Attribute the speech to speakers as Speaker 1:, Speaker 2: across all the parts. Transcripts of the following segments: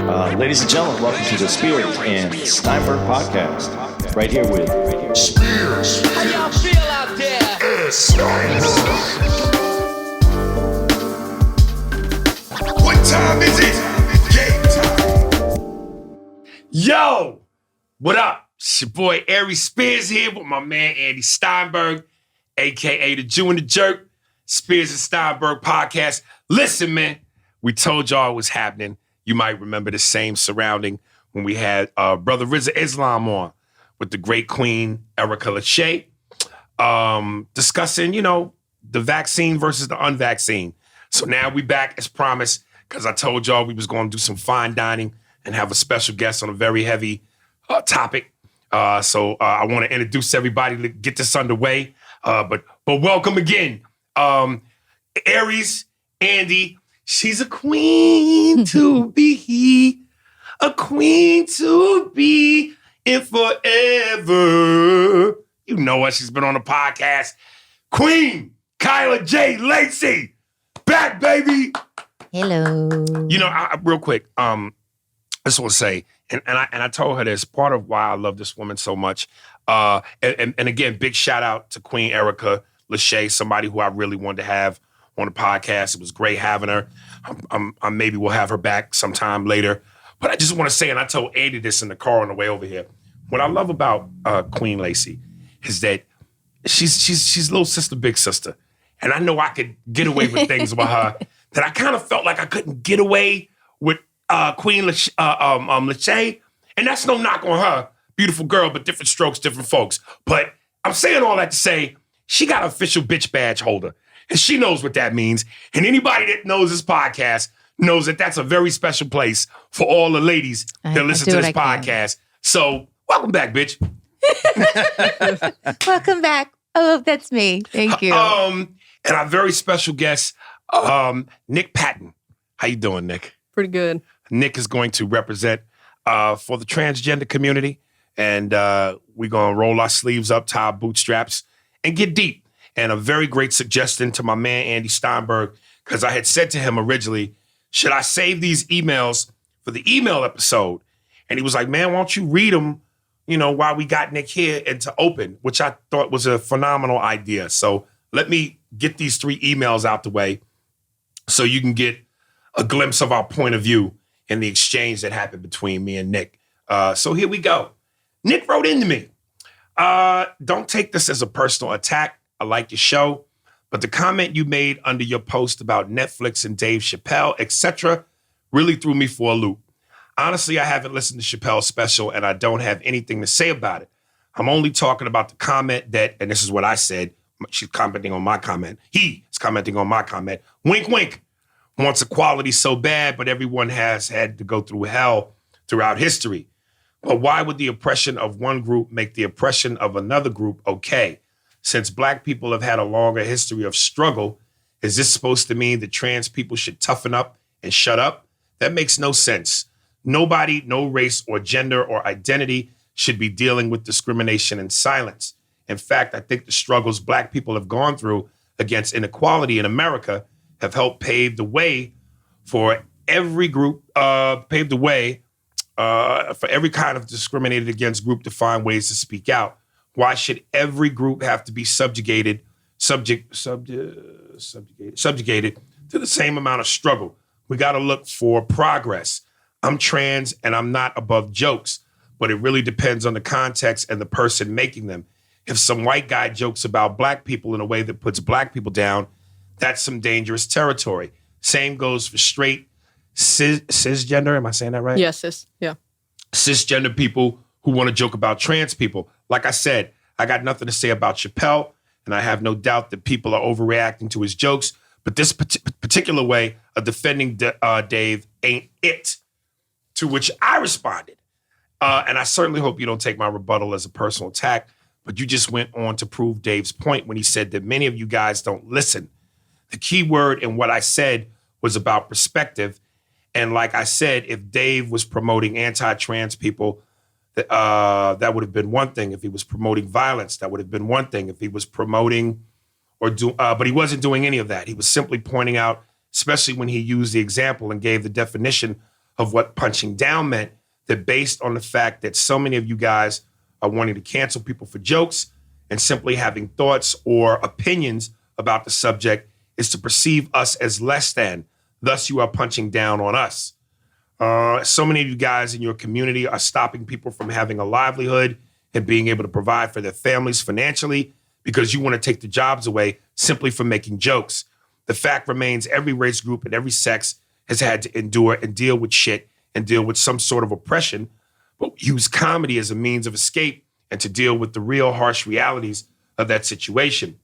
Speaker 1: Ladies and gentlemen, welcome to the Spears and Steinberg Podcast. Right here with Spears.
Speaker 2: How y'all feel out there?
Speaker 3: Steinberg. What time is it? Game time.
Speaker 4: Yo, what up? It's your boy Aries Spears here with my man Andy Steinberg, a.k.a. the Jew and the Jerk, Spears and Steinberg Podcast. Listen, man, we told y'all it was happening. You might remember the same surrounding when we had Brother Rizza Islam on with the great queen, Erica Lachey, discussing, the vaccine versus the unvaccine. So now we back as promised, because I told y'all we was going to do some fine dining and have a special guest on a very heavy topic. So I want to introduce everybody to get this underway. But welcome again. Aries, Andy, she's a queen to be, a queen to be in forever. You know her, she's been on the podcast. Queen Kyla J. Lacey, back, baby.
Speaker 5: Hello.
Speaker 4: Real quick, I just want to say, and I told her this, part of why I love this woman so much, and again, big shout out to Queen Erica Lachey, somebody who I really wanted to have on the podcast. It was great having her. Maybe we'll have her back sometime later. But I just want to say, and I told Andy this in the car on the way over here, what I love about Queen Lacey is that she's little sister, big sister. And I know I could get away with things with her that I kind of felt like I couldn't get away with Queen Lachey. And that's no knock on her. Beautiful girl, but different strokes, different folks. But I'm saying all that to say, she got an official bitch badge holder. And she knows what that means. And anybody that knows this podcast knows that that's a very special place for all the ladies that listen to this podcast. So, welcome back, bitch.
Speaker 5: Welcome back. Oh, that's me. Thank you.
Speaker 4: And our very special guest, Nick Patton. How you doing, Nick?
Speaker 6: Pretty good.
Speaker 4: Nick is going to represent for the transgender community. And we're going to roll our sleeves up, tie our bootstraps, and get deep. And a very great suggestion to my man, Andy Steinberg, because I had said to him originally, should I save these emails for the email episode? And he was like, man, why don't you read them, while we got Nick here and to open, which I thought was a phenomenal idea. So let me get these 3 emails out the way so you can get a glimpse of our point of view in the exchange that happened between me and Nick. So here we go. Nick wrote into me. Don't take this as a personal attack. I like your show, but the comment you made under your post about Netflix and Dave Chappelle, etc., really threw me for a loop. Honestly, I haven't listened to Chappelle's special, and I don't have anything to say about it. I'm only talking about the comment that, and this is what I said, she's commenting on my comment. He is commenting on my comment. Wink, wink. Wants equality so bad, but everyone has had to go through hell throughout history. But why would the oppression of one group make the oppression of another group okay? Since Black people have had a longer history of struggle, is this supposed to mean that trans people should toughen up and shut up? That makes no sense. Nobody, no race or gender or identity should be dealing with discrimination in silence. In fact, I think the struggles Black people have gone through against inequality in America have helped pave the way for every group, for every kind of discriminated against group to find ways to speak out. Why should every group have to be subjugated to the same amount of struggle? We got to look for progress. I'm trans and I'm not above jokes, but it really depends on the context and the person making them. If some white guy jokes about Black people in a way that puts Black people down, that's some dangerous territory. Same goes for straight cisgender. Am I saying that right?
Speaker 6: Yes, cis. Yeah.
Speaker 4: Cisgender people who want to joke about trans people. Like I said, I got nothing to say about Chappelle, and I have no doubt that people are overreacting to his jokes, but this particular way of defending Dave ain't it. To which I responded, and I certainly hope you don't take my rebuttal as a personal attack, but you just went on to prove Dave's point when he said that many of you guys don't listen. The key word in what I said was about perspective, and like I said, if Dave was promoting anti-trans people, that would have been one thing. If he was promoting violence, that would have been one thing. If he was promoting but he wasn't doing any of that. He was simply pointing out, especially when he used the example and gave the definition of what punching down meant, that based on the fact that so many of you guys are wanting to cancel people for jokes and simply having thoughts or opinions about the subject is to perceive us as less than. Thus, you are punching down on us. So many of you guys in your community are stopping people from having a livelihood and being able to provide for their families financially because you want to take the jobs away simply for making jokes. The fact remains every race group and every sex has had to endure and deal with shit and deal with some sort of oppression, but use comedy as a means of escape and to deal with the real harsh realities of that situation.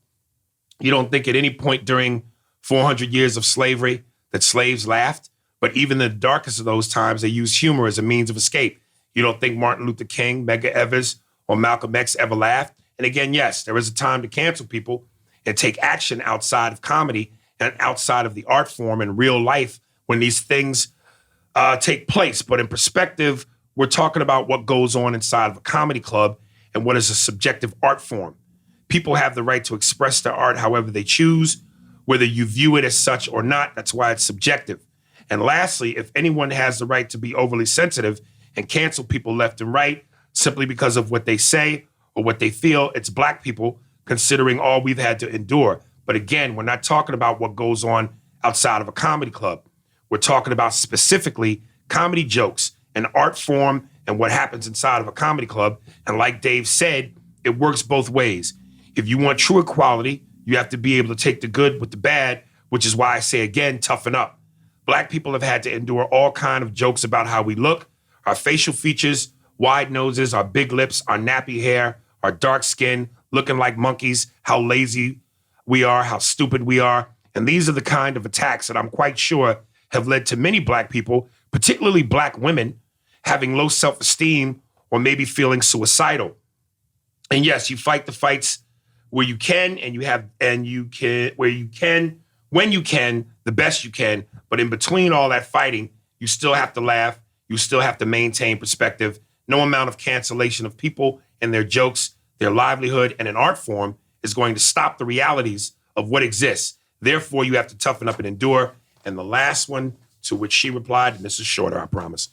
Speaker 4: You don't think at any point during 400 years of slavery that slaves laughed, but even in the darkest of those times, they used humor as a means of escape. You don't think Martin Luther King, Medgar Evers, or Malcolm X ever laughed? And again, yes, there is a time to cancel people and take action outside of comedy and outside of the art form in real life when these things take place. But in perspective, we're talking about what goes on inside of a comedy club and what is a subjective art form. People have the right to express their art however they choose, whether you view it as such or not. That's why it's subjective. And lastly, if anyone has the right to be overly sensitive and cancel people left and right simply because of what they say or what they feel, it's Black people, considering all we've had to endure. But again, we're not talking about what goes on outside of a comedy club. We're talking about specifically comedy jokes, an art form, and what happens inside of a comedy club. And like Dave said, it works both ways. If you want true equality, you have to be able to take the good with the bad, which is why I say again, toughen up. Black people have had to endure all kinds of jokes about how we look, our facial features, wide noses, our big lips, our nappy hair, our dark skin, looking like monkeys, how lazy we are, how stupid we are. And these are the kind of attacks that I'm quite sure have led to many Black people, particularly Black women, having low self-esteem or maybe feeling suicidal. And yes, you fight the fights where you can, when you can, the best you can. But in between all that fighting, you still have to laugh. You still have to maintain perspective. No amount of cancellation of people and their jokes, their livelihood, and an art form is going to stop the realities of what exists. Therefore, you have to toughen up and endure. And the last one, to which she replied, and this is shorter, I promise.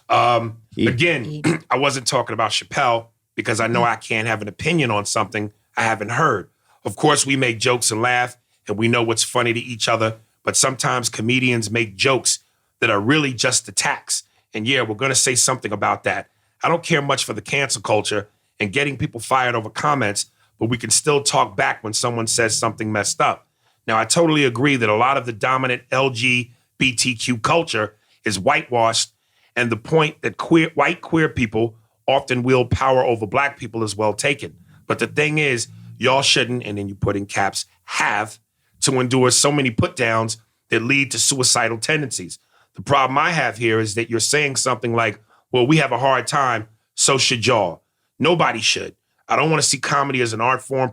Speaker 4: Again, I wasn't talking about Chappelle because I know I can't have an opinion on something I haven't heard. Of course, we make jokes and laugh, and we know what's funny to each other, but sometimes comedians make jokes that are really just attacks. And yeah, we're going to say something about that. I don't care much for the cancel culture and getting people fired over comments, but we can still talk back when someone says something messed up. Now, I totally agree that a lot of the dominant LGBTQ culture is whitewashed, and the point that white queer people often wield power over Black people is well taken. But the thing is, y'all shouldn't, and then you put in caps, have to endure so many put downs that lead to suicidal tendencies. The problem I have here is that you're saying something like, well, we have a hard time, so should y'all. Nobody should. I don't want to see comedy as an art form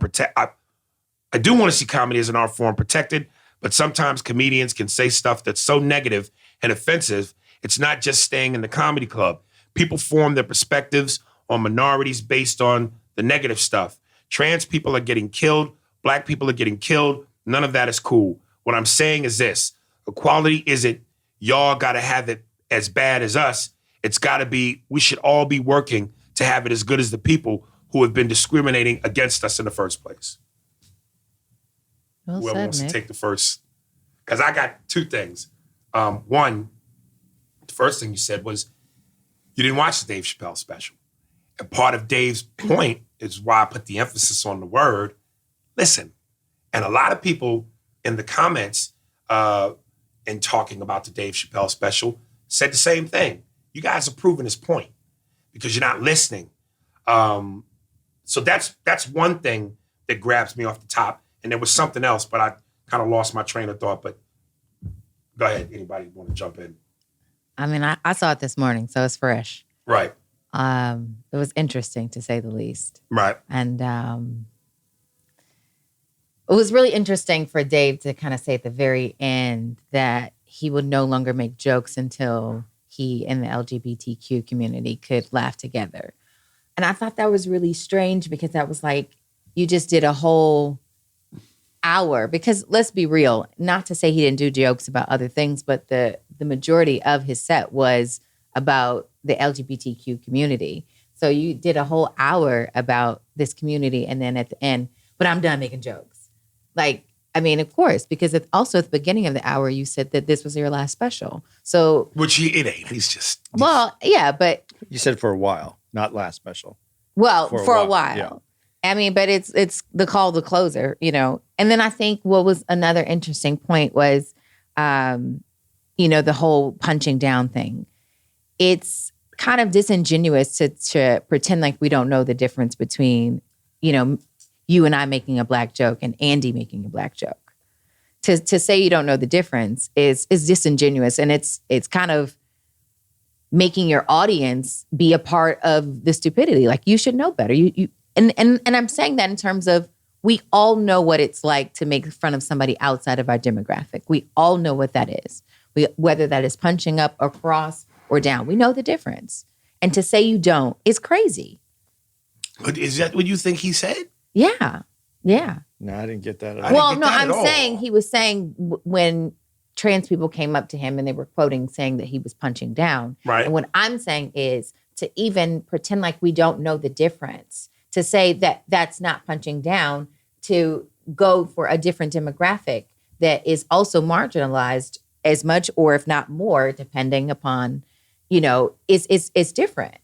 Speaker 4: I do want to see comedy as an art form protected, but sometimes comedians can say stuff that's so negative and offensive, it's not just staying in the comedy club. People form their perspectives on minorities based on the negative stuff. Trans people are getting killed. Black people are getting killed. None of that is cool. What I'm saying is this. Equality isn't y'all got to have it as bad as us. It's got to be, we should all be working to have it as good as the people who have been discriminating against us in the first place.
Speaker 5: Well
Speaker 4: Whoever
Speaker 5: said,
Speaker 4: wants
Speaker 5: Nick.
Speaker 4: to take the first? Because I got two things. One, the first thing you said was you didn't watch the Dave Chappelle special. And part of Dave's point is why I put the emphasis on the word, listen. And a lot of people in the comments in talking about the Dave Chappelle special said the same thing. You guys are proving his point because you're not listening. So that's one thing that grabs me off the top. And there was something else, but I kind of lost my train of thought. But go ahead. Anybody want to jump in?
Speaker 5: I mean, I saw it this morning, so it's fresh.
Speaker 4: Right.
Speaker 5: It was interesting, to say the least.
Speaker 4: Right.
Speaker 5: And it was really interesting for Dave to kind of say at the very end that he would no longer make jokes until he and the LGBTQ community could laugh together. And I thought that was really strange because that was like, you just did a whole hour. Because let's be real, not to say he didn't do jokes about other things, but the the majority of his set was about the LGBTQ community. So you did a whole hour about this community, and then at the end, but I'm done making jokes. Like, I mean, of course, because also at the beginning of the hour, you said that this was your last special. So,
Speaker 4: Which it ain't. He's just.
Speaker 5: well, yeah, but
Speaker 6: You said for a while, not last special.
Speaker 5: well,
Speaker 6: For
Speaker 5: for
Speaker 6: a
Speaker 5: a
Speaker 6: while,
Speaker 5: while.
Speaker 6: yeah.
Speaker 5: I mean, but it's the call to closer, you know. And then I think what was another interesting point was, the whole punching down thing. It's kind of disingenuous to pretend like we don't know the difference between, you and I making a black joke and Andy making a black joke. To say you don't know the difference is disingenuous, and it's kind of making your audience be a part of the stupidity. Like, you should know better. And I'm saying that in terms of, we all know what it's like to make fun of somebody outside of our demographic. We all know what that is. Whether that is punching up, across, or down. We know the difference. And to say you don't is crazy.
Speaker 4: But is that what you think he said?
Speaker 5: Yeah. Yeah.
Speaker 6: No, I didn't get that.
Speaker 4: I didn't
Speaker 5: Well,
Speaker 4: get
Speaker 5: no,
Speaker 4: that
Speaker 5: I'm
Speaker 4: at all.
Speaker 5: saying he was saying when trans people came up to him and they were quoting saying that he was punching down.
Speaker 4: Right.
Speaker 5: And what I'm saying is to even pretend like we don't know the difference, to say that that's not punching down, to go for a different demographic that is also marginalized as much or if not more, depending upon, it's different.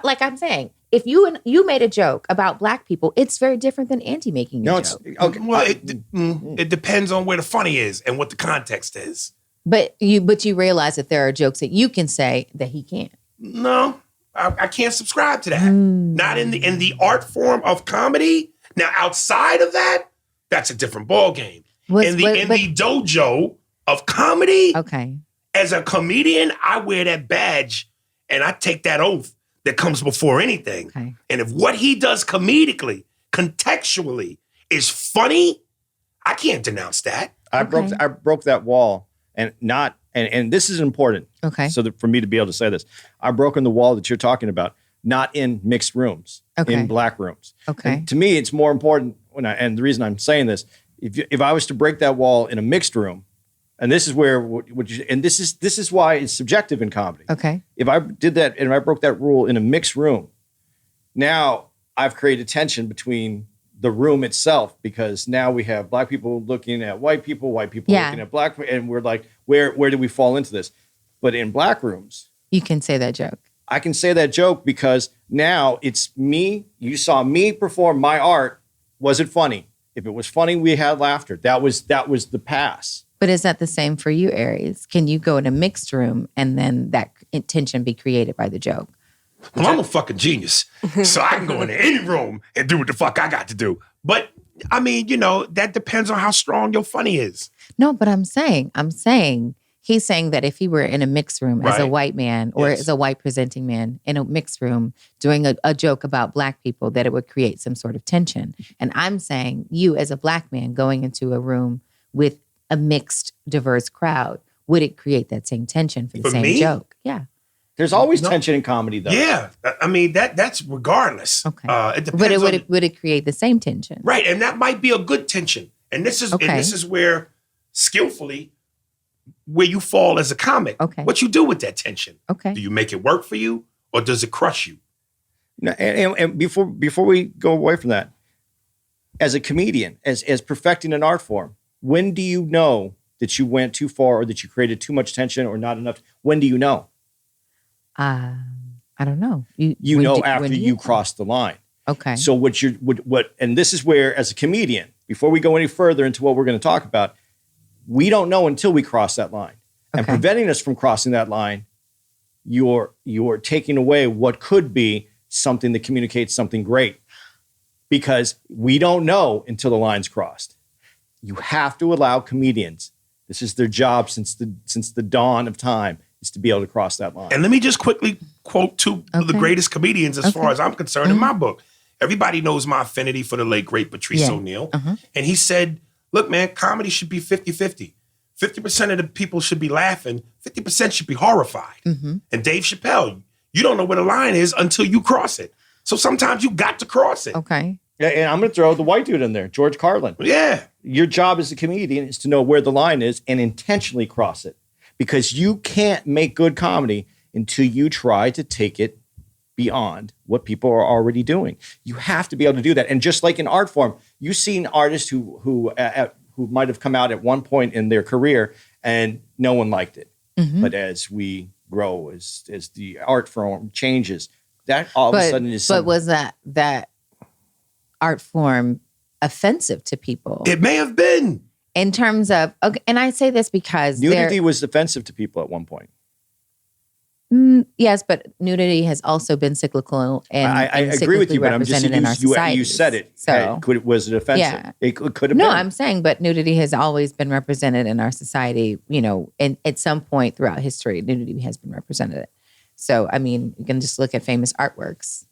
Speaker 5: Like I'm saying, if you made a joke about black people, it's very different than Andy making a joke.
Speaker 6: Okay.
Speaker 4: Well, it depends on where the funny is and what the context is.
Speaker 5: But you realize that there are jokes that you can say that he can't.
Speaker 4: No, I can't subscribe to that. Not in the art form of comedy. Now, outside of that, that's a different ball game. In the dojo of comedy,
Speaker 5: Okay.
Speaker 4: as a comedian, I wear that badge and I take that oath that comes before anything.
Speaker 5: Okay.
Speaker 4: And if what he does comedically, contextually, is funny, I can't denounce that.
Speaker 6: I broke that wall, and this is important.
Speaker 5: Okay.
Speaker 6: So that for me to be able to say this, I've broken the wall that you're talking about, not in mixed rooms,
Speaker 5: Okay.
Speaker 6: in black rooms.
Speaker 5: Okay.
Speaker 6: And to me, it's more important and the reason I'm saying this, if I was to break that wall in a mixed room, and this is where this is why it's subjective in comedy.
Speaker 5: Okay.
Speaker 6: If I did that and I broke that rule in a mixed room, now I've created tension between the room itself, because now we have black people looking at white people looking at black, and we're like, where do we fall into this? But in black rooms,
Speaker 5: You can say that joke.
Speaker 6: I can say that joke because now it's me. You saw me perform my art. Was it funny? If it was funny, we had laughter. That was the pass.
Speaker 5: But is that the same for you, Aries? Can you go in a mixed room and then that tension be created by the joke?
Speaker 4: Well, I'm a fucking genius. So I can go into any room and do what the fuck I got to do. But I mean, that depends on how strong your funny is.
Speaker 5: No, but I'm saying, he's saying that if he were in a mixed room as a
Speaker 4: Right.
Speaker 5: white man or
Speaker 4: Yes.
Speaker 5: as a white presenting man in a mixed room doing a joke about black people, that it would create some sort of tension. And I'm saying you as a black man going into a room with a mixed, diverse crowd, would it create that same tension for the
Speaker 4: For
Speaker 5: same
Speaker 4: me?
Speaker 5: joke? Yeah.
Speaker 6: There's always tension in comedy, though.
Speaker 4: Yeah. I mean, that's regardless.
Speaker 5: Okay.
Speaker 4: It depends
Speaker 5: But
Speaker 4: on,
Speaker 5: would it create the same tension?
Speaker 4: right. And that might be a good tension. And this is
Speaker 5: Okay.
Speaker 4: where skillfully where you fall as a comic.
Speaker 5: Okay.
Speaker 4: What you do with that tension.
Speaker 5: Okay.
Speaker 4: Do you make it work for you or does it crush you?
Speaker 6: No, and before we go away from that, as a comedian, as perfecting an art form, when do you know that you went too far or that you created too much tension or not enough? When do you know?
Speaker 5: I don't know.
Speaker 6: You
Speaker 5: when
Speaker 6: know
Speaker 5: do-
Speaker 6: after
Speaker 5: when do
Speaker 6: you cross the line.
Speaker 5: Okay.
Speaker 6: So and this is where, as a comedian, before we go any further into what we're going to talk about, we don't know until we cross that line. And
Speaker 5: Okay.
Speaker 6: preventing us from crossing that line, you're taking away what could be something that communicates something great, because we don't know until the line's crossed. You have to allow comedians. This is their job since the dawn of time, is to be able to cross that line.
Speaker 4: And let me just quickly quote two of the
Speaker 5: Okay.
Speaker 4: greatest comedians as far as I'm concerned in my book. Everybody knows my affinity for the late, great Patrice
Speaker 5: Yeah.
Speaker 4: O'Neal. And he said, look, man, comedy should be 50-50. 50% of the people should be laughing. 50% should be horrified. And Dave Chappelle, you don't know where the line is until you cross it. So sometimes you got to cross it.
Speaker 5: Okay.
Speaker 6: And I'm going to throw the white dude in there, George Carlin.
Speaker 4: Yeah.
Speaker 6: Your job as a comedian is to know where the line is and intentionally cross it. because you can't make good comedy until you try to take it beyond what people are already doing. You have to be able to do that. And just like in art form, you've seen artists who might have come out at one point in their career and no one liked it. But as we grow, as the art form changes, that all of a sudden is
Speaker 5: But was that art form offensive to people?
Speaker 4: It may have been.
Speaker 5: In terms of, okay, and I say this because
Speaker 6: nudity was offensive to people at one point.
Speaker 5: Yes, but nudity has also been cyclical and
Speaker 6: I agree with you, but I'm just you said it.
Speaker 5: So
Speaker 6: Was it offensive?
Speaker 5: Yeah.
Speaker 6: It could have been.
Speaker 5: No, I'm saying, but nudity has always been represented in our society. And at some point throughout history, nudity has been represented. So, I mean, you can just look at famous artworks.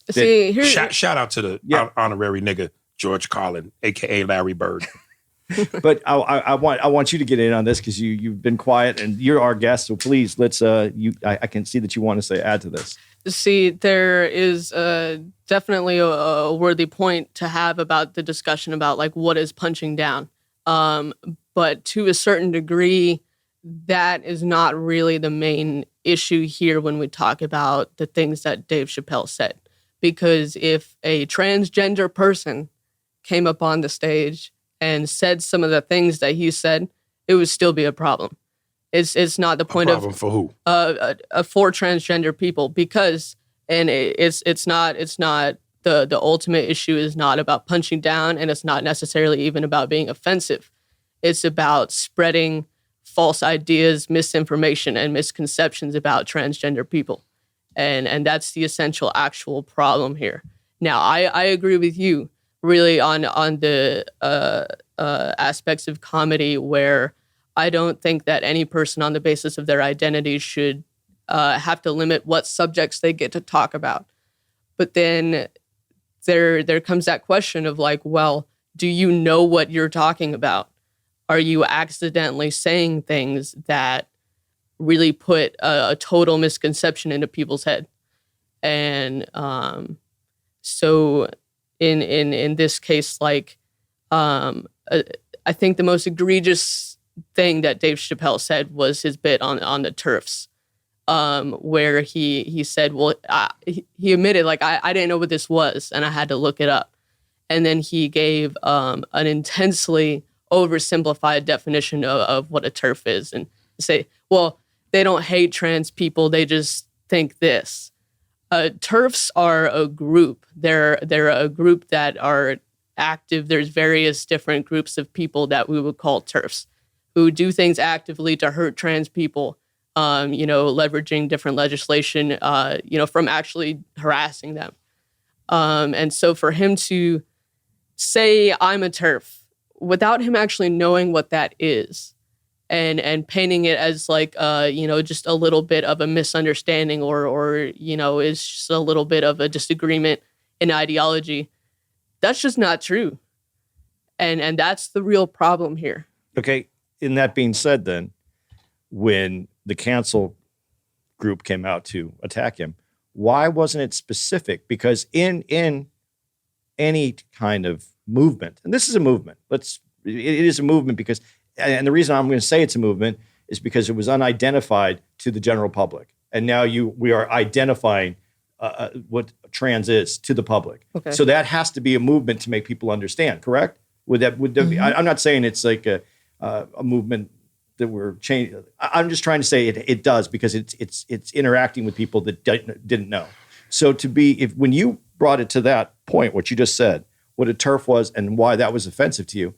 Speaker 7: See, here,
Speaker 4: Shout out to the honorary nigga George Carlin, aka Larry Bird.
Speaker 6: But I want you to get in on this because you've been quiet and you're our guest. So please, let's. I can see that you want to add to this.
Speaker 7: See, there is definitely a worthy point to have about the discussion about like what is punching down. But to a certain degree, that is not really the main issue here when we talk about the things that Dave Chappelle said. Because if a transgender person came up on the stage and said some of the things that he said, it would still be a problem. It's not the point
Speaker 4: problem for who?
Speaker 7: For transgender people, because it's not the ultimate issue is not about punching down, and it's not necessarily even about being offensive. It's about spreading false ideas, misinformation, and misconceptions about transgender people. And that's the essential actual problem here. Now, I agree with you really on the aspects of comedy where I don't think that any person on the basis of their identity should have to limit what subjects they get to talk about. But then there comes that question of like, well, do you know what you're talking about? Are you accidentally saying things that really put a total misconception into people's head? And so in this case, like, I think the most egregious thing that Dave Chappelle said was his bit on the TERFs, where he said, well, he admitted, like, I didn't know what this was, and I had to look it up. And then he gave an intensely oversimplified definition of what a TERF is, and say, well, they don't hate trans people, they just think this. TERFs are a group. They're a group that are active. There's various different groups of people that we would call TERFs who do things actively to hurt trans people, leveraging different legislation, from actually harassing them. And so for him to say, I'm a TERF, without him actually knowing what that is, and painting it as like, just a little bit of a misunderstanding or is just a little bit of a disagreement in ideology, that's just not true. And that's the real problem here.
Speaker 6: Okay. In that being said, then, when the cancel group came out to attack him, why wasn't it specific? Because in any kind of movement, and this is a movement, it is a movement because, and the reason I'm going to say it's a movement is because it was unidentified to the general public. And now we are identifying what trans is to the public. Okay. So that has to be a movement to make people understand, correct? Would that be, I'm not saying it's like a movement that we're changing. I'm just trying to say it does, because it's interacting with people that didn't know. So when you brought it to that point, what you just said, what a TERF was and why that was offensive to you,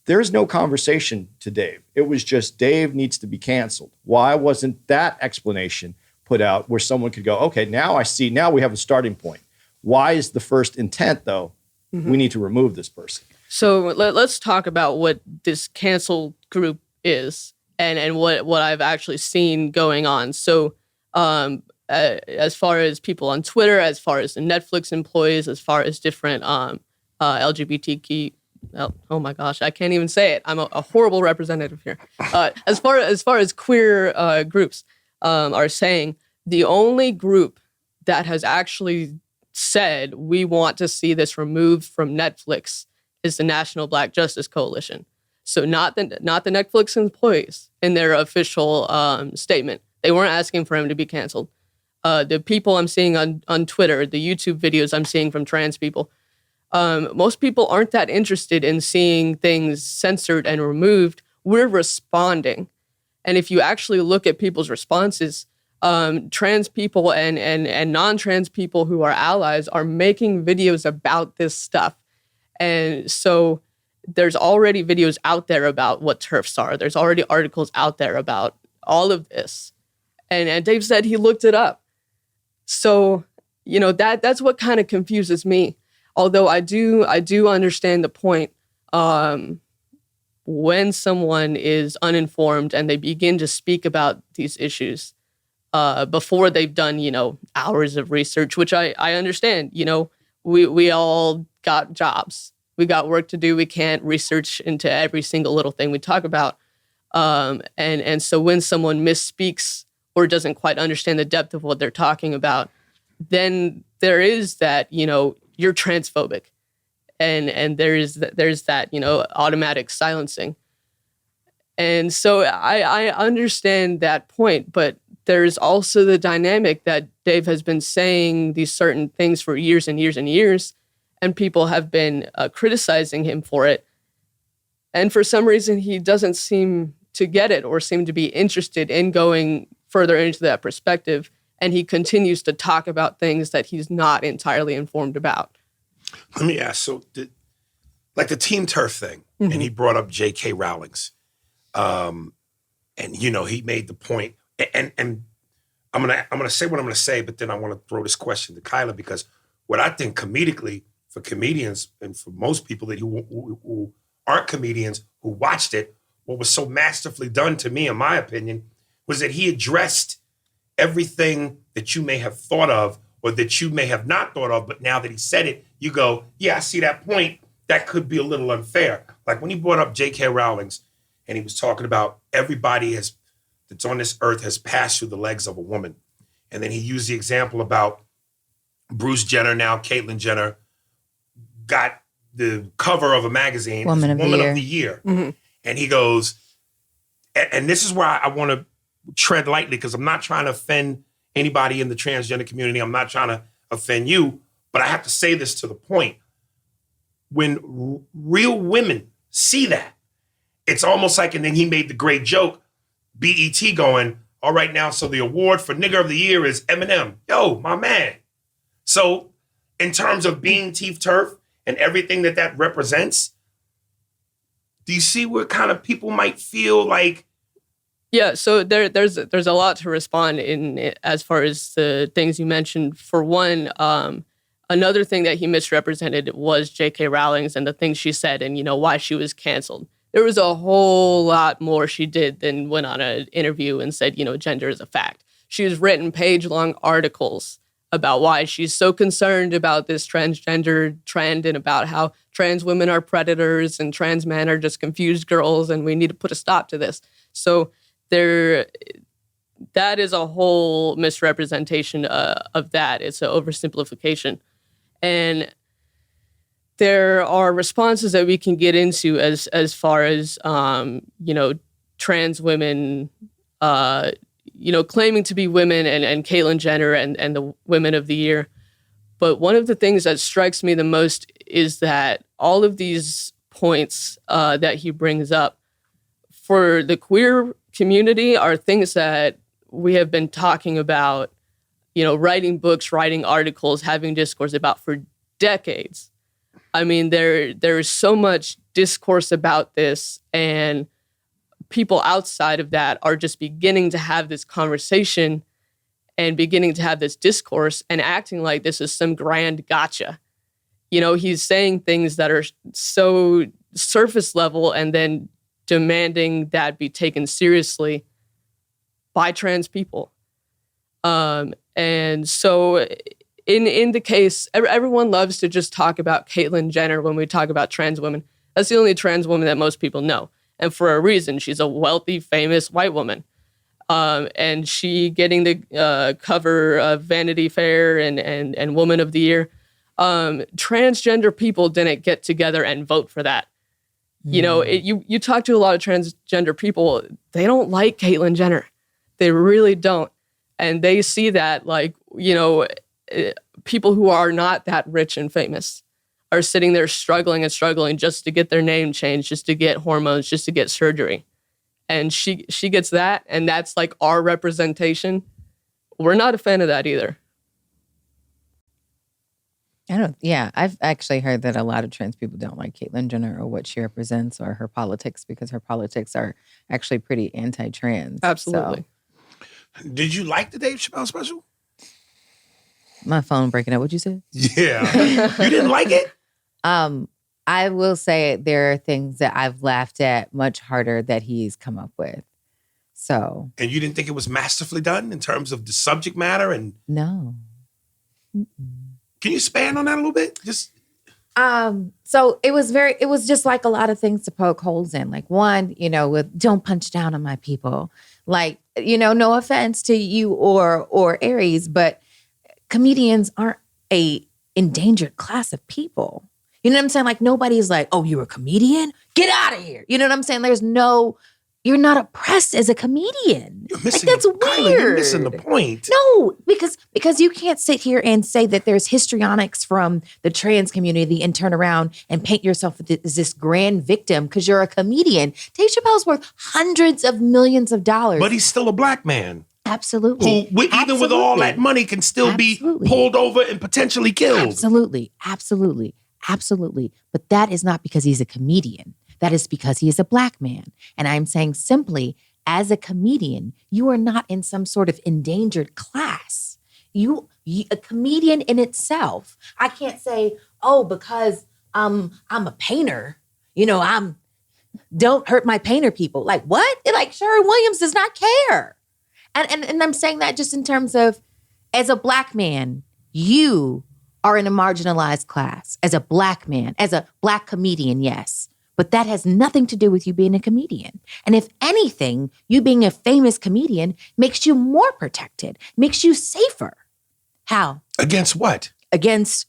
Speaker 6: there is no conversation to Dave. It was just Dave needs to be canceled. Why wasn't that explanation put out where someone could go, okay, now I see, now we have a starting point. Why is the first intent, though, we need to remove this person?
Speaker 7: So let's talk about what this cancel group is and what I've actually seen going on. So as far as people on Twitter, as far as the Netflix employees, as far as different LGBTQ, oh my gosh, I can't even say it. I'm a horrible representative here. As far as queer groups are saying, the only group that has actually said we want to see this removed from Netflix is the National Black Justice Coalition. So not the Netflix employees in their official statement. They weren't asking for him to be canceled. The people I'm seeing on Twitter, the YouTube videos I'm seeing from trans people, most people aren't that interested in seeing things censored and removed. We're responding. And if you actually look at people's responses, trans people and non-trans people who are allies are making videos about this stuff. And so there's already videos out there about what TERFs are. There's already articles out there about all of this. And Dave said he looked it up. So, that's what kind of confuses me. Although I do understand the point. When someone is uninformed and they begin to speak about these issues before they've done, hours of research, which I understand, we all got jobs. We got work to do. We can't research into every single little thing we talk about. And so when someone misspeaks or doesn't quite understand the depth of what they're talking about, then there is that, you're transphobic. And there's that, automatic silencing. And so I understand that point, but there's also the dynamic that Dave has been saying these certain things for years and years and years, and people have been criticizing him for it. And for some reason, he doesn't seem to get it or seem to be interested in going further into that perspective. And he continues to talk about things that he's not entirely informed about.
Speaker 4: Let me ask, so the Team TERF thing, and he brought up J.K. Rowling's, and he made the point, and I'm gonna say what I'm gonna say, but then I want to throw this question to Kyla, because what I think comedically for comedians and for most people who aren't comedians who watched it, what was so masterfully done to me, in my opinion, was that he addressed everything that you may have thought of or that you may have not thought of, but now that he said it, you go, yeah, I see that point. That could be a little unfair. Like when he brought up J.K. Rowling's and he was talking about everybody that's on this earth has passed through the legs of a woman. And then he used the example about Bruce Jenner, now Caitlyn Jenner, got the cover of a magazine,
Speaker 5: Woman of
Speaker 4: the Year.
Speaker 7: Mm-hmm.
Speaker 4: And he goes, and this is where I want to tread lightly, because I'm not trying to offend anybody in the transgender community. I'm not trying to offend you, but I have to say this to the point. When real women see that, it's almost like, and then he made the great joke, BET going, all right now, so the award for Nigger of the Year is Eminem. Yo, my man. So in terms of being Team TERF and everything that represents, do you see where kind of people might feel like?
Speaker 7: Yeah, so there's a lot to respond in as far as the things you mentioned. For one, another thing that he misrepresented was J.K. Rowling's and the things she said and, why she was canceled. There was a whole lot more she did than went on an interview and said, gender is a fact. She's written page-long articles about why she's so concerned about this transgender trend and about how trans women are predators and trans men are just confused girls and we need to put a stop to this. So that is a whole misrepresentation of that. It's an oversimplification. And there are responses that we can get into as far as, trans women, claiming to be women and Caitlyn Jenner and the Women of the Year. But one of the things that strikes me the most is that all of these points that he brings up for the queer community are things that we have been talking about, writing books, writing articles, having discourse about for decades. I mean, there is so much discourse about this, and people outside of that are just beginning to have this conversation and beginning to have this discourse and acting like this is some grand gotcha. He's saying things that are so surface level and then demanding that be taken seriously by trans people. And so in the case, everyone loves to just talk about Caitlyn Jenner when we talk about trans women. That's the only trans woman that most people know. And for a reason, she's a wealthy, famous white woman. And she getting the cover of Vanity Fair and Woman of the Year. Transgender people didn't get together and vote for that. You know, you talk to a lot of transgender people, they don't like Caitlyn Jenner. They really don't. And they see that, like, you know, people who are not that rich and famous are sitting there struggling and struggling just to get their name changed, just to get hormones, just to get surgery. And she gets that, and that's like our representation. We're not a fan of that either.
Speaker 5: I've actually heard that a lot of trans people don't like Caitlyn Jenner or what she represents or her politics because her politics are actually pretty anti-trans.
Speaker 7: Absolutely.
Speaker 5: So.
Speaker 4: Did you like the Dave Chappelle special?
Speaker 5: My phone breaking up. What'd you say?
Speaker 4: Yeah. You didn't like it?
Speaker 5: I will say there are things that I've laughed at much harder that he's come up with. So.
Speaker 4: And you didn't think it was masterfully done in terms of the subject matter? And
Speaker 5: no. Mm-mm.
Speaker 4: Can you expand on that a little bit?
Speaker 5: So it was just like a lot of things to poke holes in. Like one, you know, with don't punch down on my people. Like, you know, no offense to you or Aries, but comedians aren't a endangered class of people. You know what I'm saying? Like nobody's like, oh, you're a comedian? Get out of here. You know what I'm saying? You're not oppressed as a comedian.
Speaker 4: You're missing
Speaker 5: that's weird.
Speaker 4: Kylie, you're missing the point.
Speaker 5: No, because you can't sit here and say that there's histrionics from the trans community and turn around and paint yourself as this grand victim because you're a comedian. Dave Chappelle's worth hundreds of millions of dollars.
Speaker 4: But he's still a black man.
Speaker 5: Absolutely.
Speaker 4: Who, even with all that money, can still be pulled over and potentially killed.
Speaker 5: Absolutely. But that is not because he's a comedian. That is because he is a black man. And I'm saying simply, as a comedian, you are not in some sort of endangered class. You a comedian in itself. I can't say, oh, because I'm a painter, you know, don't hurt my painter people. Like what? Like Sherwin Williams does not care. And I'm saying that just in terms of, as a black man, you are in a marginalized class. As a black man, as a black comedian, yes. But that has nothing to do with you being a comedian. And if anything, you being a famous comedian makes you more protected, makes you safer. How?
Speaker 4: Against what?
Speaker 5: Against,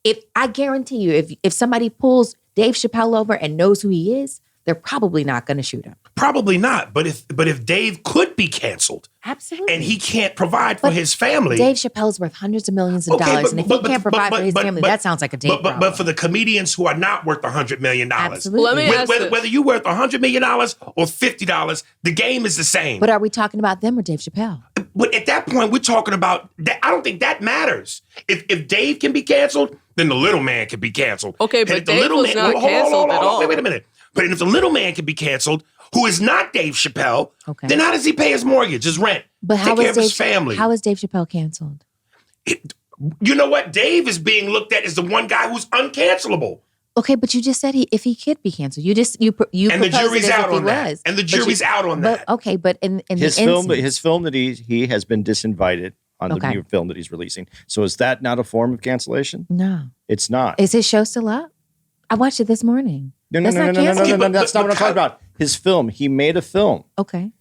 Speaker 5: if I guarantee you, if somebody pulls Dave Chappelle over and knows who he is, they're probably not going to shoot him.
Speaker 4: Probably not. But if Dave could be canceled,
Speaker 5: absolutely,
Speaker 4: and he can't provide for his family,
Speaker 5: Dave Chappelle's worth hundreds of millions of dollars, and if he can't provide for his family, that sounds like a Dave problem.
Speaker 4: But for the comedians who are not worth $100 million,
Speaker 5: absolutely.
Speaker 7: Let me ask
Speaker 4: whether you're worth $100 million or $50, the game is the same.
Speaker 5: But are we talking about them or Dave Chappelle?
Speaker 4: But at that point, we're talking about that. I don't think that matters. If Dave can be canceled, then the little man can be canceled.
Speaker 7: Okay, but Dave was not canceled at all.
Speaker 4: Wait a minute. But if the little man can be canceled, who is not Dave Chappelle, then how does he pay his mortgage, his rent, take care of his family?
Speaker 5: How is Dave Chappelle canceled?
Speaker 4: You know what? Dave is being looked at as the one guy who's uncancelable.
Speaker 5: Okay, but you just said if he could be canceled, you
Speaker 4: and the jury's out on that. And the jury's out on that.
Speaker 5: Okay, but in
Speaker 6: his
Speaker 5: the
Speaker 6: film, his film that he has been disinvited on the new film that he's releasing. So is that not a form of cancellation?
Speaker 5: No,
Speaker 6: it's not.
Speaker 5: Is his show still up? I watched it this morning.
Speaker 6: No. That's not what I'm talking about. His film. He made a film.
Speaker 5: Okay.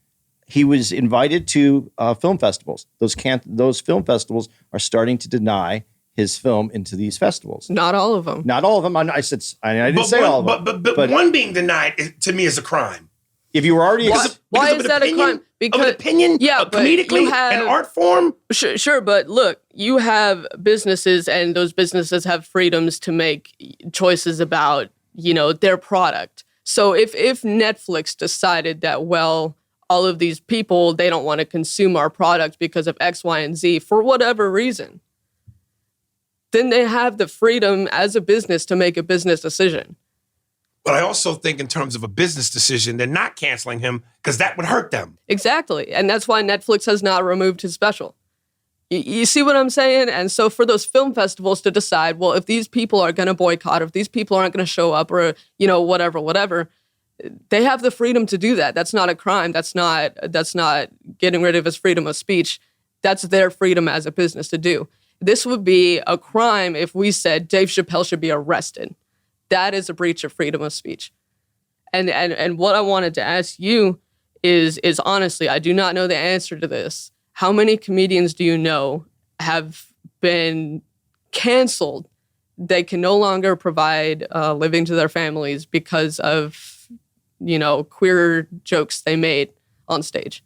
Speaker 6: He was invited to film festivals. Those film festivals are starting to deny his film into these festivals.
Speaker 7: Not all of them.
Speaker 6: Not all of them. I didn't say all of them.
Speaker 4: But one being denied, to me, is a crime.
Speaker 6: If you were already...
Speaker 7: Why is that a crime?
Speaker 4: Because of an opinion, comedically, an art form?
Speaker 7: Sure, but look, you have businesses, and those businesses have freedoms to make choices about, you know, their product. So if Netflix decided that, well, all of these people, they don't want to consume our product because of X, Y, and Z, for whatever reason, then they have the freedom as a business to make a business decision.
Speaker 4: But I also think in terms of a business decision, they're not canceling him because that would hurt them.
Speaker 7: Exactly. And that's why Netflix has not removed his special. You see what I'm saying? And so for those film festivals to decide, well, if these people are going to boycott, if these people aren't going to show up or, you know, whatever, they have the freedom to do that. That's not a crime. That's not getting rid of his freedom of speech. That's their freedom as a business to do. This would be a crime if we said Dave Chappelle should be arrested. That is a breach of freedom of speech. And what I wanted to ask you is honestly, I do not know the answer to this. How many comedians do you know have been canceled they can no longer provide living to their families because of, queer jokes they made on stage?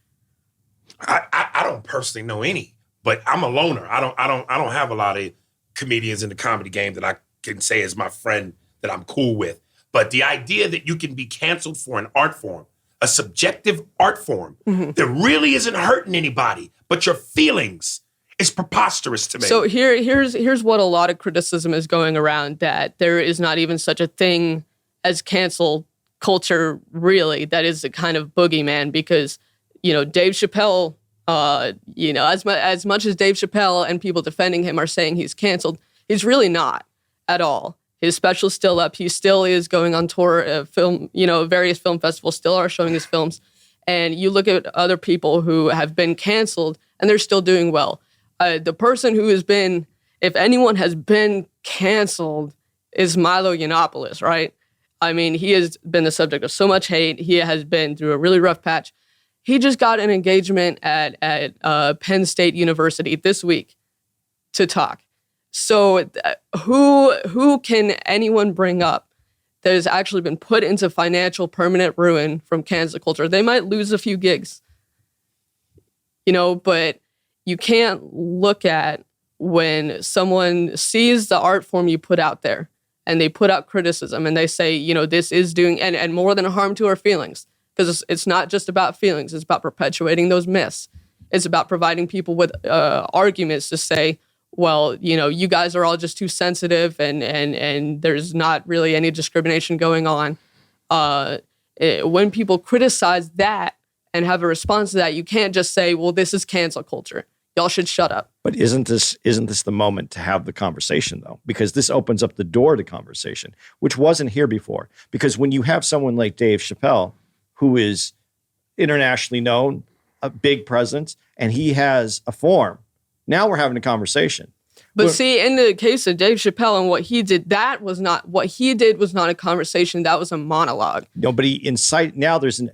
Speaker 4: I don't personally know any, but I'm a loner. I don't have a lot of comedians in the comedy game that I can say is my friend that I'm cool with. But the idea that you can be canceled for an art form, a subjective art form that really isn't hurting anybody, but your feelings, is preposterous to me.
Speaker 7: So here's what a lot of criticism is going around, that there is not even such a thing as cancel culture, really. That is a kind of boogeyman, because, Dave Chappelle, as much as Dave Chappelle and people defending him are saying he's canceled, he's really not at all. His special's still up. He still is going on tour. Various film festivals still are showing his films. And you look at other people who have been canceled and they're still doing well. The person who has been, if anyone has been canceled, is Milo Yiannopoulos, right? I mean, he has been the subject of so much hate. He has been through a really rough patch. He just got an engagement at Penn State University this week to talk. So who can anyone bring up that has actually been put into financial permanent ruin from cancel culture? They might lose a few gigs, but you can't look at when someone sees the art form you put out there and they put out criticism and they say, this is doing and more than harm to our feelings, because it's not just about feelings. It's about perpetuating those myths. It's about providing people with arguments to say, well, you guys are all just too sensitive and there's not really any discrimination going on. When people criticize that and have a response to that, you can't just say, well, this is cancel culture. Y'all should shut up.
Speaker 6: But isn't this the moment to have the conversation, though? Because this opens up the door to conversation, which wasn't here before. Because when you have someone like Dave Chappelle, who is internationally known, a big presence, and he has a form, now we're having a conversation.
Speaker 7: But see, in the case of Dave Chappelle and what he did, was not a conversation. That was a monologue.
Speaker 6: No, but now there's an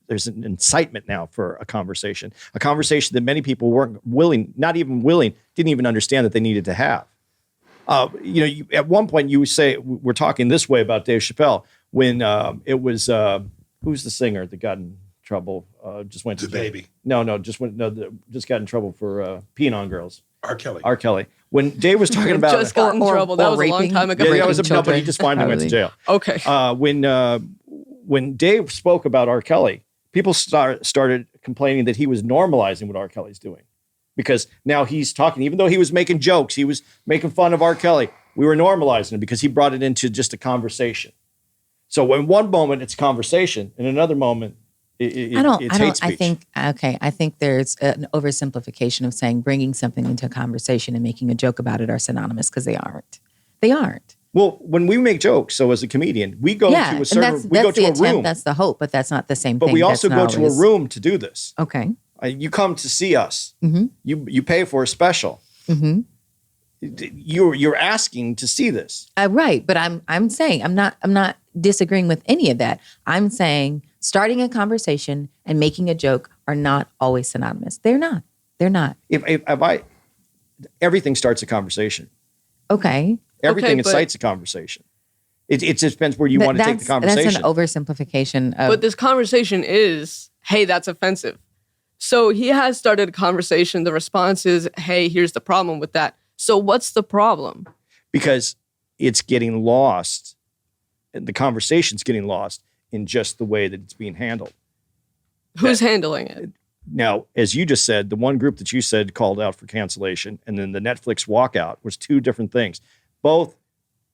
Speaker 6: incitement now for a conversation that many people weren't willing, didn't even understand that they needed to have. At one point you say, we're talking this way about Dave Chappelle when it was who's the singer that got in trouble? Just went to
Speaker 4: baby.
Speaker 6: Just got in trouble for peeing on girls.
Speaker 4: R. Kelly.
Speaker 6: R. Kelly. When Dave was talking about
Speaker 7: just got in trouble. That was a long time ago.
Speaker 6: Yeah, but he just finally went to jail.
Speaker 7: Okay.
Speaker 6: When Dave spoke about R. Kelly, people started complaining that he was normalizing what R. Kelly's doing, because now he's talking, even though he was making jokes, he was making fun of R. Kelly. We were normalizing it because he brought it into just a conversation. So in one moment it's conversation, in another moment it's hate speech.
Speaker 5: I think there's an oversimplification of saying bringing something into a conversation and making a joke about it are synonymous, because they aren't. They aren't.
Speaker 6: Well, when we make jokes, so as a comedian, we go to a certain, we go to a room.
Speaker 5: That's the hope, but that's not the same
Speaker 6: thing.
Speaker 5: But
Speaker 6: we also go to a room to do this.
Speaker 5: Okay.
Speaker 6: You come to see us. Mm-hmm. You pay for a special.
Speaker 5: Mm-hmm.
Speaker 6: You're asking to see this.
Speaker 5: Right, but I'm saying I'm not disagreeing with any of that. I'm saying starting a conversation and making a joke are not always synonymous. They're not.
Speaker 6: Everything starts a conversation.
Speaker 5: Okay.
Speaker 6: Everything incites a conversation. It just depends where you want to take the conversation.
Speaker 5: That's an oversimplification.
Speaker 7: But this conversation is, hey, that's offensive. So he has started a conversation. The response is, hey, here's the problem with that. So what's the problem?
Speaker 6: Because it's getting lost, and the conversation's getting lost in just the way that it's being handled.
Speaker 7: Who's handling it?
Speaker 6: Now, as you just said, the one group that you said called out for cancellation, and then the Netflix walkout was two different things. Both,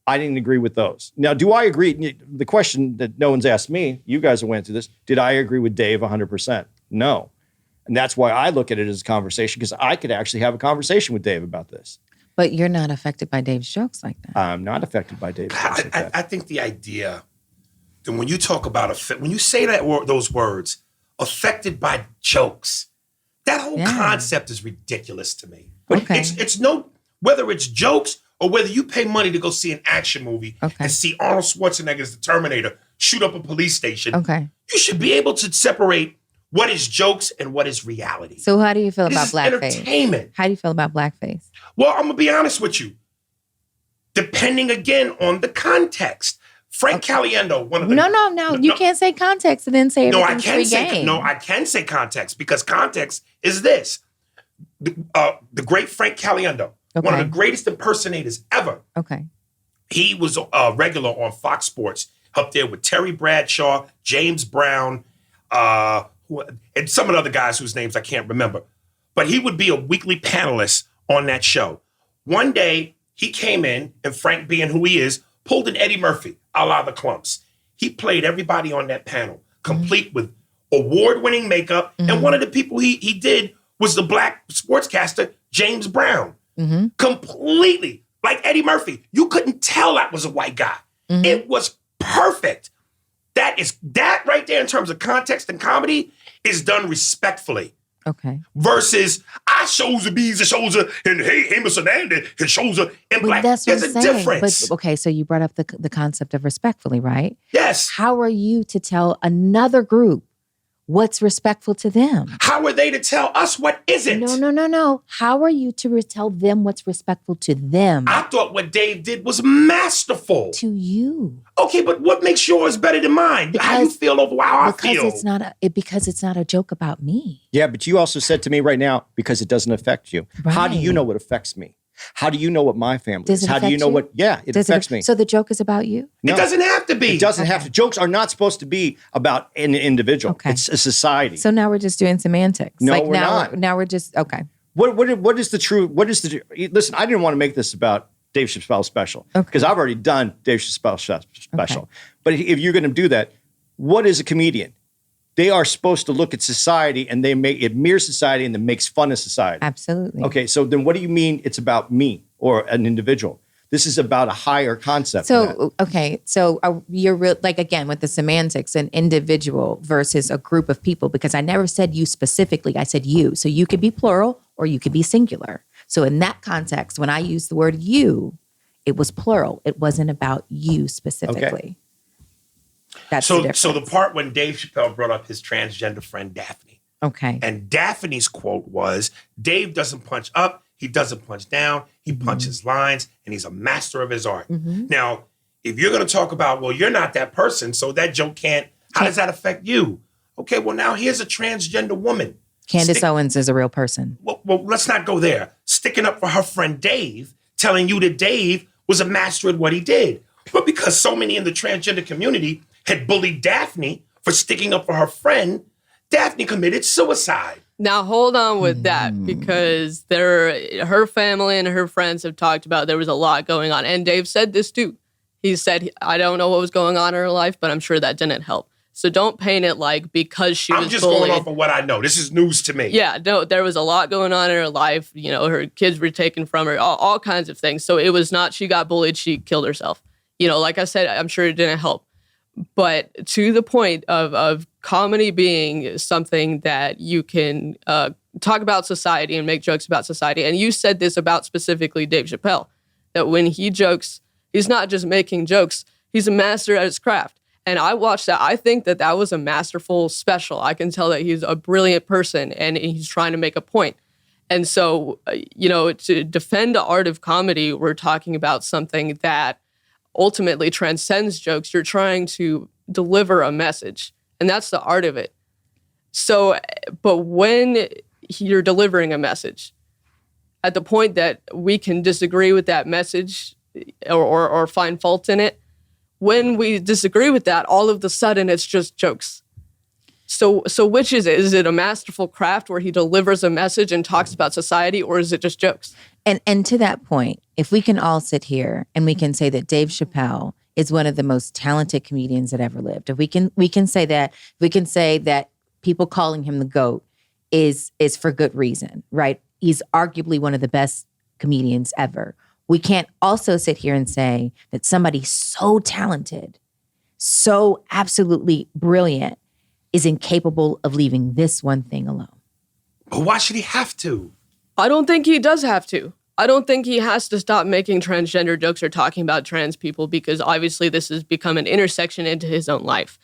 Speaker 6: I didn't agree with those. Now, do I agree? The question that no one's asked me, you guys have went through this, did I agree with Dave 100%? No. And that's why I look at it as a conversation, because I could actually have a conversation with Dave about this.
Speaker 5: But you're not affected by Dave's jokes like that.
Speaker 6: I'm not affected by Dave's jokes like that.
Speaker 4: I think the idea that when you talk about, when you say those words, affected by jokes, that whole concept is ridiculous to me.
Speaker 5: Okay.
Speaker 4: It's no, whether it's jokes or whether you pay money to go see an action movie and see Arnold Schwarzenegger as the Terminator shoot up a police station.
Speaker 5: Okay.
Speaker 4: You should be able to separate what is jokes and what is reality.
Speaker 5: So how do you feel about
Speaker 4: This is
Speaker 5: blackface?
Speaker 4: entertainment.
Speaker 5: How do you feel about blackface?
Speaker 4: Well, I'm going to be honest with you. depending again on the context. Frank Caliendo, one of the
Speaker 5: No. You can't say context and then say
Speaker 4: no,
Speaker 5: everything's free game.
Speaker 4: I can say context because context is this. The great Frank Caliendo, one of the greatest impersonators ever.
Speaker 5: Okay.
Speaker 4: He was a regular on Fox Sports up there with Terry Bradshaw, James Brown, and some of the other guys whose names I can't remember. But he would be a weekly panelist on that show. One day, he came in, and Frank, being who he is, pulled an Eddie Murphy, a la the Clumps. He played everybody on that panel, complete with award-winning makeup. And one of the people he did was the black sportscaster, James Brown. Completely like Eddie Murphy. You couldn't tell that was a white guy. It was perfect. That right there in terms of context and comedy is done respectfully.
Speaker 5: Okay.
Speaker 4: Versus I shows the bees, the shoulder, and hey, Amos and Andy, his shoulder, and
Speaker 5: Well,
Speaker 4: black.
Speaker 5: that's what
Speaker 4: There's
Speaker 5: I'm
Speaker 4: a
Speaker 5: saying.
Speaker 4: difference.
Speaker 5: But okay, so you brought up the concept of respectfully, right?
Speaker 4: Yes.
Speaker 5: How are you to tell another group what's respectful to them?
Speaker 4: How are they to tell us what isn't?
Speaker 5: No. How are you to tell them what's respectful to them?
Speaker 4: I thought what Dave did was masterful.
Speaker 5: To you.
Speaker 4: Okay, but what makes yours better than mine? How you feel over how I feel?
Speaker 5: Because it's not a joke about me.
Speaker 6: Yeah, but you also said to me right now, because it doesn't affect you. How do you
Speaker 5: Right.
Speaker 6: know what affects me? How do you know what my family
Speaker 5: Does
Speaker 6: is?
Speaker 5: it
Speaker 6: How do you
Speaker 5: affect
Speaker 6: know
Speaker 5: you?
Speaker 6: what? Yeah, it affects me.
Speaker 5: So the joke is about you?
Speaker 6: No,
Speaker 4: It doesn't have to be.
Speaker 6: It doesn't have to. Jokes are not supposed to be about an individual.
Speaker 5: Okay.
Speaker 6: It's a society.
Speaker 5: So now we're just doing semantics.
Speaker 6: No,
Speaker 5: like
Speaker 6: we're
Speaker 5: now,
Speaker 6: not.
Speaker 5: Now we're just, okay.
Speaker 6: What is the true? What is the? Listen, I didn't want to make this about Dave Chappelle special because I've already done Dave Chappelle special.
Speaker 5: Okay.
Speaker 6: But if you're going to do that, what is a comedian? They are supposed to look at society and it mirrors society and then makes fun of society.
Speaker 5: Absolutely.
Speaker 6: Okay, so then what do you mean it's about me or an individual? This is about a higher concept. than that.
Speaker 5: So, okay. So you're like, again, with the semantics, an individual versus a group of people, because I never said you specifically. I said you. So you could be plural or you could be singular. So in that context, when I used the word you, it was plural. It wasn't about you specifically. That's the difference.
Speaker 4: So the part when Dave Chappelle brought up his transgender friend Daphne.
Speaker 5: Okay.
Speaker 4: And Daphne's quote was, Dave doesn't punch up, he doesn't punch down, he punches lines, and he's a master of his art. Now, if you're going to talk about, well, you're not that person, so that joke can't, how does that affect you? Okay, well, now here's a transgender woman.
Speaker 5: Candace Owens is a real person.
Speaker 4: Well, let's not go there. Sticking up for her friend Dave, telling you that Dave was a master at what he did. But because so many in the transgender community had bullied Daphne for sticking up for her friend, Daphne committed suicide.
Speaker 7: Now hold on with that because her family and her friends have talked about there was a lot going on. And Dave said this too. He said, I don't know what was going on in her life, but I'm sure that didn't help. So don't paint it like because she was
Speaker 4: I'm just
Speaker 7: bullied.
Speaker 4: going off of what I know. This is news to me.
Speaker 7: Yeah, no, there was a lot going on in her life. You know, her kids were taken from her, all kinds of things. So it was not she got bullied, she killed herself. You know, like I said, I'm sure it didn't help. But to the point of comedy being something that you can talk about society and make jokes about society. And you said this about specifically Dave Chappelle, that when he jokes, he's not just making jokes, he's a master at his craft. And I watched that. I think that was a masterful special. I can tell that he's a brilliant person and he's trying to make a point. And so, you know, to defend the art of comedy, we're talking about something that ultimately transcends jokes. You're trying to deliver a message, and that's the art of it. So, but when you're delivering a message, at the point that we can disagree with that message or find fault in it, when we disagree with that, all of a sudden it's just jokes. So which is it? Is it a masterful craft where he delivers a message and talks about society, or is it just jokes?
Speaker 5: And to that point, if we can all sit here and we can say that Dave Chappelle is one of the most talented comedians that ever lived, if we can say that people calling him the GOAT is for good reason, right? He's arguably one of the best comedians ever. We can't also sit here and say that somebody so talented, so absolutely brilliant, is incapable of leaving this one thing alone.
Speaker 4: But why should he have to?
Speaker 7: I don't think he does have to. I don't think he has to stop making transgender jokes or talking about trans people because obviously this has become an intersection into his own life.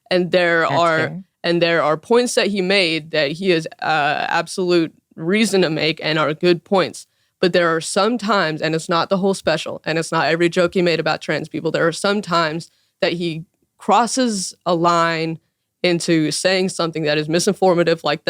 Speaker 7: And there are points that he made that he has absolute reason to make and are good points. But there are some times, and it's not the whole special, and it's not every joke he made about trans people. There are some times that he crosses a line into saying something that is misinformative, like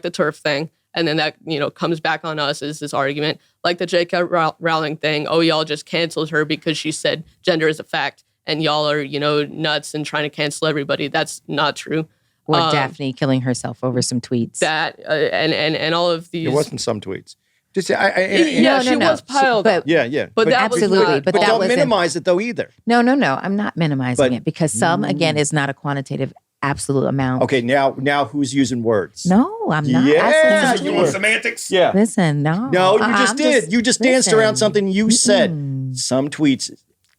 Speaker 7: the turf thing, and then that comes back on us as this argument, like the J.K. Rowling thing. Oh, y'all just canceled her because she said gender is a fact, and y'all are nuts and trying to cancel everybody. That's not true.
Speaker 5: Or Daphne killing herself over some tweets.
Speaker 7: That and all of these.
Speaker 6: It wasn't some tweets. Just
Speaker 7: She was piled up.
Speaker 6: Yeah.
Speaker 7: But that was
Speaker 5: absolutely.
Speaker 7: not,
Speaker 5: But
Speaker 6: But
Speaker 5: that
Speaker 6: don't
Speaker 5: wasn't-
Speaker 6: minimize it though either.
Speaker 5: No. I'm not minimizing
Speaker 6: But-
Speaker 5: it because some, again, is not a quantitative absolute amount.
Speaker 6: Okay, now who's using words?
Speaker 5: No, I'm not.
Speaker 6: Yeah.
Speaker 5: Absolutely.
Speaker 4: You want semantics?
Speaker 6: Yeah.
Speaker 5: Listen, no.
Speaker 6: No, you
Speaker 5: I'm
Speaker 6: just did. You just danced
Speaker 5: listen.
Speaker 6: around something you said. Some tweets.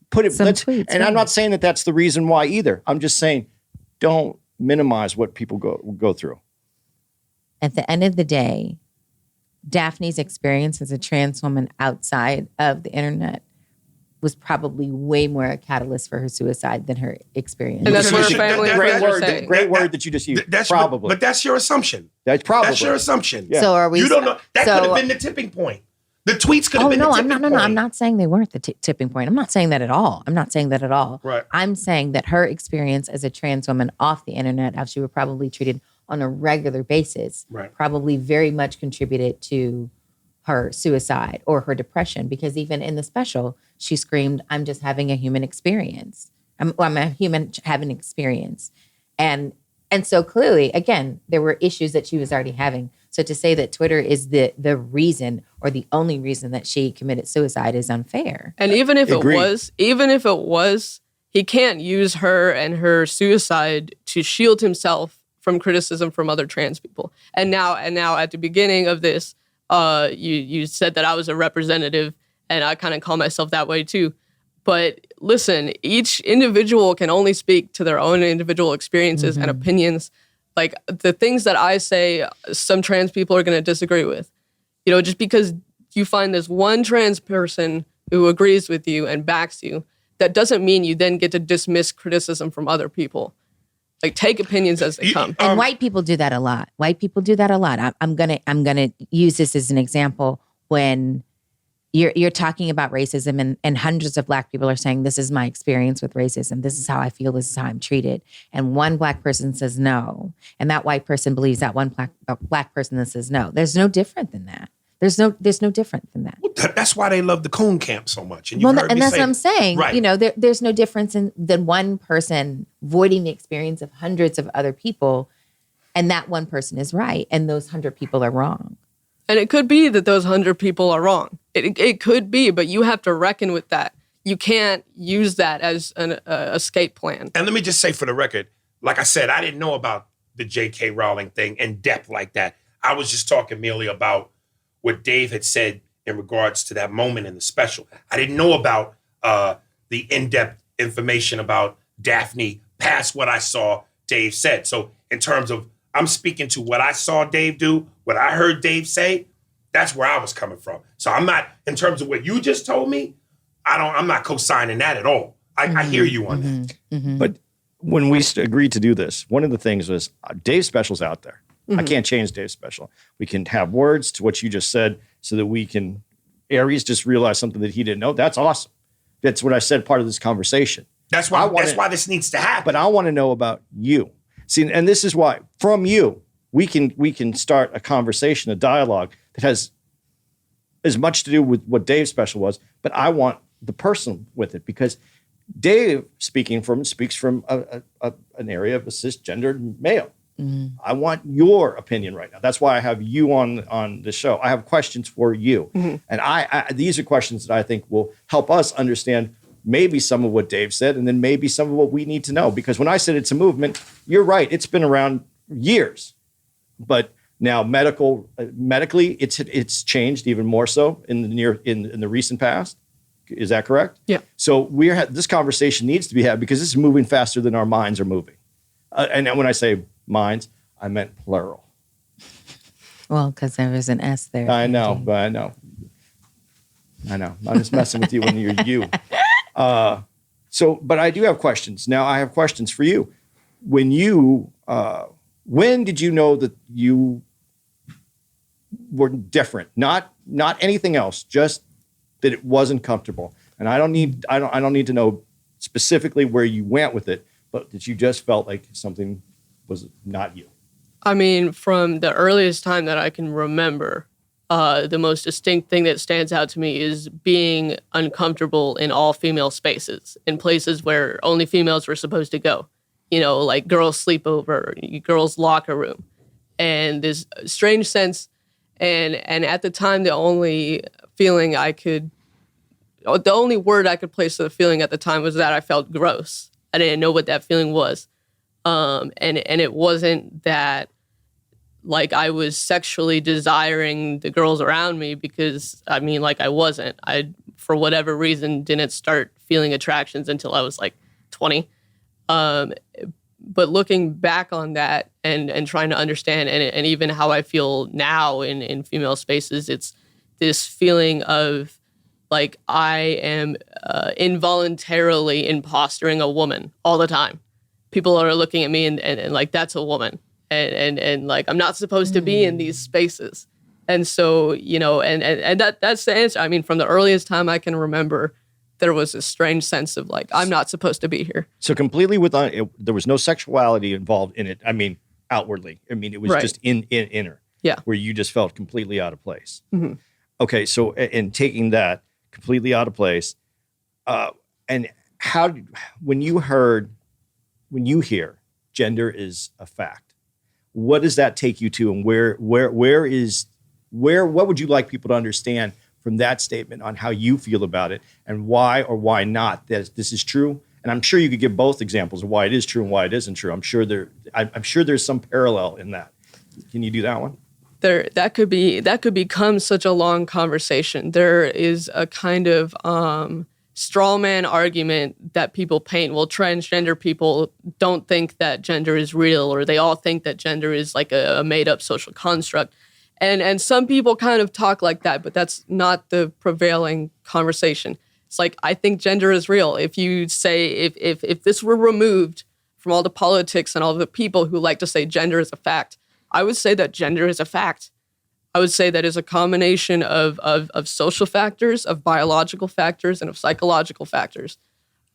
Speaker 6: Put it.
Speaker 5: Some tweets,
Speaker 6: and I'm
Speaker 5: right.
Speaker 6: not saying that that's the reason why either. I'm just saying, don't minimize what people go through.
Speaker 5: At the end of the day, Daphne's experience as a trans woman outside of the internet was probably way more a catalyst for her suicide than her experience.
Speaker 7: And that's what her
Speaker 4: That-
Speaker 7: family
Speaker 4: that-
Speaker 6: Great
Speaker 7: and friends are
Speaker 6: word.
Speaker 7: saying.
Speaker 6: Great word that you just used.
Speaker 4: That's
Speaker 6: probably.
Speaker 4: but that's your assumption.
Speaker 6: That's probably.
Speaker 4: That's your assumption.
Speaker 6: Yeah.
Speaker 5: So are we?
Speaker 4: You don't know. That
Speaker 5: so-
Speaker 4: could have been the tipping point. The tweets could have
Speaker 5: Oh
Speaker 4: been
Speaker 5: no,
Speaker 4: the
Speaker 5: I'm
Speaker 4: tipping
Speaker 5: not.
Speaker 4: point.
Speaker 5: I'm not saying they weren't the tipping point. I'm not saying that at all.
Speaker 4: Right.
Speaker 5: I'm saying that her experience as a trans woman off the internet, how she was probably treated on a regular basis,
Speaker 4: Right.
Speaker 5: probably very much contributed to her suicide or her depression. Because even in the special, she screamed, "I'm just having a human experience. I'm a human having an experience," and so clearly, again, there were issues that she was already having. So to say that Twitter is the reason or the only reason that she committed suicide is unfair.
Speaker 7: And even if
Speaker 6: Agreed.
Speaker 7: it was, he can't use her and her suicide to shield himself from criticism from other trans people. And now at the beginning of this, you said that I was a representative, and I kind of call myself that way too. But listen, each individual can only speak to their own individual experiences and opinions. Like the things that I say, some trans people are going to disagree with. Just because you find this one trans person who agrees with you and backs you, that doesn't mean you then get to dismiss criticism from other people. Like take opinions as they come.
Speaker 5: And white people do that a lot. I'm gonna use this as an example. When you're talking about racism and hundreds of Black people are saying, "This is my experience with racism. This is how I feel. This is how I'm treated." And one Black person says no, and that white person believes that one Black person that says no. There's no different than that. There's no different than that.
Speaker 4: That's why they love the coon camp so much. And,
Speaker 5: And that's what I'm saying.
Speaker 4: Right.
Speaker 5: There's no difference than one person voiding the experience of hundreds of other people, and that one person is right, and those 100 people are wrong.
Speaker 7: And it could be that those 100 people are wrong. It could be, but you have to reckon with that. You can't use that as an escape plan.
Speaker 4: And let me just say for the record, like I said, I didn't know about the J.K. Rowling thing in depth like that. I was just talking merely about what Dave had said in regards to that moment in the special. I didn't know about the in-depth information about Daphne past what I saw Dave said. So in terms of, I'm speaking to what I saw Dave do, what I heard Dave say, that's where I was coming from. So I'm not, in terms of what you just told me, I'm not co-signing that at all. I hear you on that.
Speaker 6: But when we agreed to do this, one of the things was Dave's special's out there. I can't change Dave's special. We can have words to what you just said so that we can, Aries just realized something that he didn't know. That's awesome. That's what I said part of this conversation.
Speaker 4: That's why this needs to happen.
Speaker 6: But I want to know about you. See, and this is why, from you, we can start a conversation, a dialogue that has as much to do with what Dave's special was, but I want the person with it, because Dave speaks from an area of a cisgendered male. I want your opinion right now. That's why I have you on the show. I have questions for you. And these are questions that I think will help us understand maybe some of what Dave said, and then maybe some of what we need to know. Because when I said it's a movement, you're right. It's been around years. But now medically, it's changed even more so in the recent past. Is that correct?
Speaker 7: Yeah.
Speaker 6: So this conversation needs to be had because this is moving faster than our minds are moving. And when I say minds, I meant plural.
Speaker 5: Well, because there was an S there.
Speaker 6: I know, but I know. I'm just messing with you when you're you. But I do have questions. Now I have questions for you. When did you know that you were different. Not anything else, just that it wasn't comfortable. And I don't need to know specifically where you went with it, but that you just felt like something was not you.
Speaker 7: I mean, from the earliest time that I can remember, the most distinct thing that stands out to me is being uncomfortable in all female spaces, in places where only females were supposed to go. You know, like girls' sleepover, girls' locker room. And this strange sense, and at the time, the only word I could place to the feeling at the time was that I felt gross. I didn't know what that feeling was. And it wasn't that like I was sexually desiring the girls around me, because I mean, like I wasn't. I, for whatever reason, didn't start feeling attractions until I was like 20. But looking back on that and trying to understand and even how I feel now in female spaces, it's this feeling of like I am involuntarily impostering a woman all the time. People are looking at me and like, that's a woman. And like, I'm not supposed to be in these spaces. And so, you know, and that's the answer. I mean, from the earliest time I can remember, there was a strange sense of like, I'm not supposed to be here.
Speaker 6: So completely there was no sexuality involved in it. I mean, outwardly. I mean, it was just inner.
Speaker 7: Yeah.
Speaker 6: Where you just felt completely out of place.
Speaker 7: Mm-hmm.
Speaker 6: Okay. So in taking that completely out of place, and when you hear gender is a fact, what does that take you to, and what would you like people to understand from that statement on how you feel about it and why or why not that this is true? And I'm sure you could give both examples of why it is true and why it isn't true. I'm sure there's some parallel in that. Can you do that one?
Speaker 7: That could become such a long conversation. There is a kind of straw man argument that people paint. Well, transgender people don't think that gender is real, or they all think that gender is like a made up social construct. And some people kind of talk like that, but that's not the prevailing conversation. It's like, I think gender is real. If you say, if this were removed from all the politics and all the people who like to say gender is a fact, I would say that gender is a fact. I would say that is a combination of social factors, of biological factors, and of psychological factors.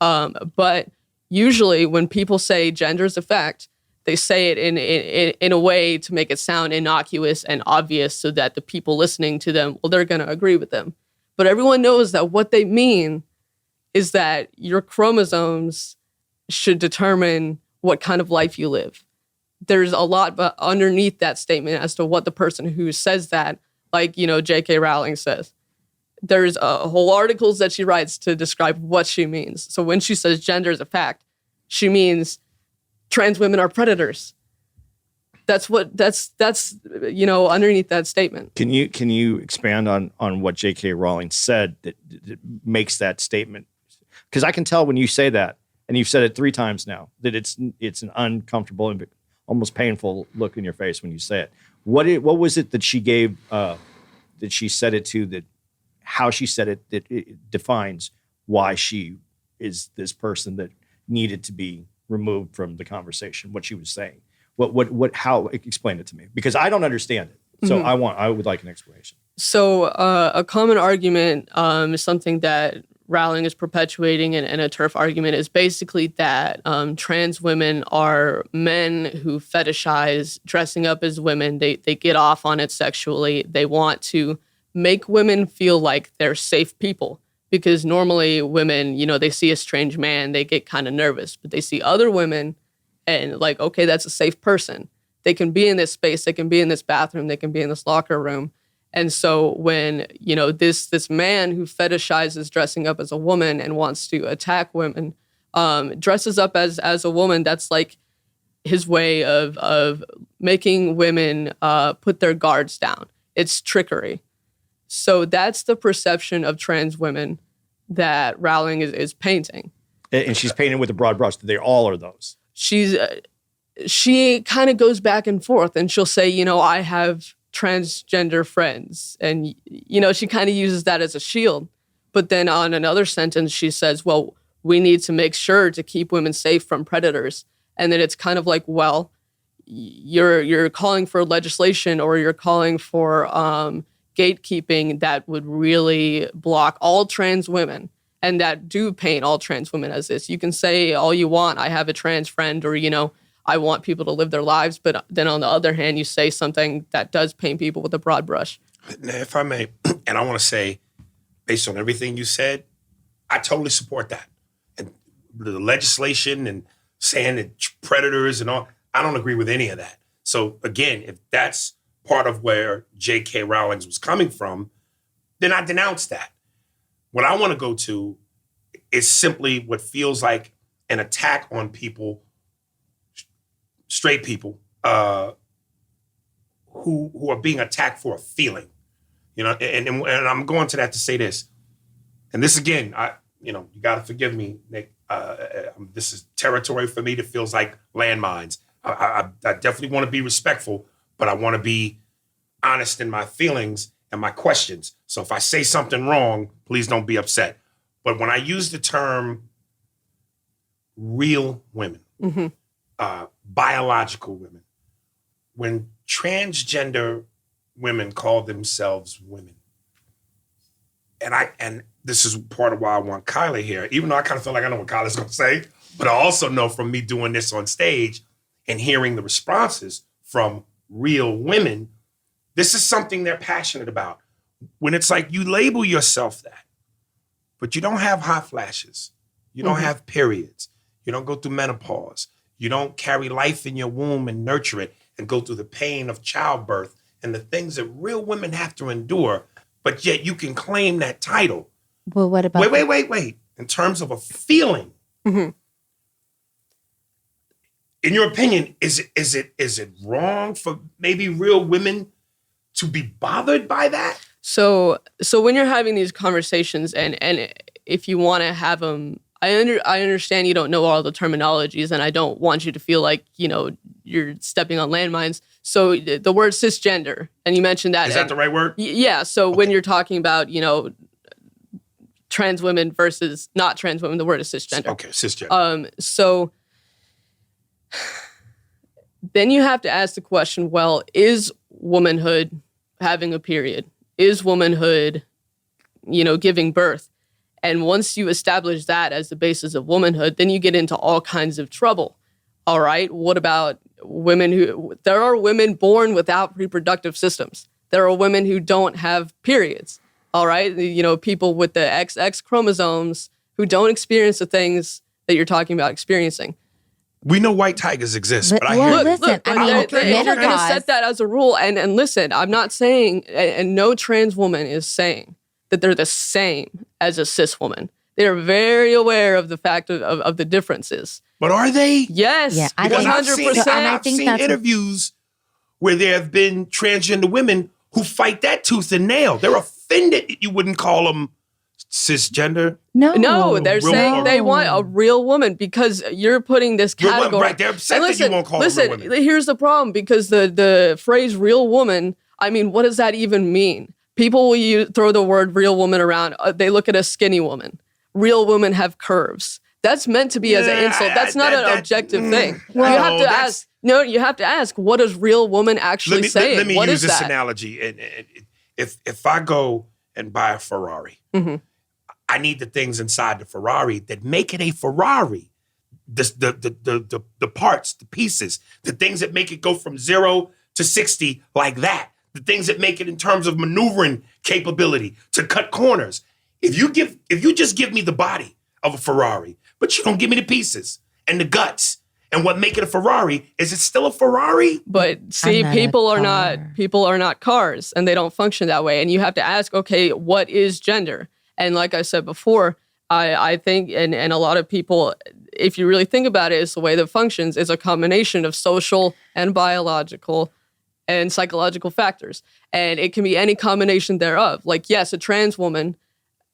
Speaker 7: But usually when people say gender is a fact, they say it in a way to make it sound innocuous and obvious so that the people listening to them, well, they're going to agree with them. But everyone knows that what they mean is that your chromosomes should determine what kind of life you live. There's a lot but underneath that statement as to what the person who says that, like, you know, J.K. Rowling says. There's whole articles that she writes to describe what she means. So when she says gender is a fact, she means trans women are predators. That's you know, underneath that statement.
Speaker 6: Can you expand on what J.K. Rowling said that makes that statement? Because I can tell when you say that, and you've said it 3 times now, that it's an uncomfortable and almost painful look in your face when you say it. What was it that she gave, that she said it to, that how she said it, that it defines why she is this person that needed to be removed from the conversation, what she was saying? How, explain it to me, because I don't understand it. So I would like an explanation. So
Speaker 7: a common argument is something that Rowling is perpetuating, and a turf argument is basically that trans women are men who fetishize dressing up as women. They get off on it sexually. They want to make women feel like they're safe people, because normally women, you know, they see a strange man, they get kind of nervous, but they see other women and like, okay, that's a safe person. They can be in this space, they can be in this bathroom, they can be in this locker room. And so when, you know, this man who fetishizes dressing up as a woman and wants to attack women, dresses up as a woman, that's like his way of making women put their guards down. It's trickery. So that's the perception of trans women that Rowling is painting.
Speaker 6: And she's painting with a broad brush. They all are those.
Speaker 7: She kind of goes back and forth, and she'll say, you know, I have transgender friends. And, you know, she kind of uses that as a shield. But then on another sentence, she says, well, we need to make sure to keep women safe from predators. And then it's kind of like, well, you're calling for legislation or you're calling for gatekeeping that would really block all trans women and that do paint all trans women as this. You can say all you want, I have a trans friend, or, I want people to live their lives. But then on the other hand, you say something that does paint people with a broad brush.
Speaker 4: Now, if I may, and I want to say, based on everything you said, I totally support that. And the legislation and saying that predators and all, I don't agree with any of that. So again, if that's part of where J.K. Rowling was coming from, then I denounce that. What I want to go to is simply what feels like an attack on people, straight people, who are being attacked for a feeling. And I'm going to that to say this. And this again, you got to forgive me, Nick. This is territory for me that feels like landmines. I definitely want to be respectful, but I want to be honest in my feelings and my questions. So if I say something wrong, please don't be upset. But when I use the term real women, biological women, when transgender women call themselves women, and this is part of why I want Kyla here, even though I kind of feel like I know what Kyla's going to say, but I also know from me doing this on stage and hearing the responses from real women, this is something they're passionate about. When it's like you label yourself that, but you don't have hot flashes, you don't have periods, you don't go through menopause, you don't carry life in your womb and nurture it and go through the pain of childbirth and the things that real women have to endure, but yet you can claim that title.
Speaker 5: Well, what about...
Speaker 4: Wait. In terms of a feeling, in your opinion, is it wrong for maybe real women to be bothered by that?
Speaker 7: So when you're having these conversations, and if you want to have them, I understand you don't know all the terminologies, and I don't want you to feel like you're stepping on landmines. So the word cisgender, and you mentioned that.
Speaker 4: Is that the right word?
Speaker 7: Yeah. So when you're talking about trans women versus not trans women, the word is cisgender.
Speaker 4: Okay, cisgender.
Speaker 7: So then you have to ask the question, well, is womanhood having a period? Is womanhood, giving birth? And once you establish that as the basis of womanhood, then you get into all kinds of trouble. All right, what about women there are women born without reproductive systems. There are women who don't have periods. All right, people with the XX chromosomes who don't experience the things that you're talking about experiencing.
Speaker 4: We know white tigers exist, but I
Speaker 5: well,
Speaker 4: hear
Speaker 5: listen,
Speaker 7: look,
Speaker 5: I mean,
Speaker 7: they're going to set that as a rule. And listen, I'm not saying, and no trans woman is saying that they're the same as a cis woman. They're very aware of the fact of the differences.
Speaker 4: But are they?
Speaker 7: Yes,
Speaker 5: Yeah, I
Speaker 4: Because
Speaker 5: think-
Speaker 7: 100%.
Speaker 4: I've seen interviews where there have been transgender women who fight that tooth and nail. They're offended that you wouldn't call them cisgender.
Speaker 7: No, they're
Speaker 4: Real
Speaker 7: saying
Speaker 4: woman.
Speaker 7: they want a real woman because you're putting this
Speaker 4: Real woman,
Speaker 7: category.
Speaker 4: right, they're upset
Speaker 7: And
Speaker 4: that you won't call them real women.
Speaker 7: Here's the problem, because the phrase real woman, I mean, what does that even mean? People will throw the word real woman around. They look at a skinny woman. Real women have curves. That's meant to be as an insult. That's not an objective thing.
Speaker 4: Well,
Speaker 7: you have to ask. No, you have to ask. What does real woman actually say?
Speaker 4: Let me
Speaker 7: What
Speaker 4: use
Speaker 7: is
Speaker 4: this
Speaker 7: that?
Speaker 4: analogy. And if I go and buy a Ferrari, I need the things inside the Ferrari that make it a Ferrari. The parts, the pieces, the things that make it go from 0 to 60 like that. The things that make it in terms of maneuvering capability to cut corners. If you just give me the body of a Ferrari, but you don't give me the pieces and the guts and what make it a Ferrari, is it still a Ferrari?
Speaker 7: But see, people are not cars, and they don't function that way. And you have to ask, okay, what is gender? And like I said before, I think, and a lot of people, if you really think about it, is the way that functions is a combination of social and biological and psychological factors. And it can be any combination thereof. Like, yes, a trans woman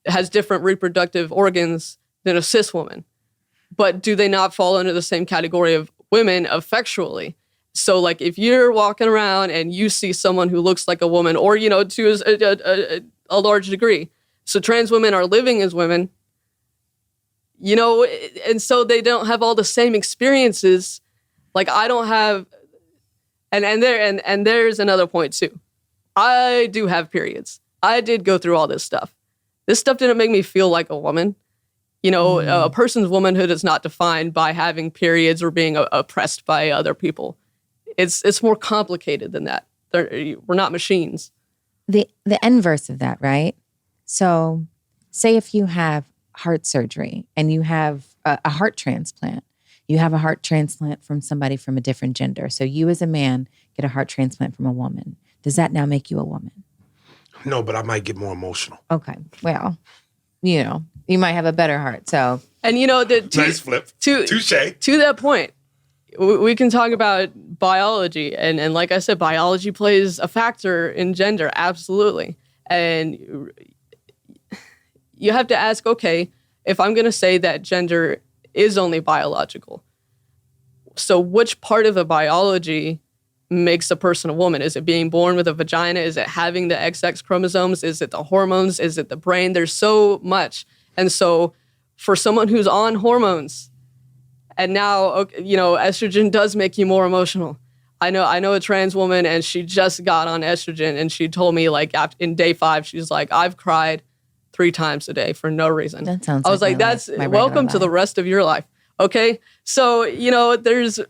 Speaker 7: has different reproductive organs than a cis woman. But do they not fall under the same category of women effectually? So, like, if you're walking around and you see someone who looks like a woman, or, to a large degree, so trans women are living as women, and so they don't have all the same experiences. Like, I don't have And there's another point too. I do have periods. I did go through all this stuff. This stuff didn't make me feel like a woman. You know, a person's womanhood is not defined by having periods or being oppressed by other people. It's more complicated than that. We're not machines.
Speaker 5: The inverse of that, right? So say if you have heart surgery and you have a heart transplant, you have a heart transplant from somebody from a different gender. So you as a man get a heart transplant from a woman. Does that now make you a woman?
Speaker 4: No, but I might get more emotional.
Speaker 5: Okay. Well, you know, you might have a better heart. So,
Speaker 7: and you know,
Speaker 4: nice flip. Touche.
Speaker 7: To that point, we can talk about biology. And like I said, biology plays a factor in gender. Absolutely. And you have to ask, okay, if I'm going to say that gender is only biological, so which part of the biology makes a person a woman? Is it being born with a vagina? Is it having the XX chromosomes? Is it the hormones? Is it the brain? There's so much. And so for someone who's on hormones, and now, you know, estrogen does make you more emotional. I know a trans woman, and she just got on estrogen, and she told me, like, in day 5, she's like, I've cried 3 times a day for no reason.
Speaker 5: That sounds
Speaker 7: I was like, that's welcome to the rest of your life. Okay? So, you know, there's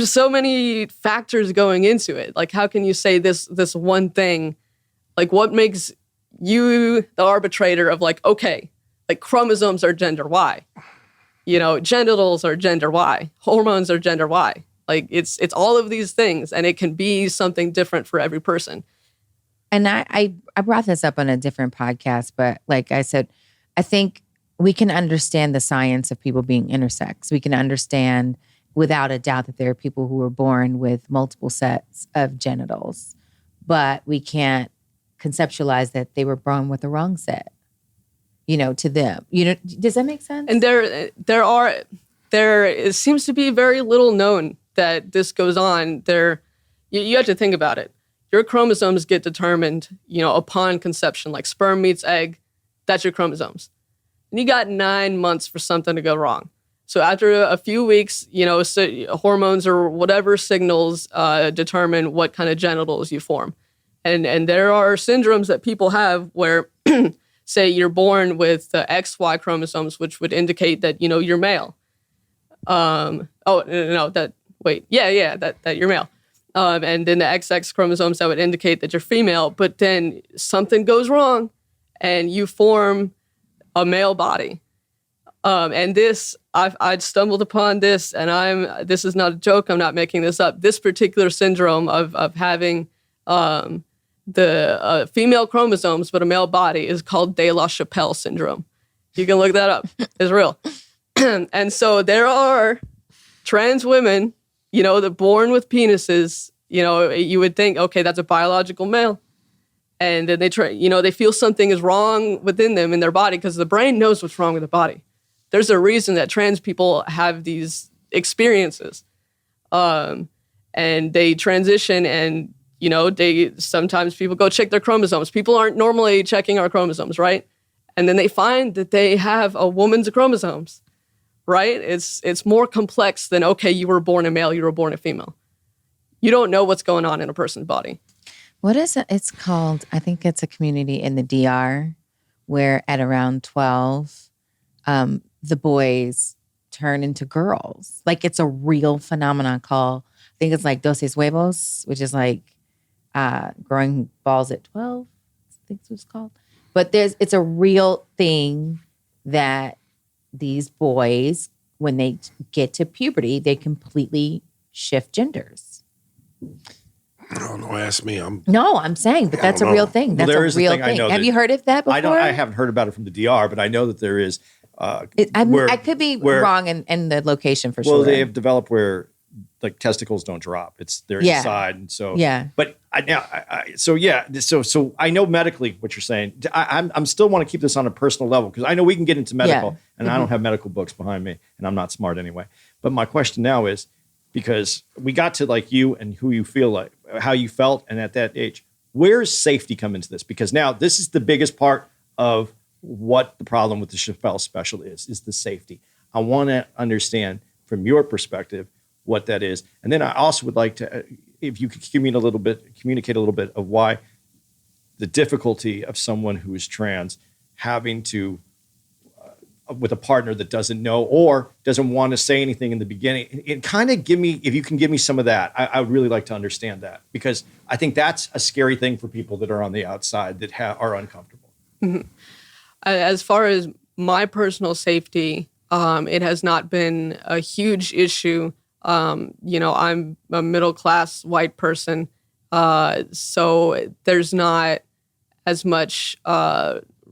Speaker 7: so many factors going into it. Like, how can you say this one thing? Like, what makes you the arbitrator of, like, okay, like, chromosomes are gender Y. You know, genitals are gender Y. Hormones are gender Y. Like, it's all of these things, and it can be something different for every person.
Speaker 5: And I brought this up on a different podcast, but like I said, I think we can understand the science of people being intersex. We can understand without a doubt that there are people who are born with multiple sets of genitals, but we can't conceptualize that they were born with the wrong set, you know, to them. You know, does that make sense?
Speaker 7: And it seems to be very little known that this goes on. You have to think about it. Your chromosomes get determined, you know, upon conception, like sperm meets egg. That's your chromosomes. And you got 9 months for something to go wrong. So after a few weeks, you know, hormones or whatever signals determine what kind of genitals you form. And there are syndromes that people have where, say, you're born with the XY chromosomes, which would indicate that, you know, you're male. That you're male. And then the XX chromosomes that would indicate that you're female, but then something goes wrong and you form a male body. And this, I'd stumbled upon this, and this is not a joke, I'm not making this up. This particular syndrome of having the female chromosomes but a male body is called de la Chapelle Syndrome. You can look that up. It's real. And so there are trans women, you know, that born with penises, you know, you would think, okay, that's a biological male. And then they feel something is wrong within them in their body because the brain knows what's wrong with the body. There's a reason that trans people have these experiences. And they transition and, you know, sometimes people go check their chromosomes. People aren't normally checking our chromosomes, right? And then they find that they have a woman's chromosomes, right? It's more complex than, okay, you were born a male, you were born a female. You don't know what's going on in a person's body.
Speaker 5: What is it? It's called, I think it's a community in the DR where at around 12, the boys turn into girls. Like, it's a real phenomenon called, I think it's like dosis huevos, which is like growing balls at 12, I think it's what it's called. But it's a real thing that these boys, when they get to puberty, they completely shift genders.
Speaker 4: No, ask me.
Speaker 5: I'm saying, but that's a real thing. That's a real thing. Have you heard of that before?
Speaker 6: I haven't heard about it from the DR, but I know that there is.
Speaker 5: I could be wrong in the location for sure.
Speaker 6: Well, they have developed where like testicles don't drop; they're inside, and so But so I know medically what you're saying. I'm still want to keep this on a personal level because I know we can get into medical, and I don't have medical books behind me, and I'm not smart anyway. But my question now is, because we got to like you and who you feel like, how you felt, and at that age, where's safety come into this? Because now this is the biggest part of what the problem with the Chappelle special is the safety. I want to understand from your perspective what that is. And then I also would like to if you could communicate a little bit of why the difficulty of someone who is trans having to, with a partner that doesn't know or doesn't want to say anything in the beginning. And kind of if you can give me some of that, I would really like to understand that, because I think that's a scary thing for people that are on the outside that are uncomfortable.
Speaker 7: Mm-hmm. As far as my personal safety, it has not been a huge issue. I'm a middle-class white person, so there's not as much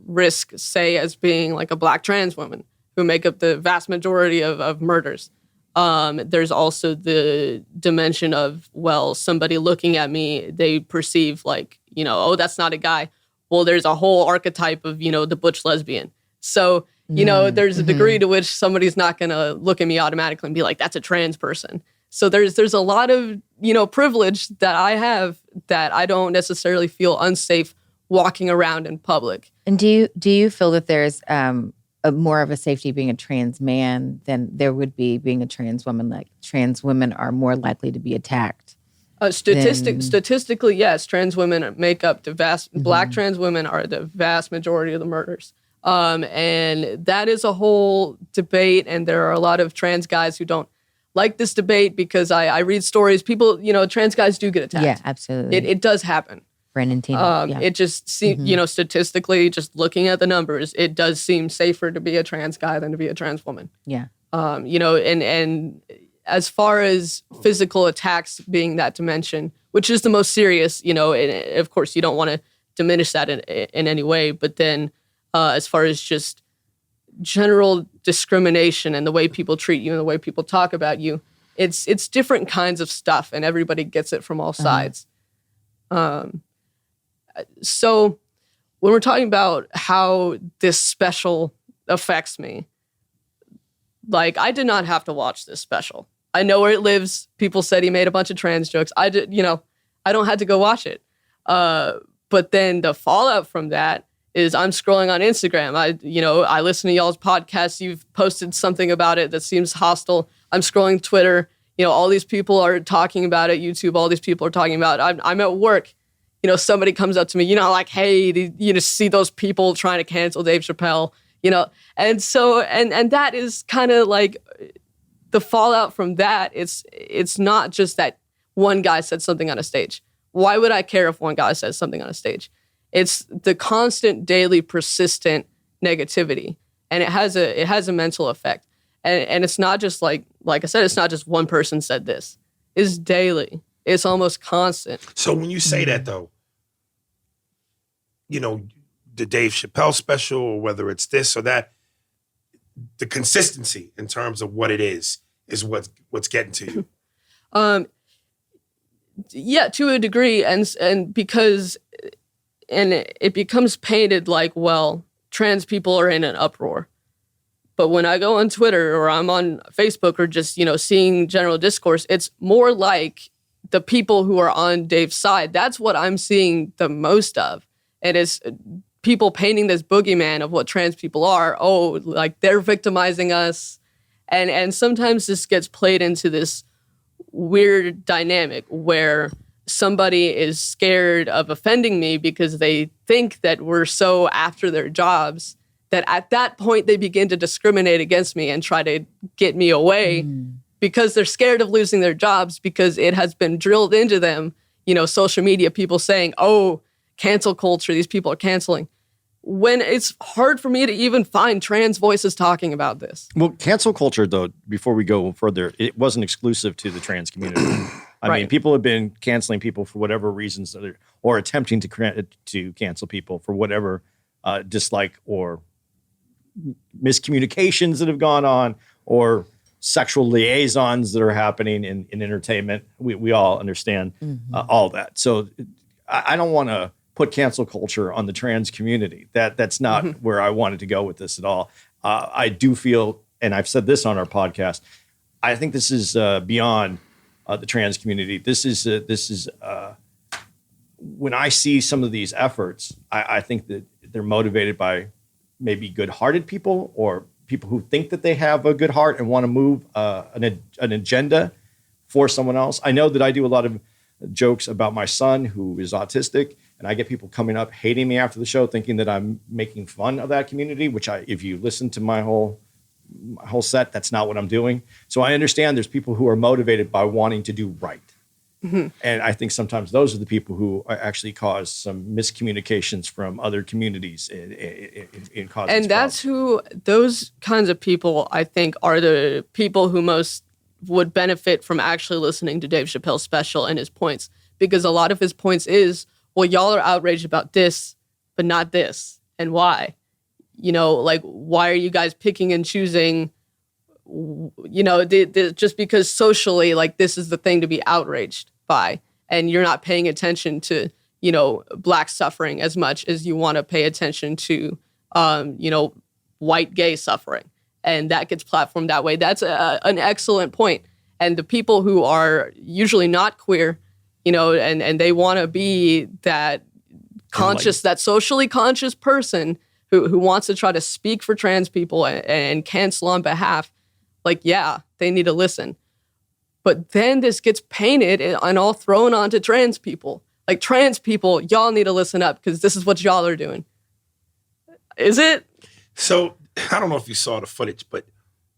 Speaker 7: risk, say, as being like a Black trans woman who make up the vast majority of murders. There's also the dimension of, well, somebody looking at me, they perceive like, oh, that's not a guy. Well, there's a whole archetype of, the butch lesbian. So, there's a degree to which somebody's not going to look at me automatically and be like, that's a trans person. So there's a lot of, privilege that I have that I don't necessarily feel unsafe walking around in public.
Speaker 5: And do you feel that there's more of a safety being a trans man than there would be being a trans woman? Like trans women are more likely to be attacked.
Speaker 7: Statistically, yes, trans women make up the vast. Black trans women are the vast majority of the murders, and that is a whole debate. And there are a lot of trans guys who don't like this debate because I read stories. People, trans guys do get attacked.
Speaker 5: Yeah, absolutely.
Speaker 7: It does happen.
Speaker 5: Brandon Tina.
Speaker 7: It just seems, statistically, just looking at the numbers, it does seem safer to be a trans guy than to be a trans woman.
Speaker 5: Yeah.
Speaker 7: And as far as physical attacks being that dimension, which is the most serious, and of course you don't want to diminish that in any way. But then as far as just general discrimination and the way people treat you and the way people talk about you, it's different kinds of stuff, and everybody gets it from all sides. So when we're talking about how this special affects me, like, I did not have to watch this special. I know where it lives. People said he made a bunch of trans jokes. I don't have to go watch it. But then the fallout from that is I'm scrolling on Instagram. I listen to y'all's podcasts. You've posted something about it that seems hostile. I'm scrolling Twitter. All these people are talking about it. YouTube, all these people are talking about it. I'm at work. Somebody comes up to me, like, hey, see those people trying to cancel Dave Chappelle, and so, and that is kind of like the fallout from that. It's not just that one guy said something on a stage. Why would I care if one guy says something on a stage? It's the constant, daily, persistent negativity, and it has a mental effect. And it's not just like I said, it's not just one person said this. It's daily. It's almost constant.
Speaker 4: So when you say that, though, the Dave Chappelle special, or whether it's this or that, the consistency in terms of what it is what's getting to you.
Speaker 7: Yeah, to a degree, and because it becomes painted like, well, trans people are in an uproar. But when I go on Twitter or I'm on Facebook or just, seeing general discourse, it's more like the people who are on Dave's side. That's what I'm seeing the most of. And it's people painting this boogeyman of what trans people are. Oh, like they're victimizing us. And sometimes this gets played into this weird dynamic where somebody is scared of offending me because they think that we're so after their jobs that at that point they begin to discriminate against me and try to get me away because they're scared of losing their jobs, because it has been drilled into them, social media, people saying, oh, cancel culture, these people are canceling. When it's hard for me to even find trans voices talking about this.
Speaker 6: Well, cancel culture, though, before we go further, it wasn't exclusive to the trans community. I mean, people have been canceling people for whatever reasons, or attempting to cancel people for whatever dislike or miscommunications that have gone on, or sexual liaisons that are happening in entertainment. We all understand all that. So I don't want to put cancel culture on the trans community. That's not where I wanted to go with this at all. I do feel, and I've said this on our podcast, I think this is beyond the trans community. This is when I see some of these efforts, I think that they're motivated by maybe good-hearted people, or people who think that they have a good heart and want to move an agenda for someone else. I know that I do a lot of jokes about my son who is autistic, and I get people coming up hating me after the show, thinking that I'm making fun of that community, which if you listen to my whole set, that's not what I'm doing. So I understand there's people who are motivated by wanting to do right. Mm-hmm. And I think sometimes those are the people who actually cause some miscommunications from other communities in causing.
Speaker 7: And that's those kinds of people, I think, are the people who most would benefit from actually listening to Dave Chappelle's special and his points. Because a lot of his points is, well, y'all are outraged about this, but not this. And why? Like, why are you guys picking and choosing, just because socially, like, this is the thing to be outraged by, and you're not paying attention to, Black suffering as much as you want to pay attention to, white gay suffering. And that gets platformed that way. That's an excellent point. And the people who are usually not queer, and they want to be that conscious, that socially conscious person who wants to try to speak for trans people and cancel on behalf, like, yeah, they need to listen. But then this gets painted and all thrown onto trans people. Like, trans people, y'all need to listen up because this is what y'all are doing. Is it?
Speaker 4: So I don't know if you saw the footage, but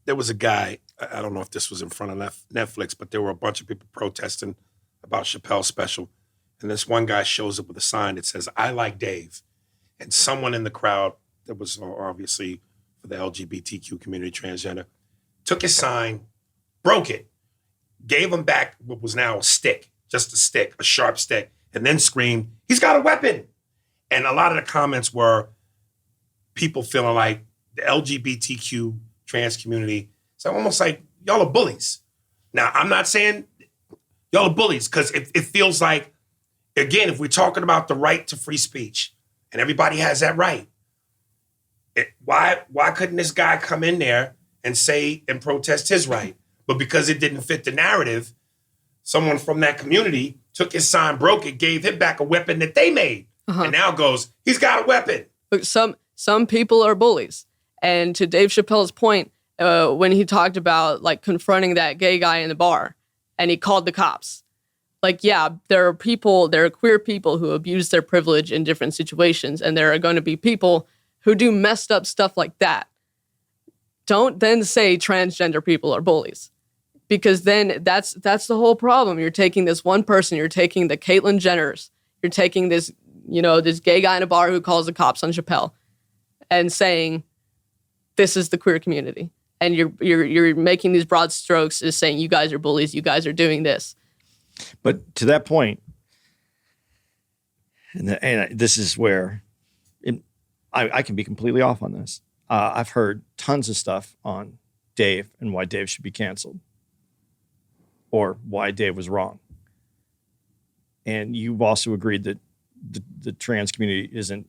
Speaker 4: there was a guy, I don't know if this was in front of Netflix, but there were a bunch of people protesting about Chappelle's special. And this one guy shows up with a sign that says, "I like Dave." And someone in the crowd that was obviously for the LGBTQ community, transgender, took his sign, broke it, gave him back what was now a stick, just a stick, a sharp stick, and then screamed, "He's got a weapon." And a lot of the comments were people feeling like the LGBTQ trans community, it's almost like y'all are bullies. Now, I'm not saying y'all are bullies because it feels like, again, if we're talking about the right to free speech and everybody has that right, why couldn't this guy come in there and say and protest his right? But because it didn't fit the narrative, someone from that community took his sign, broke it, gave him back a weapon that they made, and now goes, "He's got a weapon."
Speaker 7: Look, some people are bullies. And to Dave Chappelle's point, when he talked about like confronting that gay guy in the bar and he called the cops, like, yeah, there are queer people who abuse their privilege in different situations. And there are going to be people who do messed up stuff like that. Don't then say transgender people are bullies, because then that's the whole problem. You're taking this one person, you're taking the Caitlyn Jenners, you're taking this, this gay guy in a bar who calls the cops on Chappelle and saying, this is the queer community. And you're making these broad strokes as saying, you guys are bullies, you guys are doing this.
Speaker 6: But to that point, and this is where I can be completely off on this. I've heard tons of stuff on Dave and why Dave should be canceled or why Dave was wrong. And you've also agreed that the trans community isn't,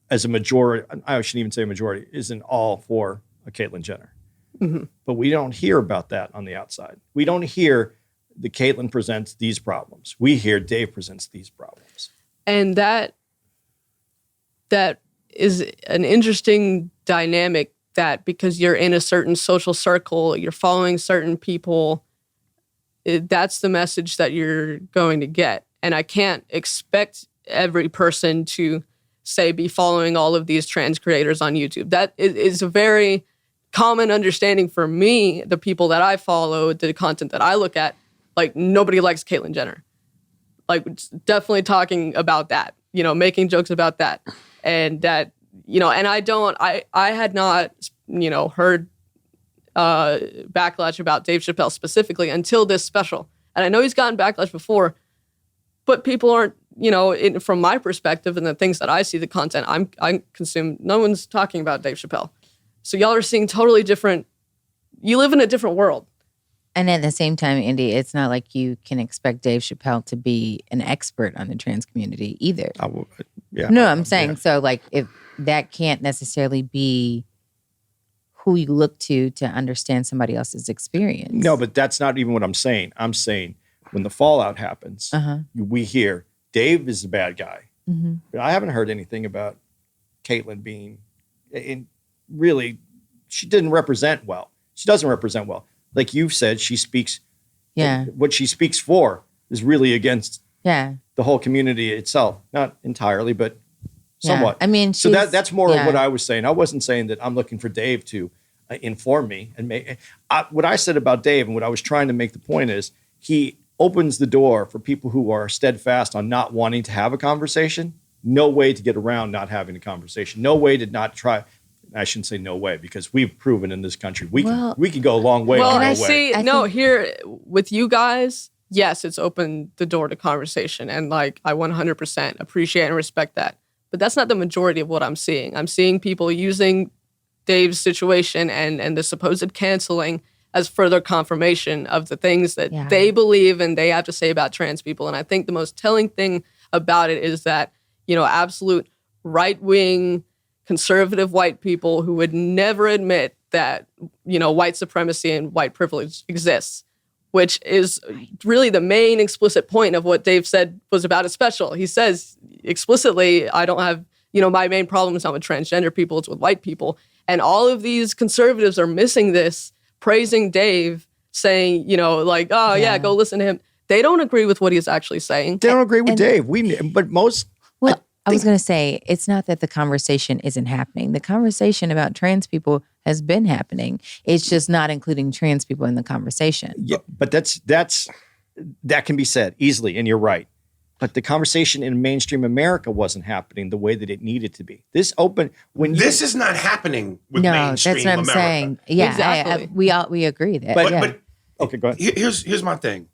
Speaker 6: as a majority, I shouldn't even say majority, isn't all for a Caitlyn Jenner. Mm-hmm. But we don't hear about that on the outside. We don't hear the Caitlyn presents these problems. We hear Dave presents these problems.
Speaker 7: And that is an interesting dynamic, that because you're in a certain social circle, you're following certain people, that's the message that you're going to get. And I can't expect every person to be following all of these trans creators on YouTube. That is a very common understanding for me, the people that I follow, the content that I look at. Like, nobody likes Caitlyn Jenner. Like, definitely talking about that, making jokes about that. And that, and I had not, heard backlash about Dave Chappelle specifically until this special. And I know he's gotten backlash before, but people aren't, from my perspective and the things that I see, the content I consume, no one's talking about Dave Chappelle. So y'all are seeing totally different, you live in a different world.
Speaker 5: And at the same time, Andy, it's not like you can expect Dave Chappelle to be an expert on the trans community either. No, I'm saying, so like, if that can't necessarily be who you look to understand somebody else's experience.
Speaker 6: No, but that's not even what I'm saying. I'm saying when the fallout happens, we hear Dave is the bad guy. Mm-hmm. But I haven't heard anything about Caitlyn being, really, she didn't represent well. She doesn't represent well. Like you've said, she speaks what she speaks for. is really against
Speaker 5: Yeah.
Speaker 6: the whole community itself. Not entirely, but somewhat.
Speaker 5: I mean,
Speaker 6: so that's more of what
Speaker 5: yeah.
Speaker 6: I was saying. I wasn't saying that I'm looking for Dave to inform me. And what I said about Dave and what I was trying to make the point is he opens the door for people who are steadfast on not wanting to have a conversation. No way to get around not having a conversation. No way to not try. I shouldn't say no way, because we've proven in this country we can go a long way.
Speaker 7: Well,
Speaker 6: on no
Speaker 7: and I
Speaker 6: way.
Speaker 7: see, here with you guys, yes, it's opened the door to conversation. And like, I 100% appreciate and respect that. But that's not the majority of what I'm seeing. I'm seeing people using Dave's situation and the supposed canceling as further confirmation of the things that they believe and they have to say about trans people. And I think the most telling thing about it is that, absolute right-wing conservative white people who would never admit that, white supremacy and white privilege exists, which is really the main explicit point of what Dave said was about his special. He says explicitly, I don't have, my main problem is not with transgender people, it's with white people. And all of these conservatives are missing this, praising Dave, saying, go listen to him. They don't agree with what he's actually saying.
Speaker 6: They don't agree with Dave. But most...
Speaker 5: Well, I was going to say, it's not that the conversation isn't happening. The conversation about trans people has been happening. It's just not including trans people in the conversation.
Speaker 6: Yeah, but that can be said easily, and you're right. But the conversation in mainstream America wasn't happening the way that it needed to be. This is
Speaker 4: not happening with
Speaker 5: no,
Speaker 4: mainstream
Speaker 5: that's what I'm
Speaker 4: America.
Speaker 5: saying. Yeah,
Speaker 7: exactly.
Speaker 5: we agree that.
Speaker 6: But okay, go ahead.
Speaker 4: Here's my thing.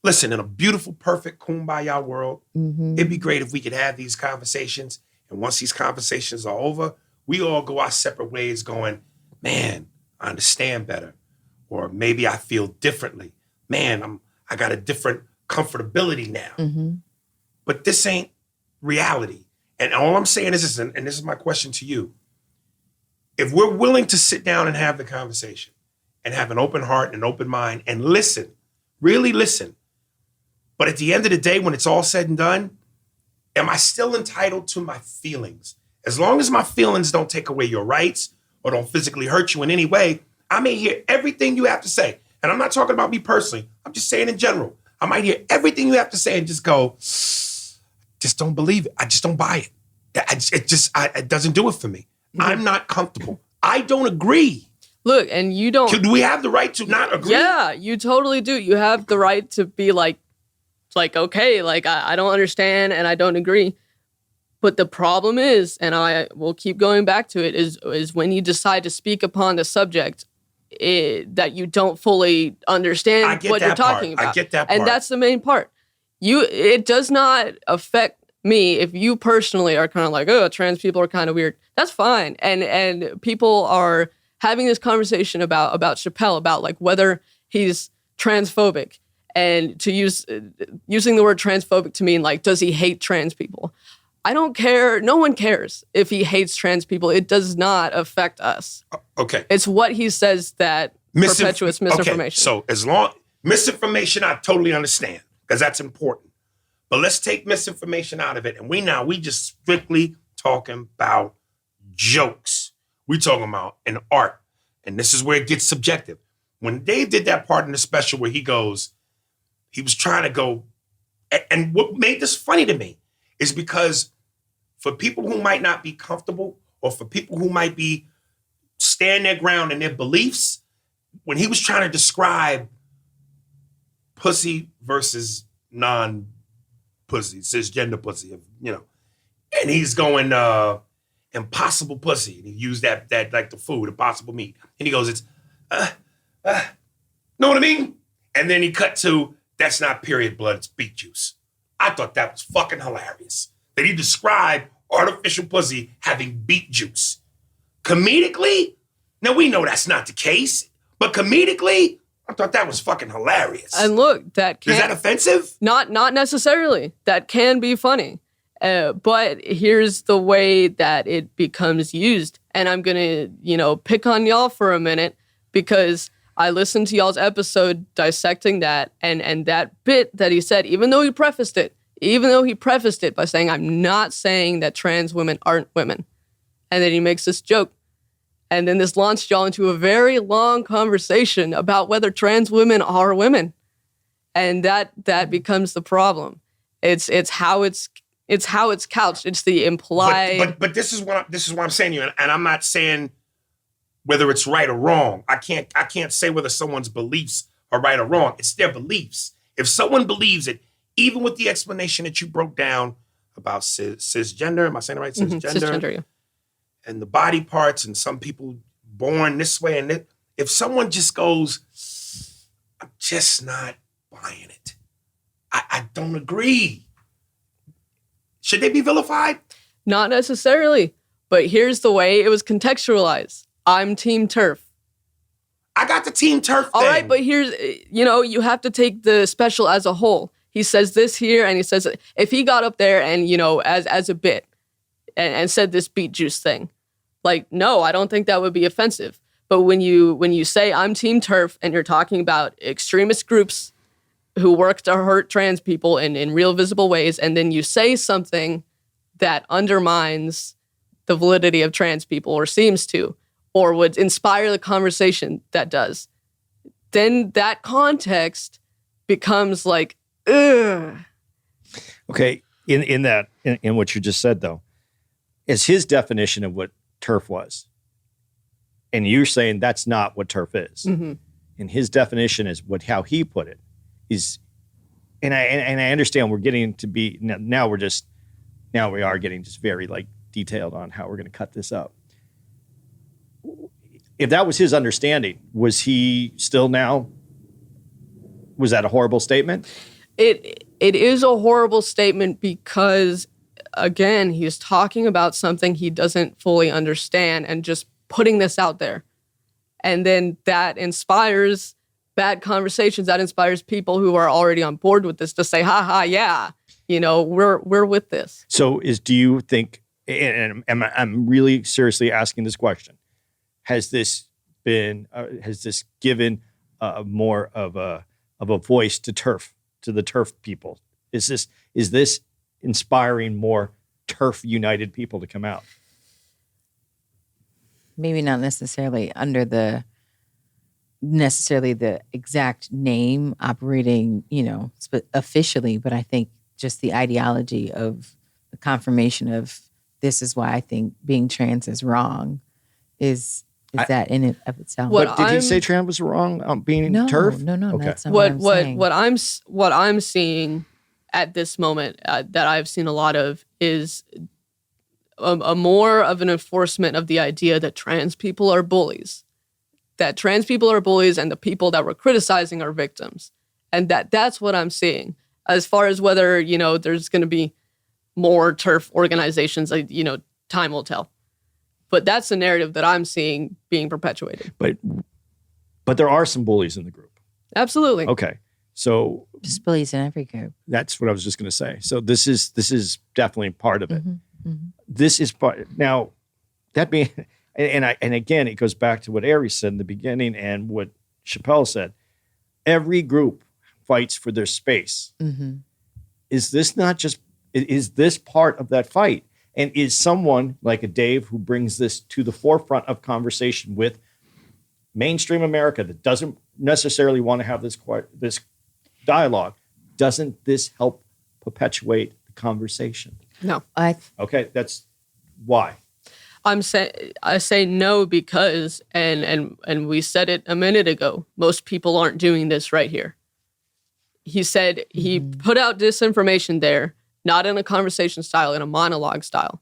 Speaker 4: Listen, in a beautiful, perfect kumbaya world, it'd be great if we could have these conversations. And once these conversations are over, we all go our separate ways going, man, I understand better. Or maybe I feel differently. Man, I got a different comfortability now. But this ain't reality. And all I'm saying is this, and this is my question to you. If we're willing to sit down and have the conversation and have an open heart and an open mind and listen, really listen. But at the end of the day, when it's all said and done, am I still entitled to my feelings? As long as my feelings don't take away your rights or don't physically hurt you in any way, I may hear everything you have to say. And I'm not talking about me personally. I'm just saying in general. I might hear everything you have to say and just go, just don't believe it. I just don't buy it. It doesn't do it for me. I'm not comfortable. I don't agree.
Speaker 7: Look, and you don't...
Speaker 4: Do we have the right to not agree?
Speaker 7: Yeah, you totally do. You have the right to be like, okay, I don't understand and I don't agree. But the problem is, and I will keep going back to it, is when you decide to speak upon the subject that you don't fully understand what you're talking about.
Speaker 4: I get that part.
Speaker 7: And that's the main part. It does not affect me if you personally are kind of like, oh, trans people are kind of weird. That's fine. And people are having this conversation about Chappelle, about like whether he's transphobic, and to using the word transphobic to mean like, does he hate trans people? I don't care. No one cares if he hates trans people. It does not affect us.
Speaker 4: Okay.
Speaker 7: It's what he says that perpetuates misinformation.
Speaker 4: Okay. So as long misinformation, I totally understand because that's important. But let's take misinformation out of it. And we just strictly talking about jokes. We talking about an art. And this is where it gets subjective. When Dave did that part in the special where he was trying to go, and what made this funny to me is because for people who might not be comfortable or for people who might be stand their ground in their beliefs, when he was trying to describe pussy versus non-pussy, cisgender pussy, and he's going impossible pussy. And he used that like the food, impossible meat. And he goes, it's, know what I mean? And then he cut to, that's not period blood, it's beet juice. I thought that was fucking hilarious. That he described artificial pussy having beet juice. Comedically, now we know that's not the case, but comedically, I thought that was fucking hilarious.
Speaker 7: And look,
Speaker 4: is that offensive?
Speaker 7: Not necessarily. That can be funny. But here's the way that it becomes used. And I'm going to, pick on y'all for a minute because I listened to y'all's episode dissecting that and that bit that he said, even though he prefaced it by saying, I'm not saying that trans women aren't women. And then he makes this joke. And then this launched y'all into a very long conversation about whether trans women are women. And that becomes the problem. It's how it's couched. It's the implied.
Speaker 4: But this is what I'm saying to you, and I'm not saying whether it's right or wrong. I can't say whether someone's beliefs are right or wrong. It's their beliefs. If someone believes it, even with the explanation that you broke down about cisgender, am I saying it right?
Speaker 7: Cisgender, yeah.
Speaker 4: And the body parts, and some people born this way, and if someone just goes, I'm just not buying it. I don't agree. Should they be vilified?
Speaker 7: Not necessarily, but here's the way it was contextualized. I'm Team TERF.
Speaker 4: I got the Team TERF thing.
Speaker 7: All right, but here's, you have to take the special as a whole. He says this here, and he says, if he got up there and, as a bit and said this beet juice thing, like, no, I don't think that would be offensive. But when you say I'm Team TERF and you're talking about extremist groups who work to hurt trans people in real visible ways, and then you say something that undermines the validity of trans people, or seems to, or would inspire the conversation that does, then that context becomes like, ugh.
Speaker 6: Okay, in what you just said, though, is his definition of what TERF was. And you're saying that's not what TERF is.
Speaker 7: Mm-hmm.
Speaker 6: And his definition is how he put it is, and I understand we're getting to be, now we are getting just very detailed on how we're going to cut this up. If that was his understanding, was that a horrible statement?
Speaker 7: It is a horrible statement because, again, he's talking about something he doesn't fully understand and just putting this out there. And then that inspires bad conversations. That inspires people who are already on board with this to say, ha, yeah, we're with this. So
Speaker 6: do you think, and I'm really seriously asking this question, has this given more of a voice to TERF, to the TERF people? Is this inspiring more TERF united people to come out?
Speaker 5: Maybe not necessarily under the exact name operating, officially, but I think just the ideology of the confirmation of this is why I think being trans is wrong is that in and of itself.
Speaker 6: But did he say trans was wrong being TERF?
Speaker 5: No.
Speaker 6: Okay.
Speaker 5: That's not what I'm saying.
Speaker 7: What I'm seeing at this moment that I've seen a lot of is a more of an enforcement of the idea that trans people are bullies. That trans people are bullies and the people that we're criticizing are victims. And that's what I'm seeing. As far as whether, there's going to be more TERF organizations, time will tell. But that's the narrative that I'm seeing being perpetuated.
Speaker 6: But there are some bullies in the group.
Speaker 7: Absolutely.
Speaker 6: Okay. So
Speaker 5: just bullies in every group.
Speaker 6: That's what I was just going to say. So this is definitely part of it.
Speaker 5: Mm-hmm. Mm-hmm.
Speaker 6: This is part. Now, that being, and again, it goes back to what Aries said in the beginning and what Chappelle said. Every group fights for their space.
Speaker 5: Mm-hmm.
Speaker 6: Is this part of that fight? And is someone like a Dave who brings this to the forefront of conversation with mainstream America that doesn't necessarily want to have this dialogue, doesn't this help perpetuate the conversation?
Speaker 7: No.
Speaker 6: Okay, that's why.
Speaker 7: I say no because, and we said it a minute ago, most people aren't doing this right here. He said he put out disinformation there, not in a conversation style, in a monologue style,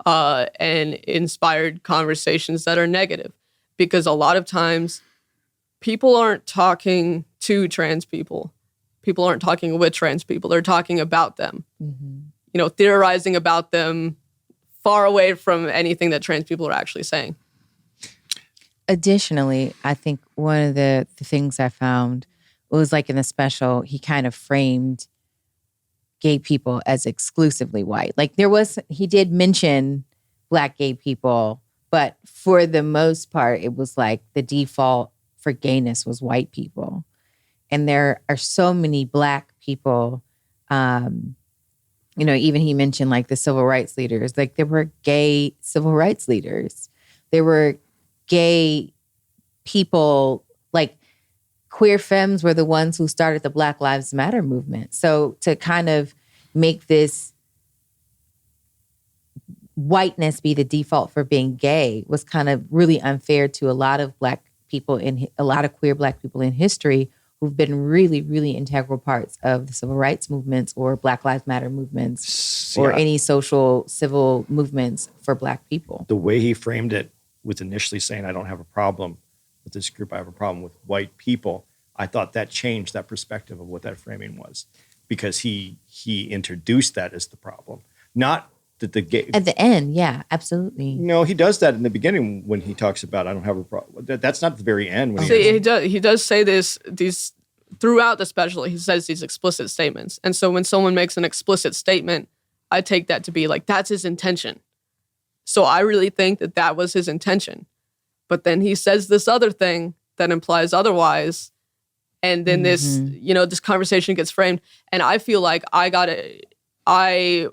Speaker 7: and inspired conversations that are negative. Because a lot of times, people aren't talking to trans people. People aren't talking with trans people. They're talking about them. Mm-hmm. Theorizing about them far away from anything that trans people are actually saying.
Speaker 5: Additionally, I think one of the things I found was like in the special, he kind of framed gay people as exclusively white. Like he did mention Black gay people, but for the most part, it was like the default for gayness was white people. And there are so many Black people, even he mentioned like the civil rights leaders, like there were gay civil rights leaders. There were gay people, like queer femmes were the ones who started the Black Lives Matter movement. So to kind of make this whiteness be the default for being gay was kind of really unfair to a lot of Black people a lot of queer Black people in history who've been really, really integral parts of the civil rights movements or Black Lives Matter movements or any social civil movements for Black people.
Speaker 6: The way he framed it was initially saying, I don't have a problem with this group, I have a problem with white people. I thought that changed that perspective of what that framing was, because he introduced that as the problem. Not that the gay...
Speaker 5: At the end, yeah, absolutely.
Speaker 6: No, he does that in the beginning when he talks about, I don't have a problem. That's not the very end. When
Speaker 7: he does say these throughout the special, he says these explicit statements. And so when someone makes an explicit statement, I take that to be like, that's his intention. So I really think that was his intention. But then he says this other thing that implies otherwise. And then this conversation gets framed. And I feel like I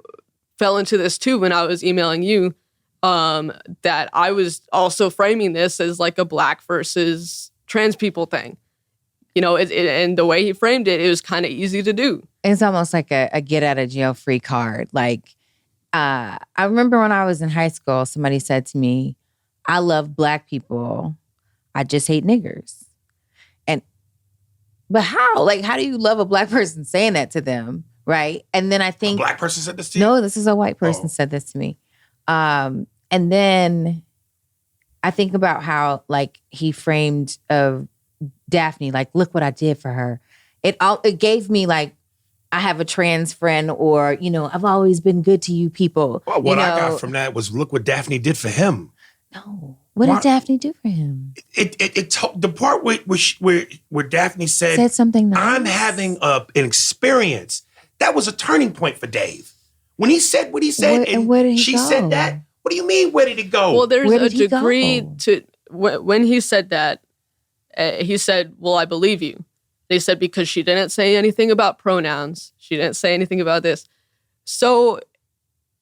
Speaker 7: fell into this too when I was emailing you, that I was also framing this as like a Black versus trans people thing. And the way he framed it, it was kind of easy to do.
Speaker 5: It's almost like a get out of jail free card. Like, I remember when I was in high school, somebody said to me, I love Black people, I just hate niggers. But how? Like, how do you love a Black person saying that to them? Right. And then I think...
Speaker 4: A Black person said this to you?
Speaker 5: No, this is a white person said this to me. And then I think about how, like, he framed Daphne, like, look what I did for her. It gave me, like, I have a trans friend, or, I've always been good to you people.
Speaker 4: Well, what I got from that was, look what Daphne did for him.
Speaker 5: No. What did Daphne do for him?
Speaker 4: The part where Daphne said
Speaker 5: something nice.
Speaker 4: I'm having an experience. That was a turning point for Dave. When he said what he said, and
Speaker 5: where did he
Speaker 4: she
Speaker 5: go?
Speaker 4: said that, what do you mean, where did it go?
Speaker 7: Well, there's
Speaker 5: Where
Speaker 7: a
Speaker 5: did he
Speaker 7: degree
Speaker 5: go?
Speaker 7: to... When he said that, he said, well, I believe you. They said because she didn't say anything about pronouns. She didn't say anything about this. So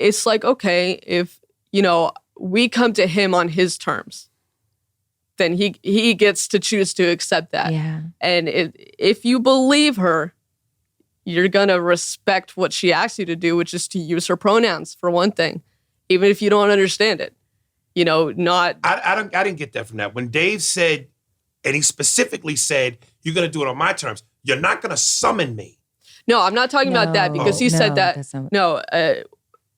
Speaker 7: it's like, okay, if, we come to him on his terms, then he gets to choose to accept that.
Speaker 5: Yeah.
Speaker 7: And if you believe her, you're going to respect what she asks you to do, which is to use her pronouns, for one thing, even if you don't understand it.
Speaker 4: I didn't get that from that. When Dave said, and he specifically said, you're going to do it on my terms, you're not going to summon me.
Speaker 7: No, I'm not talking about that, because he said that. No,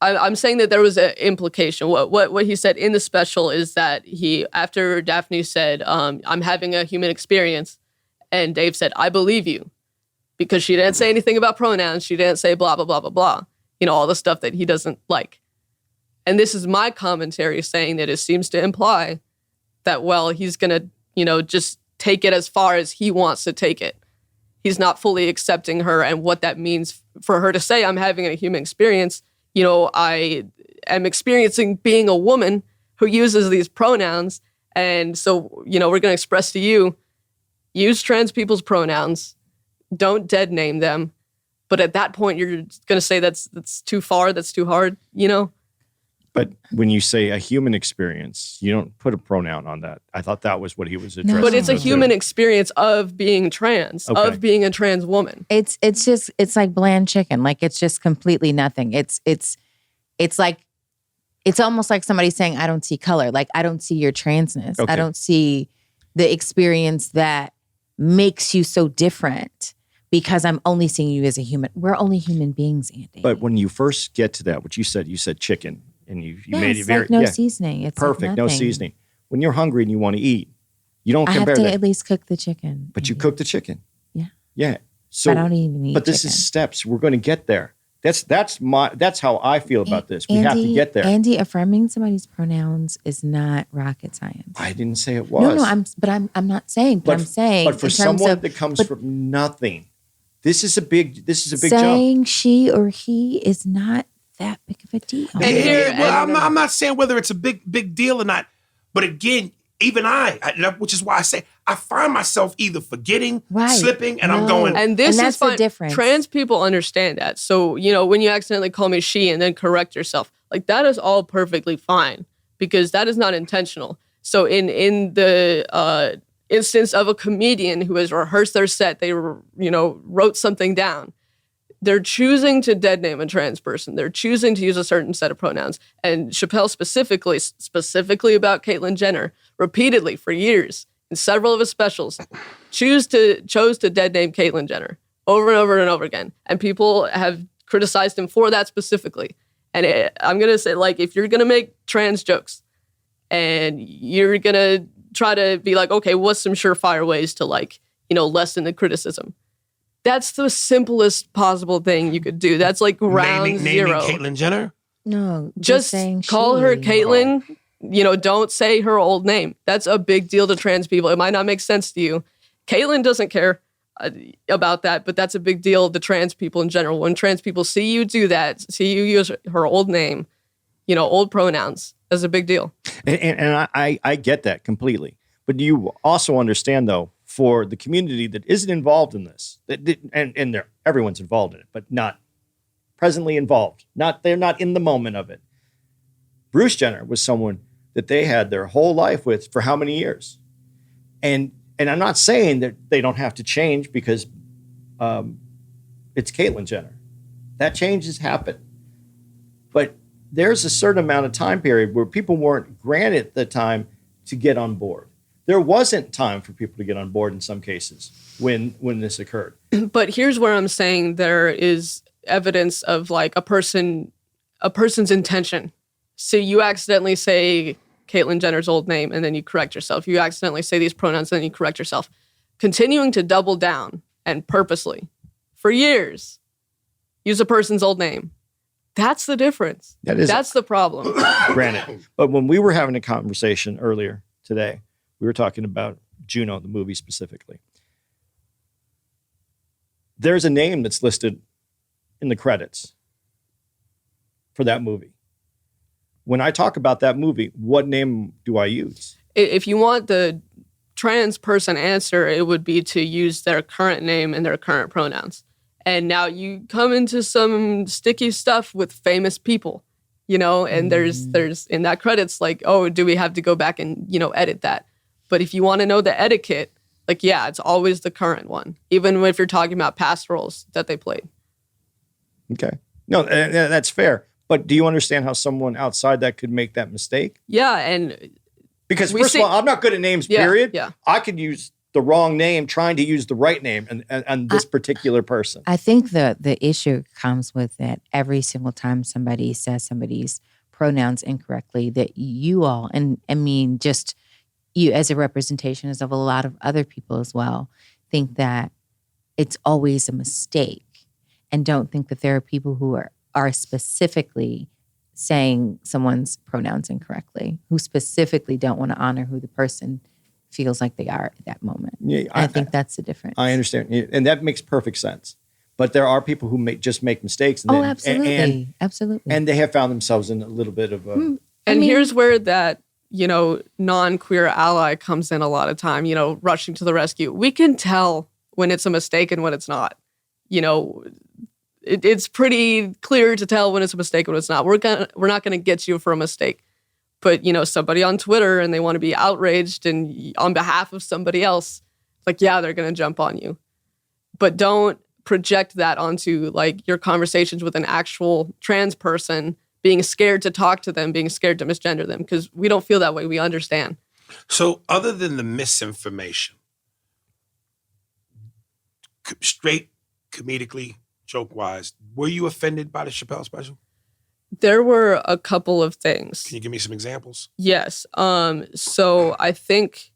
Speaker 7: I'm saying that there was an implication. What he said in the special is that after Daphne said, I'm having a human experience, and Dave said, I believe you, because she didn't say anything about pronouns. She didn't say blah, blah, blah, blah, blah. All the stuff that he doesn't like. And this is my commentary saying that it seems to imply that, well, he's going to, just take it as far as he wants to take it. He's not fully accepting her and what that means for her to say, I'm having a human experience. I am experiencing being a woman who uses these pronouns. And so, we're going to express to you, use trans people's pronouns. Don't dead name them. But at that point, you're going to say that's too far, that's too hard,
Speaker 6: But when you say a human experience, you don't put a pronoun on that. I thought that was what he was addressing.
Speaker 7: But it's a human experience of being trans, of being a trans woman.
Speaker 5: It's like bland chicken. Like, it's just completely nothing. It's like, it's almost like somebody saying, I don't see color. Like, I don't see your transness.
Speaker 6: Okay.
Speaker 5: I don't see the experience that makes you so different, because I'm only seeing you as a human. We're only human beings, Andy.
Speaker 6: But when you first get to that, what you said chicken. And you made it very...
Speaker 5: Like no seasoning. It's
Speaker 6: perfect,
Speaker 5: like
Speaker 6: no seasoning. When you're hungry and you want to eat, you don't
Speaker 5: I have
Speaker 6: compare
Speaker 5: to
Speaker 6: that.
Speaker 5: at least cook the chicken.
Speaker 6: But you cook the chicken.
Speaker 5: Yeah.
Speaker 6: Yeah. So,
Speaker 5: I don't even eat
Speaker 6: But this
Speaker 5: chicken.
Speaker 6: is steps. We're going to get there. That's how I feel about this. We have to get there.
Speaker 5: Andy, affirming somebody's pronouns is not rocket science.
Speaker 6: I didn't say it was.
Speaker 5: No, I'm not saying. But I'm saying.
Speaker 6: But for someone that comes from nothing, this is a big jump.
Speaker 5: Saying she or he is not that big of a deal.
Speaker 4: I'm not saying whether it's a big deal or not, but again, even which is why I say I find myself either forgetting, slipping, and I'm going.
Speaker 7: And this
Speaker 5: that's
Speaker 7: is fine.
Speaker 5: The difference.
Speaker 7: Trans people understand that. So, when you accidentally call me she and then correct yourself, like, that is all perfectly fine, because that is not intentional. So in the instance of a comedian who has rehearsed their set. They wrote something down. They're choosing to dead name a trans person. They're choosing to use a certain set of pronouns. And Chappelle specifically about Caitlyn Jenner, repeatedly for years in several of his specials, chose to dead name Caitlyn Jenner over and over and over again. And people have criticized him for that specifically. And I'm going to say, like, if you're going to make trans jokes and you're going to try to be like, okay, what's some surefire ways to, like, lessen the criticism? That's the simplest possible thing you could do. That's like round zero.
Speaker 4: Naming Caitlyn Jenner?
Speaker 5: No,
Speaker 7: just call her Caitlyn. Don't say her old name. That's a big deal to trans people. It might not make sense to you. Caitlyn doesn't care about that, but that's a big deal to trans people in general. When trans people see you do that, see you use her old name, old pronouns, that's a big deal.
Speaker 6: And I get that completely. But do you also understand, though, for the community that isn't involved in this, everyone's involved in it, but not presently involved. They're not in the moment of it. Bruce Jenner was someone that they had their whole life with for how many years? And I'm not saying that they don't have to change because it's Caitlyn Jenner. That change has happened. But there's a certain amount of time period where people weren't granted the time to get on board. There wasn't time for people to get on board in some cases when this occurred.
Speaker 7: But here's where I'm saying there is evidence of like a person's intention. So you accidentally say Caitlyn Jenner's old name and then you correct yourself. You accidentally say these pronouns and then you correct yourself. Continuing to double down and purposely for years use a person's old name. That's the difference. That's the problem.
Speaker 6: Granted. But when we were having a conversation earlier today, we were talking about Juno, the movie specifically. There's a name that's listed in the credits for that movie. When I talk about that movie, what name do I use?
Speaker 7: If you want the trans person answer, it would be to use their current name and their current pronouns. And now you come into some sticky stuff with famous people, and there's in that credits like, oh, do we have to go back and, edit that? But if you want to know the etiquette, like, yeah, it's always the current one, even if you're talking about past roles that they played.
Speaker 6: Okay. No, that's fair. But do you understand how someone outside that could make that mistake?
Speaker 7: Yeah, and
Speaker 6: because first of all, I'm not good at names, period.
Speaker 7: Yeah.
Speaker 6: I could use the wrong name trying to use the right name and this particular person.
Speaker 5: I think the issue comes with that every single time somebody says somebody's pronouns incorrectly, that you all, and I mean just you as a representation of a lot of other people as well, think that it's always a mistake and don't think that there are people who are specifically saying someone's pronouns incorrectly, who specifically don't want to honor who the person feels like they are at that moment. Yeah, I think that's the difference.
Speaker 6: I understand. And that makes perfect sense. But there are people who just make mistakes. And
Speaker 5: absolutely. Absolutely.
Speaker 6: And they have found themselves in a little bit of a...
Speaker 7: here's where that, non-queer ally comes in a lot of time, rushing to the rescue. We can tell when it's a mistake and when it's not. It's pretty clear to tell when it's a mistake and when it's not. We're not going to get you for a mistake. But, somebody on Twitter and they want to be outraged and on behalf of somebody else, like, yeah, they're going to jump on you. But don't project that onto, like, your conversations with an actual trans person, being scared to talk to them, being scared to misgender them, because we don't feel that way. We understand.
Speaker 4: So other than the misinformation, straight comedically, joke-wise, were you offended by the Chappelle special?
Speaker 7: There were a couple of things.
Speaker 4: Can you give me some examples?
Speaker 7: Yes. So I think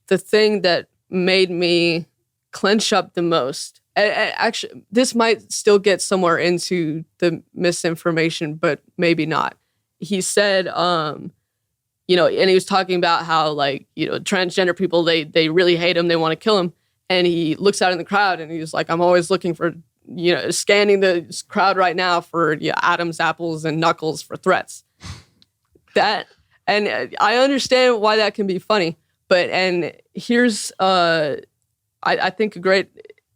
Speaker 7: the thing that made me clench up the most, actually, this might still get somewhere into the misinformation, but maybe not. He said, and he was talking about how, transgender people, they really hate him. They want to kill him. And he looks out in the crowd and he's like, I'm always looking for, scanning the crowd right now for Adam's apples and knuckles for threats. And I understand why that can be funny, and here's, I think a great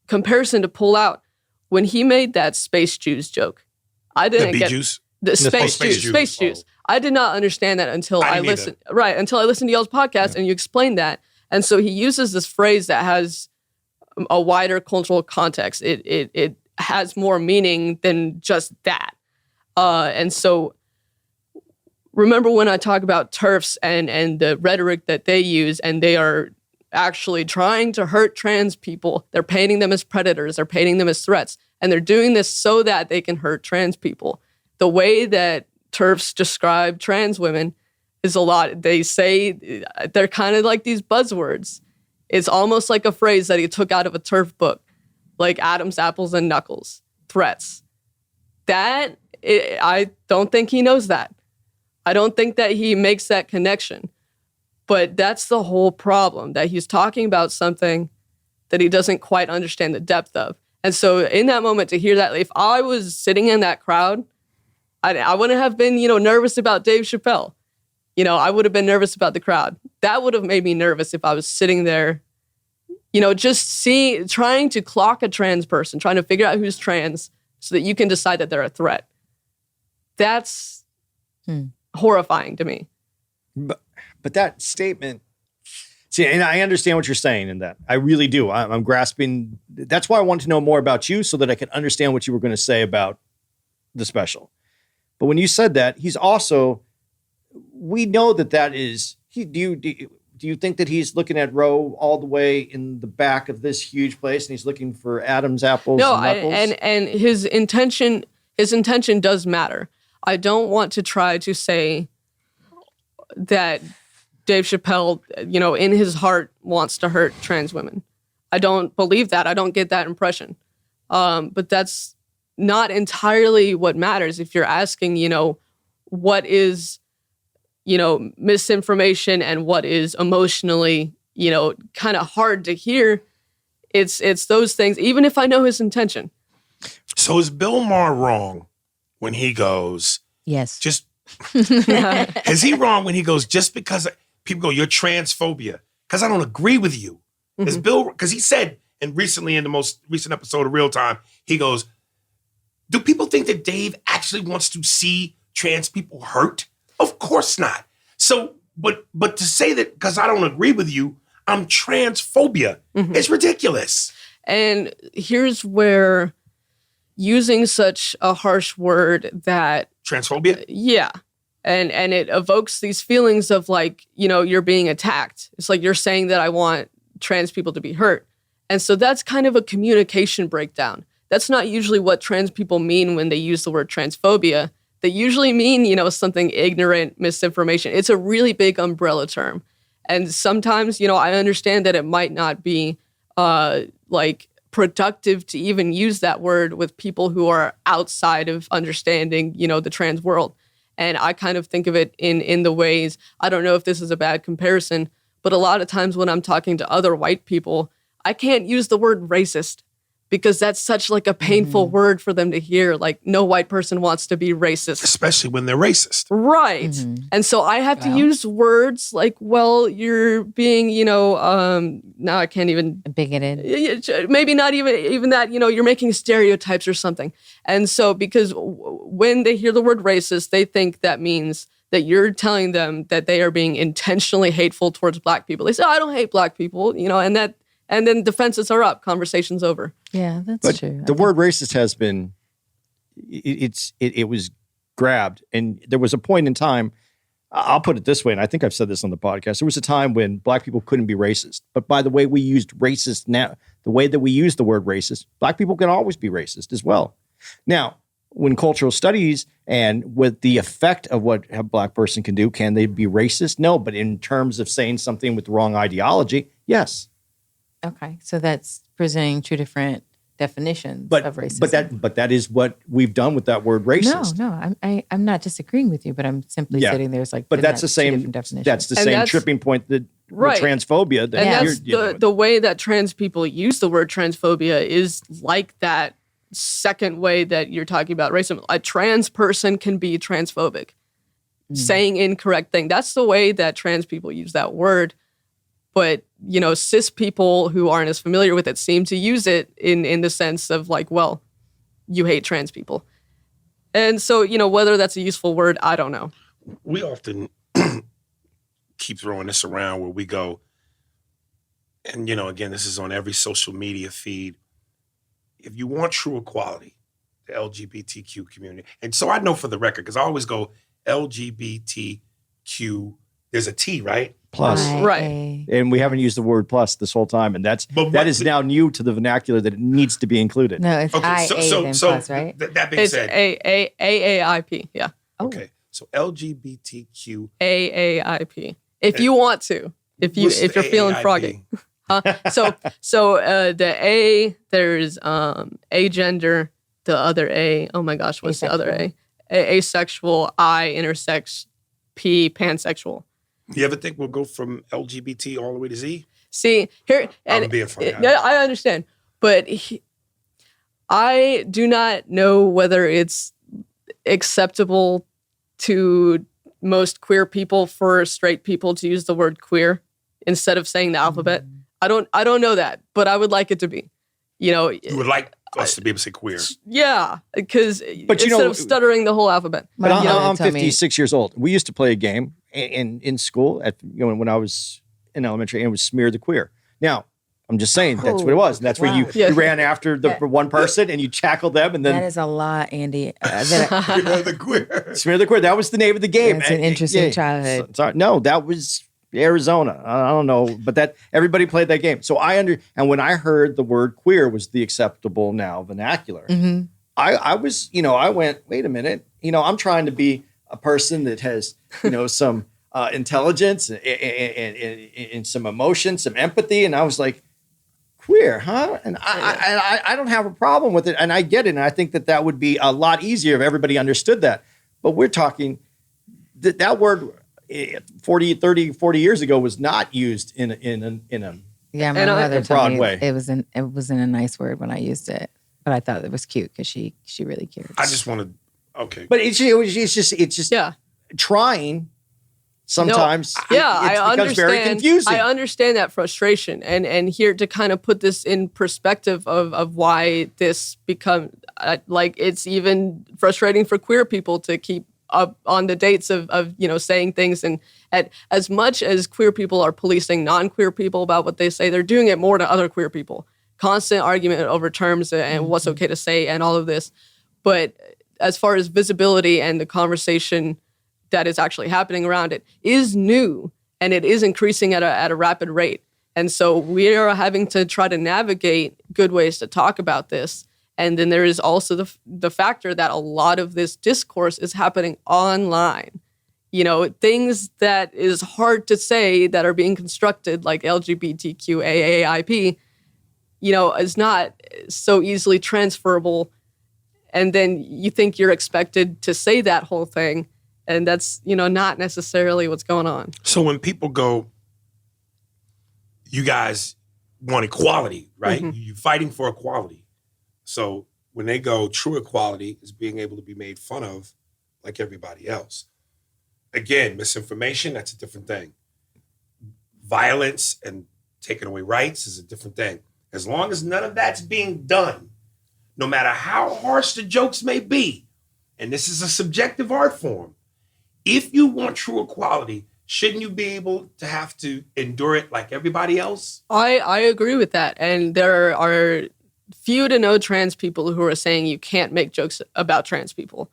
Speaker 7: comparison to pull out. When he made that space Jews joke, I didn't get
Speaker 4: juice?
Speaker 7: The space Jews. I did not understand that until I listened. Right, until I listened to y'all's podcast and you explained that. And so he uses this phrase that has a wider cultural context. It has more meaning than just that. And so remember when I talk about TERFs and the rhetoric that they use, and they are actually trying to hurt trans people. They're painting them as predators. They're painting them as threats. And they're doing this so that they can hurt trans people. The way that TERFs describe trans women is a lot. They say they're kind of like these buzzwords. It's almost like a phrase that he took out of a TERF book, like Adam's apples and knuckles, threats. I don't think he knows that. I don't think that he makes that connection. But that's the whole problem, that he's talking about something that he doesn't quite understand the depth of. And so in that moment, to hear that, if I was sitting in that crowd, I wouldn't have been, nervous about Dave Chappelle. I would have been nervous about the crowd. That would have made me nervous if I was sitting there, just trying to clock a trans person, trying to figure out who's trans so that you can decide that they're a threat. That's horrifying to me.
Speaker 6: But that statement, see, and I understand what you're saying in that. I really do. I'm grasping. That's why I wanted to know more about you so that I could understand what you were going to say about the special. But when you said that, he's also, we know that is, do you think that he's looking at Roe all the way in the back of this huge place and he's looking for Adam's apples and knuckles?
Speaker 7: And his intention does matter. I don't want to try to say that Dave Chappelle, in his heart wants to hurt trans women. I don't believe that. I don't get that impression. But that's not entirely what matters. If you're asking, what is, misinformation and what is emotionally, kind of hard to hear, it's those things, even if I know his intention.
Speaker 4: So is Bill Maher wrong when he goes,
Speaker 5: Yes.
Speaker 4: Is he wrong when he goes, just because people go, you're transphobia, because I don't agree with you? Is Bill, because he said, and recently in the most recent episode of Real Time, he goes, do people think that Dave actually wants to see trans people hurt? Of course not. So, but to say that because I don't agree with you, I'm transphobia, it's ridiculous.
Speaker 7: And here's where using such a harsh word that
Speaker 4: transphobia?
Speaker 7: Yeah. And it evokes these feelings of like, you're being attacked. It's like you're saying that I want trans people to be hurt. And so that's kind of a communication breakdown. That's not usually what trans people mean when they use the word transphobia. They usually mean, something ignorant, misinformation. It's a really big umbrella term. And sometimes, I understand that it might not be productive to even use that word with people who are outside of understanding, the trans world. And I kind of think of it in the ways, I don't know if this is a bad comparison, but a lot of times when I'm talking to other white people, I can't use the word racist because that's such like a painful word for them to hear. Like no white person wants to be racist.
Speaker 4: Especially when they're racist.
Speaker 7: Right. And so I have to use words like, well, you're being, now I can't even.
Speaker 5: Bigoted.
Speaker 7: Maybe not even that, you're making stereotypes or something. And so because when they hear the word racist, they think that means that you're telling them that they are being intentionally hateful towards Black people. They say, I don't hate Black people, and then defenses are up, conversation's over.
Speaker 5: Yeah, that's true.
Speaker 6: The word racist has been, it was grabbed. And there was a point in time, I'll put it this way, and I think I've said this on the podcast, there was a time when Black people couldn't be racist. But by the way we used racist now, the way that we use the word racist, Black people can always be racist as well. Now, when cultural studies and with the effect of what a Black person can do, can they be racist? No, but in terms of saying something with the wrong ideology, yes.
Speaker 5: Okay, so that's presenting two different definitions of racism.
Speaker 6: But that is what we've done with that word racist.
Speaker 5: No, I'm not disagreeing with you, but I'm simply sitting there.
Speaker 6: But that's the same. That's the same tripping point that with transphobia. That
Speaker 7: and that's the way that trans people use the word transphobia is like that second way that you're talking about racism. A trans person can be transphobic, saying incorrect thing. That's the way that trans people use that word. But, cis people who aren't as familiar with it seem to use it in the sense of like, well, you hate trans people. And so, whether that's a useful word, I don't know.
Speaker 4: We often keep throwing this around where we go, and again, this is on every social media feed. If you want true equality, the LGBTQ community, and so I know for the record, because I always go LGBTQ, there's a T, right?
Speaker 6: Plus.
Speaker 7: Right.
Speaker 6: And we haven't used the word plus this whole time. And that is now new to the vernacular that it needs to be included.
Speaker 5: No, it's IA then plus, right?
Speaker 4: That being
Speaker 7: It's
Speaker 4: said,
Speaker 7: AAIP. Yeah.
Speaker 4: okay, so LGBTQ.
Speaker 7: AAIP. If you want to, if you're feeling
Speaker 4: AAIP?
Speaker 7: froggy. So the A, there's agender, the other A. Oh my gosh, what's the other A? Asexual, I, intersex, P, pansexual.
Speaker 4: You ever think we'll go from LGBT all the way to Z?
Speaker 7: See, here, and
Speaker 4: I'm being funny.
Speaker 7: I understand, but I do not know whether it's acceptable to most queer people for straight people to use the word queer instead of saying the alphabet. I don't know that, but I would like it to be.
Speaker 4: You would like us to be able to say queer.
Speaker 7: Yeah, because instead of stuttering the whole alphabet.
Speaker 6: But
Speaker 5: My mother
Speaker 6: I'm
Speaker 5: told me-
Speaker 6: 56 years old. We used to play a game in school when I was in elementary, and it was Smear the Queer. Now, I'm just saying that's what it was. And that's where you ran after the one person and you tackled them, and
Speaker 5: That
Speaker 6: then
Speaker 5: is a lot, Andy.
Speaker 4: The queer.
Speaker 6: Smear the Queer. That was the name of the game.
Speaker 5: It's an interesting childhood.
Speaker 6: Sorry, no, that was Arizona. I don't know, but that everybody played that game. So and when I heard the word queer was the acceptable now vernacular, I was, I went, wait a minute, I'm trying to be a person that has, some intelligence and some emotion, some empathy, and I was like, queer, huh? And I don't have a problem with it, and I get it, and I think that would be a lot easier if everybody understood that. But we're talking that word 40 years ago was not used in a
Speaker 5: Yeah, my mother told
Speaker 6: broad
Speaker 5: me
Speaker 6: way.
Speaker 5: it wasn't a nice word when I used it, but I thought it was cute because she really cared.
Speaker 4: I just want to. Okay.
Speaker 6: But it's just
Speaker 7: Yeah.
Speaker 6: trying. Sometimes
Speaker 7: I
Speaker 6: becomes very confusing.
Speaker 7: I understand that frustration, and here to kind of put this in perspective of why this become it's even frustrating for queer people to keep up on the dates of saying things, and as much as queer people are policing non-queer people about what they say, they're doing it more to other queer people. Constant argument over terms and what's okay to say and all of this, but as far as visibility and the conversation that is actually happening around it is new, and it is increasing at a rapid rate. And so we are having to try to navigate good ways to talk about this. And then there is also the factor that a lot of this discourse is happening online. Things that is hard to say that are being constructed, like LGBTQ, AAIP, is not so easily transferable. And then you think you're expected to say that whole thing. And that's, not necessarily what's going on.
Speaker 4: So when people go, you guys want equality, right?
Speaker 7: Mm-hmm.
Speaker 4: You're fighting for equality. So when they go, true equality is being able to be made fun of like everybody else. Again, misinformation, that's a different thing. Violence and taking away rights is a different thing. As long as none of that's being done, no matter how harsh the jokes may be, and this is a subjective art form, if you want true equality, shouldn't you be able to have to endure it like everybody else?
Speaker 7: I agree with that. And there are few to no trans people who are saying you can't make jokes about trans people.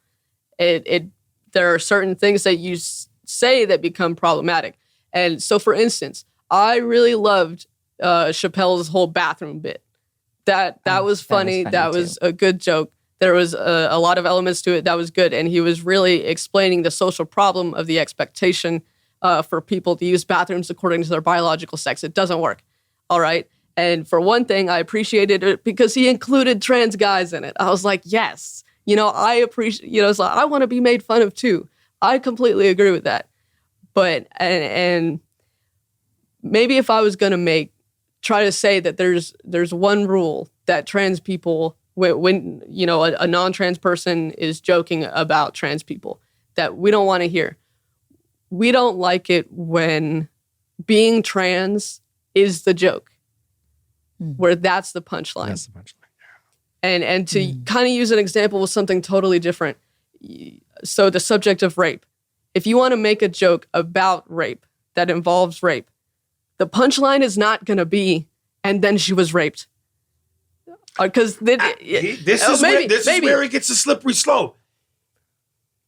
Speaker 7: There are certain things that you say that become problematic. And so, for instance, I really loved Chappelle's whole bathroom bit. That was funny. That was a good joke. There was a lot of elements to it that was good. And he was really explaining the social problem of the expectation for people to use bathrooms according to their biological sex. It doesn't work. All right. And for one thing, I appreciated it because he included trans guys in it. I was like, yes, I appreciate, it's like, I want to be made fun of too. I completely agree with that. But, and maybe if I was going to try to say that there's one rule that trans people, when a non-trans person is joking about trans people, that we don't want to hear. We don't like it when being trans is the joke, where that's the punchline.
Speaker 6: That's the punchline.
Speaker 7: And to kind of use an example with something totally different. So the subject of rape. If you want to make a joke about rape that involves rape, The punchline is not going to be, and then she was raped. Because
Speaker 4: this is where it gets a slippery slope.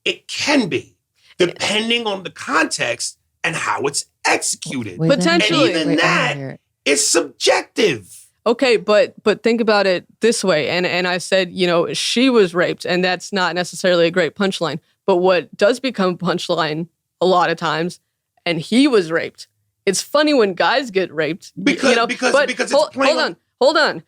Speaker 4: It can be, depending on the context and how it's executed.
Speaker 7: Potentially.
Speaker 4: And even that is subjective.
Speaker 7: Okay, but think about it this way. And I said, she was raped, and that's not necessarily a great punchline. But what does become punchline a lot of times, and he was raped. It's funny when guys get raped.
Speaker 4: Because it's plain.
Speaker 7: Hold on.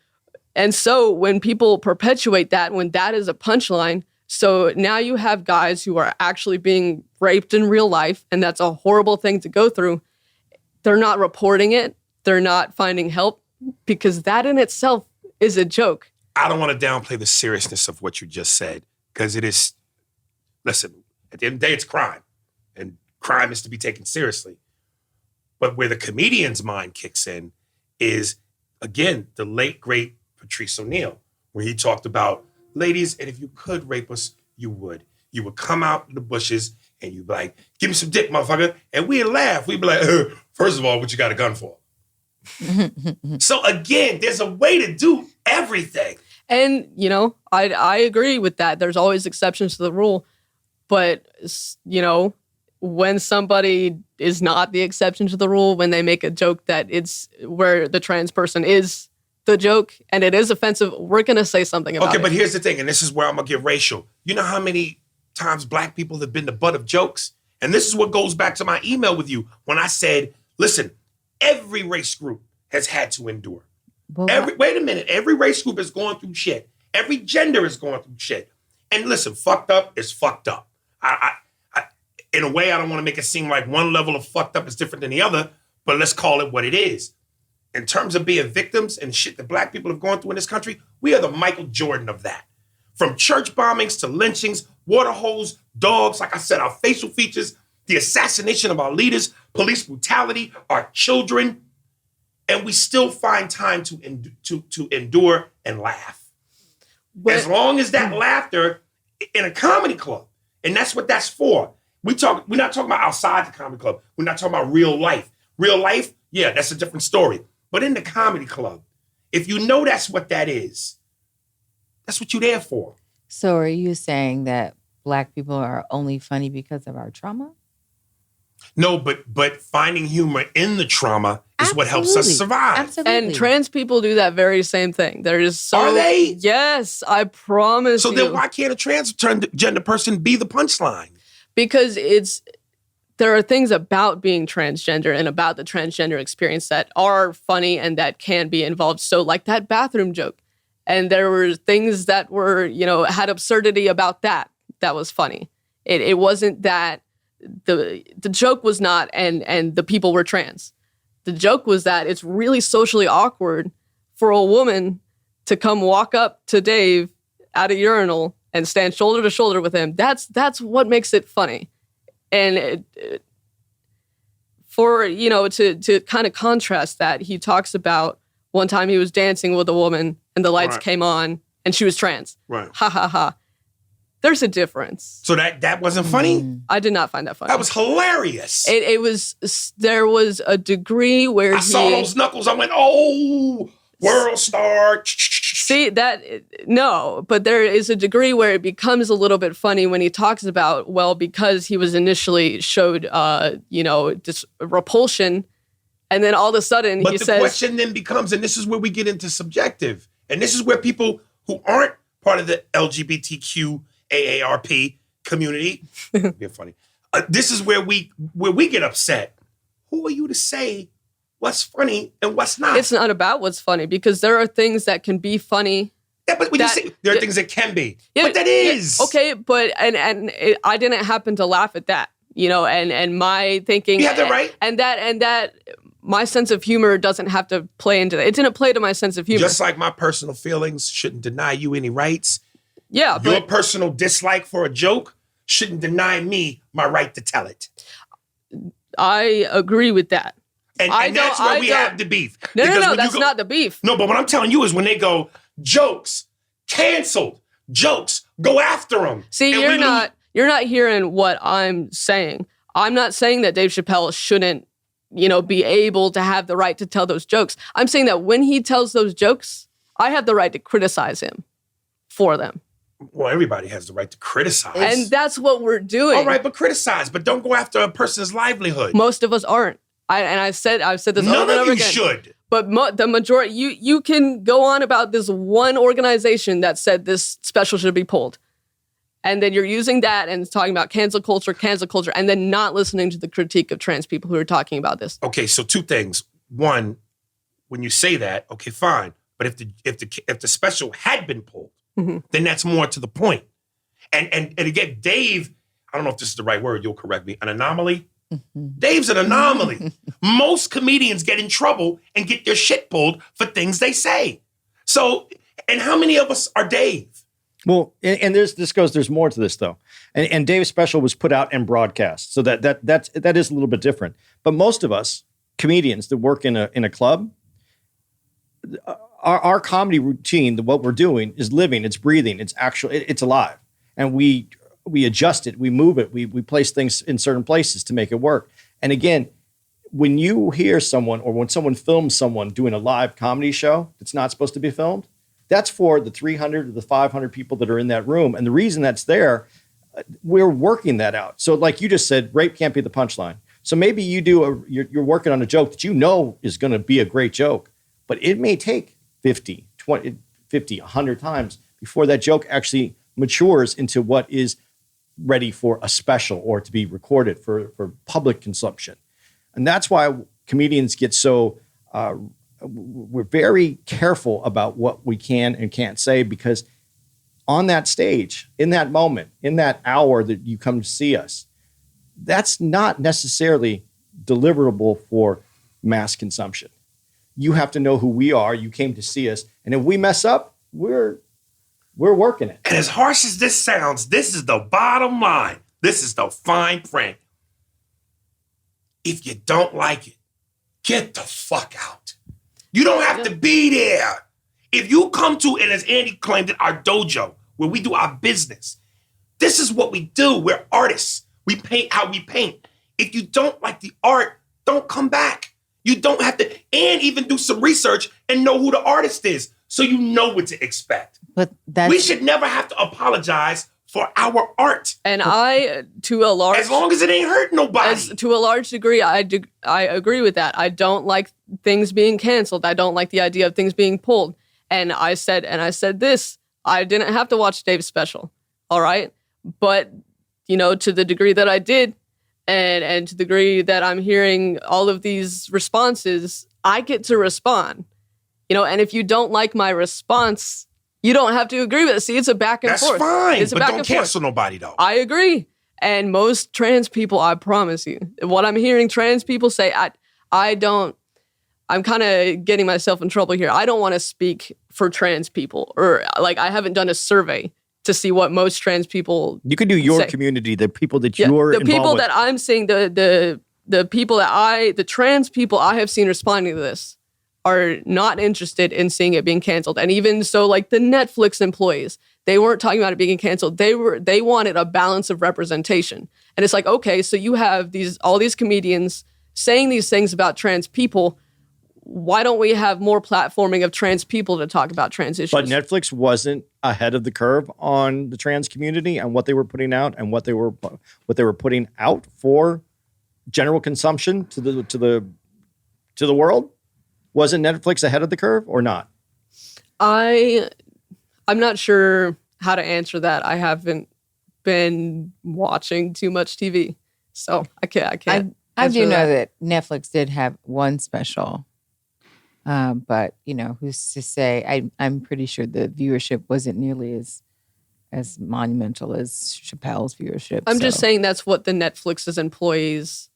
Speaker 7: And so when people perpetuate that, when that is a punchline, so now you have guys who are actually being raped in real life, and that's a horrible thing to go through. They're not reporting it. They're not finding help, because that in itself is a joke.
Speaker 4: I don't want to downplay the seriousness of what you just said, because it is, listen, at the end of the day, it's crime, and crime is to be taken seriously. But where the comedian's mind kicks in is, again, the late, great Patrice O'Neal, where he talked about, ladies, and if you could rape us, you would. You would come out in the bushes and you'd be like, give me some dick, motherfucker. And we'd laugh. We'd be like, first of all, what you got a gun for? So again, there's a way to do everything.
Speaker 7: And, I agree with that. There's always exceptions to the rule. But, when somebody is not the exception to the rule, when they make a joke that it's where the trans person is the joke and it is offensive, we're going to say something about it.
Speaker 4: Okay, but here's the thing, and this is where I'm going to get racial. You know how many times black people have been the butt of jokes? And this is what goes back to my email with you when I said, listen, every race group has had to endure. Wait a minute. Every race group is going through shit. Every gender is going through shit. And listen, fucked up is fucked up. In a way, I don't want to make it seem like one level of fucked up is different than the other, but let's call it what it is. In terms of being victims and shit that black people have gone through in this country, we are the Michael Jordan of that. From church bombings to lynchings, water holes, dogs, like I said, our facial features, the assassination of our leaders, police brutality, our children, and we still find time to endure and laugh. As long as that laughter in a comedy club, and that's what that's for. We're not talking about outside the comedy club. We're not talking about real life. Real life, yeah, that's a different story. But in the comedy club, if you know that's what that is, that's what you're there for.
Speaker 5: So are you saying that black people are only funny because of our trauma?
Speaker 4: No, but finding humor in the trauma is what helps us survive.
Speaker 5: Absolutely.
Speaker 7: And trans people do that very same thing.
Speaker 4: Are they?
Speaker 7: Yes, I promise you.
Speaker 4: So then why can't a transgender person be the punchline?
Speaker 7: Because there are things about being transgender and about the transgender experience that are funny and that can be involved. So like that bathroom joke. And there were things that were, had absurdity about that was funny. It wasn't that the joke was not and the people were trans. The joke was that it's really socially awkward for a woman to come walk up to Dave at a urinal and stand shoulder to shoulder with him. That's what makes it funny. And to kind of contrast that, he talks about one time he was dancing with a woman and the lights came on and she was trans.
Speaker 4: Right.
Speaker 7: Ha ha ha. There's a difference.
Speaker 4: So that wasn't funny?
Speaker 7: I did not find that funny.
Speaker 4: That was hilarious.
Speaker 7: There was a degree where
Speaker 4: I saw those knuckles. I went, oh, world star.
Speaker 7: See, no, but there is a degree where it becomes a little bit funny when he talks about, well, because he was initially showed, this repulsion, and then all of a sudden
Speaker 4: but
Speaker 7: he
Speaker 4: the
Speaker 7: says...
Speaker 4: question then becomes, and this is where we get into subjective, and this is where people who aren't part of the LGBTQ AARP community, be funny. This is where we get upset. Who are you to say what's funny and what's not?
Speaker 7: It's not about what's funny, because there are things that can be funny.
Speaker 4: Yeah, but when you say there are things that can be, but that is
Speaker 7: okay. But I didn't happen to laugh at that, and my thinking.
Speaker 4: You have that right,
Speaker 7: and that my sense of humor doesn't have to play into that. It didn't play to my sense of humor.
Speaker 4: Just like my personal feelings shouldn't deny you any rights.
Speaker 7: Yeah,
Speaker 4: your personal dislike for a joke shouldn't deny me my right to tell it.
Speaker 7: I agree with that.
Speaker 4: And that's where we have the beef.
Speaker 7: No, that's not the beef.
Speaker 4: No, but what I'm telling you is when they go, jokes, canceled, jokes, go after them.
Speaker 7: See, you're not hearing what I'm saying. I'm not saying that Dave Chappelle shouldn't be able to have the right to tell those jokes. I'm saying that when he tells those jokes, I have the right to criticize him for them.
Speaker 4: Well, everybody has the right to criticize.
Speaker 7: And that's what we're doing.
Speaker 4: All right, but criticize, but don't go after a person's livelihood.
Speaker 7: Most of us aren't. I've said this over and
Speaker 4: None of
Speaker 7: over
Speaker 4: you
Speaker 7: again.
Speaker 4: should.
Speaker 7: But the majority, you can go on about this one organization that said this special should be pulled. And then you're using that and talking about cancel culture, and then not listening to the critique of trans people who are talking about this.
Speaker 4: Okay, so two things. One, when you say that, okay, fine. But if the special had been pulled, then that's more to the point. And again, Dave, I don't know if this is the right word, you'll correct me, an anomaly? Dave's an anomaly. Most comedians get in trouble and get their shit pulled for things they say. So, and how many of us are Dave?
Speaker 6: Well, and there's more to this though. And Dave's special was put out and broadcast. So that is a little bit different. But most of us comedians that work in a club, our comedy routine, what we're doing is living, it's breathing, it's alive. And we adjust it, we move it, we place things in certain places to make it work. And again, when you hear someone or when someone films someone doing a live comedy show that's not supposed to be filmed, that's for the 300 or the 500 people that are in that room. And the reason that's there, we're working that out. So like you just said, rape can't be the punchline. So maybe you're working on a joke that you know is going to be a great joke, but it may take 50, 20, 50, 100 times before that joke actually matures into what is ready for a special or to be recorded for public consumption. And that's why comedians get so, we're very careful about what we can and can't say, because on that stage, in that moment, in that hour that you come to see us, that's not necessarily deliverable for mass consumption. You have to know who we are. You came to see us. And if we mess up, we're working it.
Speaker 4: And as harsh as this sounds, this is the bottom line. This is the fine print. If you don't like it, get the fuck out. You don't have to be there. If you come to, and as Andy claimed it, our dojo, where we do our business, this is what we do. We're artists. We paint how we paint. If you don't like the art, don't come back. You don't have to, and even do some research and know who the artist is so you know what to expect.
Speaker 5: But
Speaker 4: we should never have to apologize for our art.
Speaker 7: And I, to a large...
Speaker 4: As long as it ain't hurt nobody.
Speaker 7: To a large degree, I agree with that. I don't like things being canceled. I don't like the idea of things being pulled. And I said this, I didn't have to watch Dave's special, all right? But, to the degree that I did, and to the degree that I'm hearing all of these responses, I get to respond. And if you don't like my response, you don't have to agree with it. See, it's a back and forth.
Speaker 4: That's fine,
Speaker 7: it's a
Speaker 4: but
Speaker 7: back
Speaker 4: don't
Speaker 7: and forth.
Speaker 4: cancel nobody, though.
Speaker 7: I agree. And most trans people, I promise you, what I'm hearing trans people say, I'm kind of getting myself in trouble here. I don't want to speak for trans people, or I haven't done a survey to see what most trans people
Speaker 6: You could do your
Speaker 7: say.
Speaker 6: Community, the people that you're
Speaker 7: the
Speaker 6: involved
Speaker 7: people
Speaker 6: with.
Speaker 7: that I'm seeing, the people the trans people I have seen responding to this are not interested in seeing it being canceled. And even so, the Netflix employees, they weren't talking about it being canceled. They wanted a balance of representation. And it's okay, so you have all these comedians saying these things about trans people. Why don't we have more platforming of trans people to talk about trans issues?
Speaker 6: But Netflix wasn't ahead of the curve on the trans community and what they were putting out and what they were putting out for general consumption to the world. Wasn't Netflix ahead of the curve or not?
Speaker 7: I'm not sure how to answer that. I haven't been watching too much TV, so I can't.
Speaker 5: I do know that Netflix did have one special, but who's to say? I'm pretty sure the viewership wasn't nearly as monumental as Chappelle's viewership.
Speaker 7: I'm just saying that's what the Netflix's employees'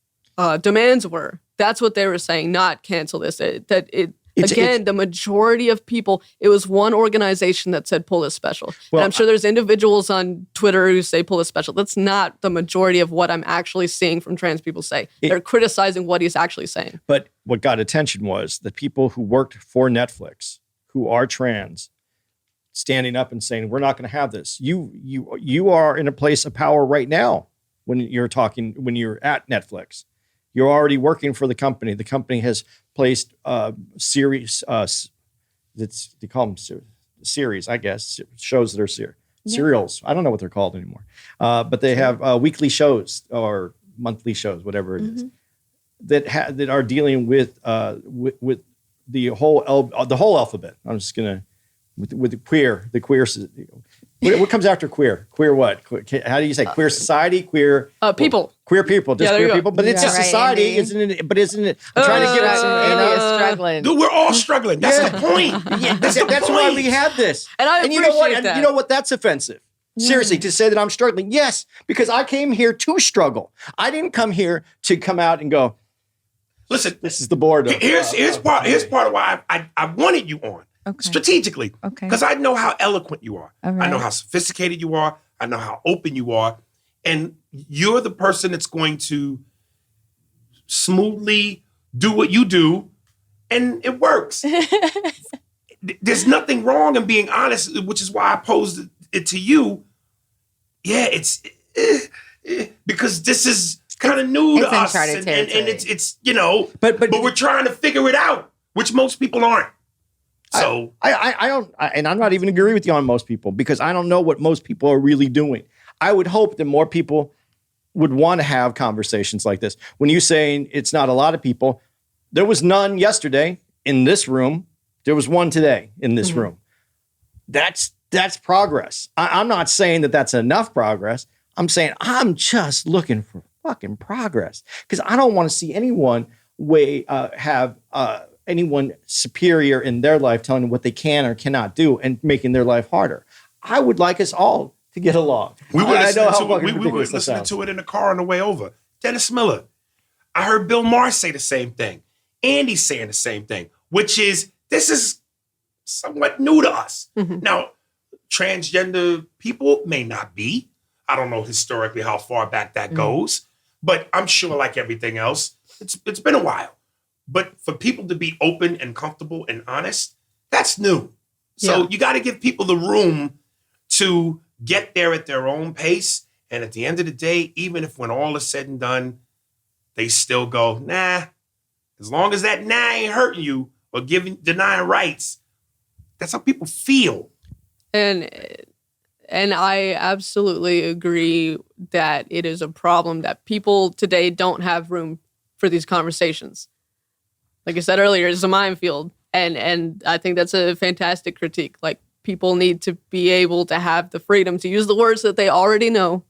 Speaker 7: demands were. That's what they were saying, not cancel this. The majority of people, it was one organization that said pull this special.
Speaker 6: Well,
Speaker 7: and I'm sure there's individuals on Twitter who say pull this special. That's not the majority of what I'm actually seeing from trans people say. They're criticizing what he's actually saying.
Speaker 6: But what got attention was the people who worked for Netflix, who are trans, standing up and saying, we're not going to have this. You are in a place of power right now when you're at Netflix. You're already working for the company. The company has placed series. They call them series, I guess, shows that are serials. I don't know what they're called anymore, but they have weekly shows or monthly shows, whatever it is, that are dealing with the whole alphabet. I'm just gonna with the queer. What comes after queer? Queer what? How do you say queer society? Queer
Speaker 7: people.
Speaker 6: Queer people. Just queer people. But it's a
Speaker 5: Right,
Speaker 6: society,
Speaker 5: Andy.
Speaker 6: isn't it? But isn't it? I'm trying to give it some.
Speaker 5: Andy is struggling.
Speaker 4: Dude, we're all struggling. That's the point.
Speaker 6: That's why we have this.
Speaker 7: And
Speaker 6: you know what?
Speaker 7: appreciate that.
Speaker 6: You know what? That's offensive. Seriously, to say that I'm struggling. Yes, because I came here to struggle. I didn't come here to come out and go,
Speaker 4: Listen,
Speaker 6: this is the board.
Speaker 4: Here's part of why I wanted you on strategically.
Speaker 5: Okay.
Speaker 4: Because I know how eloquent you are.
Speaker 5: All right.
Speaker 4: I know how sophisticated you are. I know how open you are. And you're the person that's going to smoothly do what you do, and it works. There's nothing wrong in being honest, which is why I posed it to you. Yeah, it's because this is kind of new to
Speaker 5: It's
Speaker 4: us,
Speaker 5: uncharted
Speaker 4: and
Speaker 5: territory.
Speaker 4: it's you know,
Speaker 6: But
Speaker 4: we're trying to figure it out, which most people aren't. So
Speaker 6: I don't, and I'm not even agree with you on most people because I don't know what most people are really doing. I would hope that more people would want to have conversations like this. When you're saying it's not a lot of people, there was none yesterday in this room. There was one today in this room. That's progress. I'm not saying that that's enough progress. I'm saying I'm just looking for fucking progress because I don't want to see anyone have anyone superior in their life telling them what they can or cannot do and making their life harder. I would like us all to get along.
Speaker 4: we were
Speaker 6: we
Speaker 4: listening to it in the car on the way over. Dennis Miller. I heard Bill Maher say the same thing. Andy's saying the same thing, which is this is somewhat new to us. Now, transgender people may not be. I don't know historically how far back that goes, but I'm sure like everything else, it's been a while. But for people to be open and comfortable and honest, that's new. So you got to give people the room to get there at their own pace. And at the end of the day, even if when all is said and done, they still go, nah, as long as that nah ain't hurting you or denying rights, that's how people feel.
Speaker 7: And I absolutely agree that it is a problem that people today don't have room for these conversations. Like I said earlier, it's a minefield. And I think that's a fantastic critique. Like people need to be able to have the freedom to use the words that they already know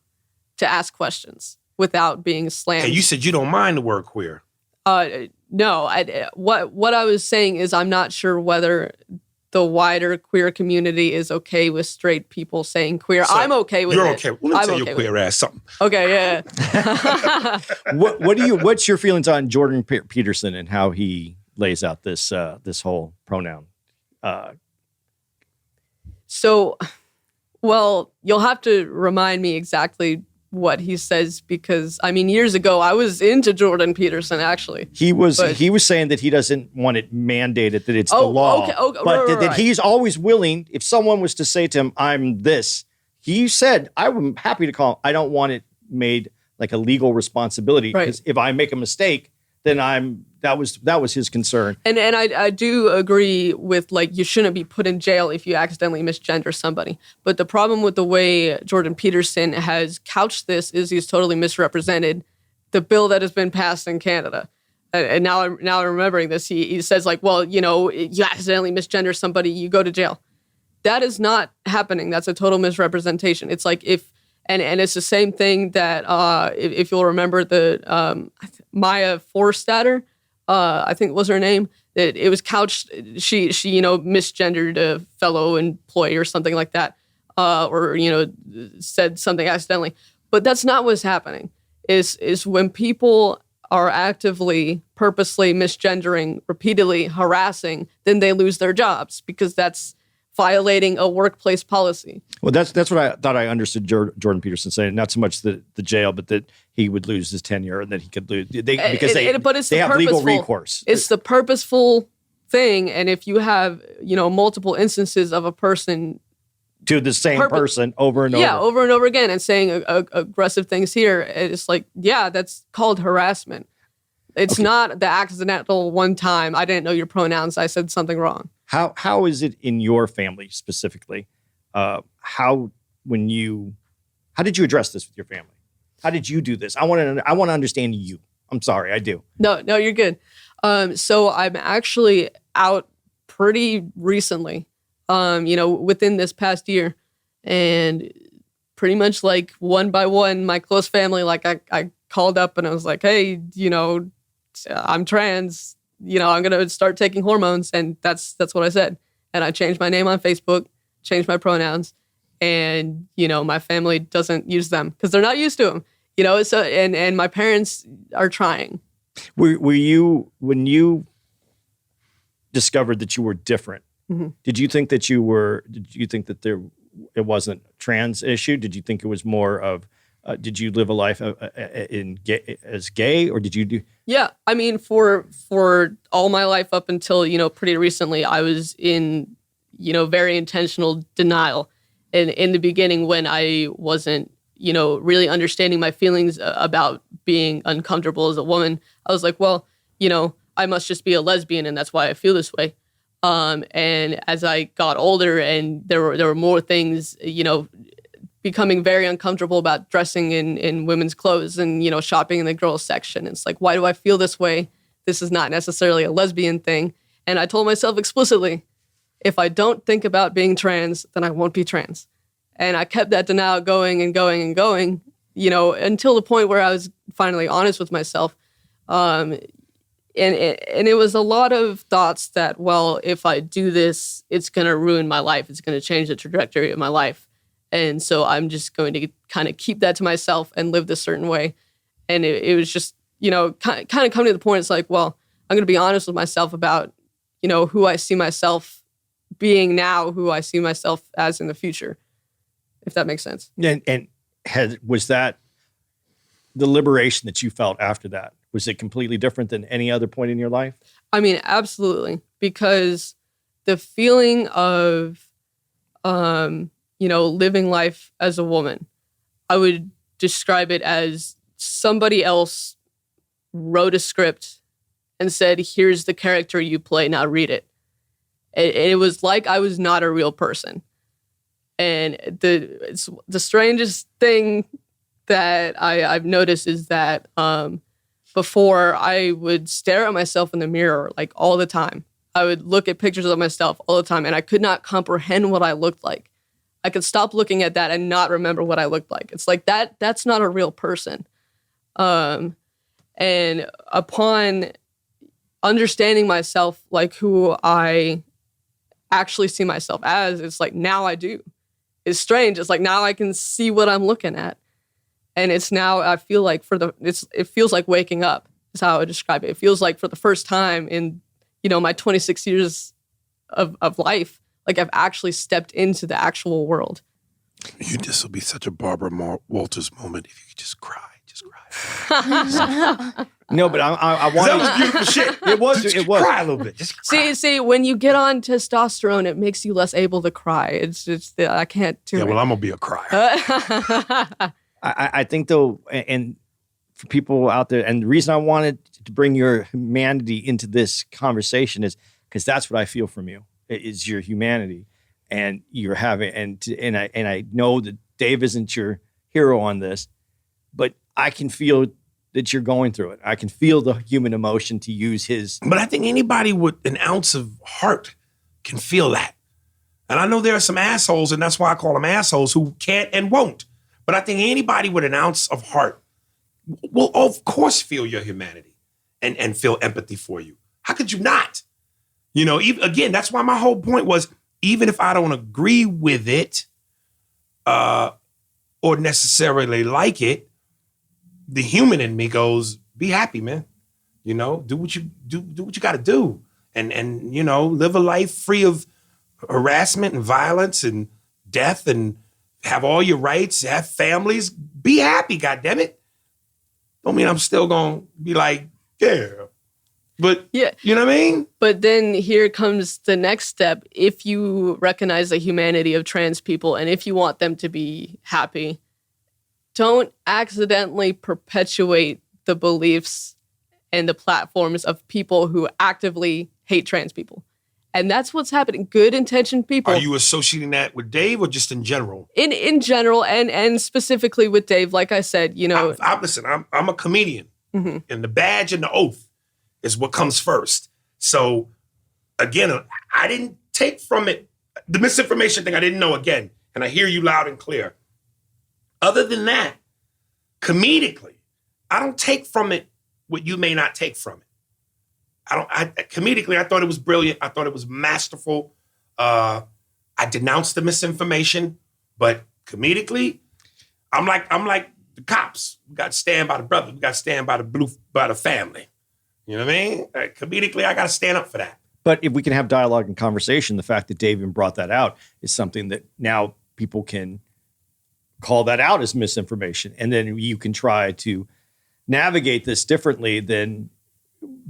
Speaker 7: to ask questions without being slammed.
Speaker 4: Hey, you said you don't mind the word queer.
Speaker 7: No, what I was saying is I'm not sure whether the wider queer community is okay with straight people saying queer.
Speaker 4: So
Speaker 7: I'm okay with it.
Speaker 4: You're okay. Well, let me tell
Speaker 7: I'm
Speaker 4: your
Speaker 7: okay
Speaker 4: queer ass something.
Speaker 7: Okay, yeah.
Speaker 6: What's your feelings on Jordan Peterson and how he lays out this whole pronoun?
Speaker 7: So, well, you'll have to remind me exactly what he says because, I mean, years ago, I was into Jordan Peterson, actually.
Speaker 6: He was saying that he doesn't want it mandated, that it's the law.
Speaker 7: Okay,
Speaker 6: but
Speaker 7: right.
Speaker 6: that he's always willing, if someone was to say to him, I'm this, he said, I'm happy to call him. I don't want it made like a legal responsibility because if I make a mistake, then that was his concern.
Speaker 7: And I do agree with, like, you shouldn't be put in jail if you accidentally misgender somebody. But the problem with the way Jordan Peterson has couched this is he's totally misrepresented the bill that has been passed in Canada. And now I'm remembering this. He says, like, well, you know, you accidentally misgender somebody, you go to jail. That is not happening. That's a total misrepresentation. It's like and it's the same thing that if you'll remember the Maya Forstater, I think was her name, that it was couched, she misgendered a fellow employee or something like that, or, said something accidentally. But that's not what's happening, is when people are actively, purposely misgendering, repeatedly harassing, then they lose their jobs because that's violating a workplace policy.
Speaker 6: Well, that's what I thought I understood Jordan Peterson saying. Not so much the jail, but that he would lose his tenure and that he could lose because they have legal recourse.
Speaker 7: It's the purposeful thing, and if you have multiple instances of a person
Speaker 6: to the same person over and over,
Speaker 7: over and over again, and saying aggressive things here, it's like that's called harassment. It's not the accidental one time. I didn't know your pronouns. I said something wrong.
Speaker 6: How is it in your family specifically? How did you address this with your family? How did you do this? I want to understand you. I'm sorry, I do.
Speaker 7: No, you're good. So I'm actually out pretty recently, within this past year, and pretty much like one by one, my close family, like I called up and I was like, hey, I'm trans, I'm going to start taking hormones. And that's what I said. And I changed my name on Facebook, changed my pronouns, and, my family doesn't use them because they're not used to them, so, and my parents are trying.
Speaker 6: Were you, when you discovered that you were different,
Speaker 7: mm-hmm.
Speaker 6: did you think that it wasn't a trans issue? Did you think it was more of, did you live a life as gay, or did you do?
Speaker 7: Yeah, I mean, for all my life up until, pretty recently, I was in, very intentional denial. And in the beginning, when I wasn't, really understanding my feelings about being uncomfortable as a woman, I was like, well, I must just be a lesbian and that's why I feel this way. And as I got older and there were more things, becoming very uncomfortable about dressing in women's clothes and, shopping in the girls section. It's like, why do I feel this way? This is not necessarily a lesbian thing. And I told myself explicitly, if I don't think about being trans, then I won't be trans. And I kept that denial going and going and going, until the point where I was finally honest with myself. And it was a lot of thoughts that, well, if I do this, it's going to ruin my life. It's going to change the trajectory of my life. And so I'm just going to kind of keep that to myself and live this certain way. And it was just, kind of coming to the point, it's like, well, I'm going to be honest with myself about, who I see myself being now, who I see myself as in the future, if that makes sense.
Speaker 6: And was that the liberation that you felt after that? Was it completely different than any other point in your life?
Speaker 7: I mean, absolutely. Because the feeling of, living life as a woman, I would describe it as somebody else wrote a script and said, here's the character you play, now read it. And it was like I was not a real person. And it's the strangest thing that I've noticed is that before I would stare at myself in the mirror like all the time. I would look at pictures of myself all the time and I could not comprehend what I looked like. I could stop looking at that and not remember what I looked like. It's like that's not a real person. And upon understanding myself, like who I actually see myself as, it's like now I do. It's strange. It's like now I can see what I'm looking at. And it's now I feel like it feels like waking up is how I would describe it. It feels like for the first time in, my 26 years of life, like I've actually stepped into the actual world.
Speaker 4: This will be such a Barbara Walters moment if you could just cry. Just cry.
Speaker 6: No, but I want
Speaker 4: that was beautiful shit.
Speaker 6: It was.
Speaker 4: Just cry a little bit. Just cry.
Speaker 7: See, when you get on testosterone, it makes you less able to cry. It's I can't do it.
Speaker 4: Yeah, well, I'm gonna be a crier.
Speaker 6: I think though, and for people out there, and the reason I wanted to bring your humanity into this conversation is because that's what I feel from you. Is your humanity, and you're having, and I know that Dave isn't your hero on this, but I can feel that you're going through it. I can feel the human emotion to use his.
Speaker 4: But I think anybody with an ounce of heart can feel that. And I know there are some assholes, and that's why I call them assholes, who can't and won't. But I think anybody with an ounce of heart will, of course, feel your humanity and feel empathy for you. How could you not? Even, again, that's why my whole point was, even if I don't agree with it or necessarily like it, the human in me goes, be happy, man. Do what you got to do, and live a life free of harassment and violence and death, and have all your rights, have families. Be happy, goddammit. Don't mean I'm still gonna be like, yeah, but yeah, you know what I mean.
Speaker 7: But then here comes the next step. If you recognize the humanity of trans people, and if you want them to be happy, don't accidentally perpetuate the beliefs and the platforms of people who actively hate trans people. And that's what's happening. Good intentioned people.
Speaker 4: Are you associating that with Dave or just in general?
Speaker 7: In general and specifically with Dave, like I said, you know.
Speaker 4: Listen, I'm a comedian, and the badge and the oath is what comes first. So, again, I didn't take from it the misinformation thing. I didn't know again, and I hear you loud and clear. Other than that, comedically, I don't take from it what you may not take from it. Comedically, I thought it was brilliant. I thought it was masterful. I denounced the misinformation, but comedically, I'm like the cops. We got to stand by the brother. We got to stand by the family. You know what I mean? Comedically, I got to stand up for that.
Speaker 6: But if we can have dialogue and conversation, the fact that Dave even brought that out is something that now people can call that out as misinformation. And then you can try to navigate this differently than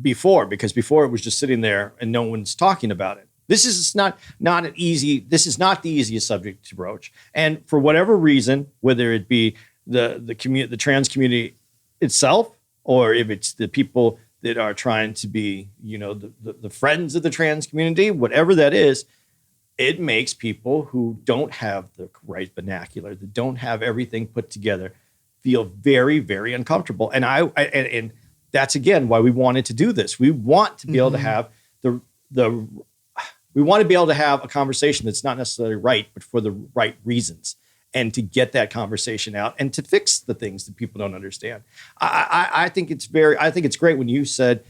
Speaker 6: before, because before it was just sitting there and no one's talking about it. This is not the easiest subject to broach. And for whatever reason, whether it be the trans community itself, or if it's the people that are trying to be, you know, the friends of the trans community, whatever that is, it makes people who don't have the right vernacular, that don't have everything put together, feel very, very uncomfortable. And and that's again why we wanted to do this. We want to be able to have we want to be able to have a conversation that's not necessarily right, but for the right reasons, and to get that conversation out and to fix the things that people don't understand. I think it's great when you said,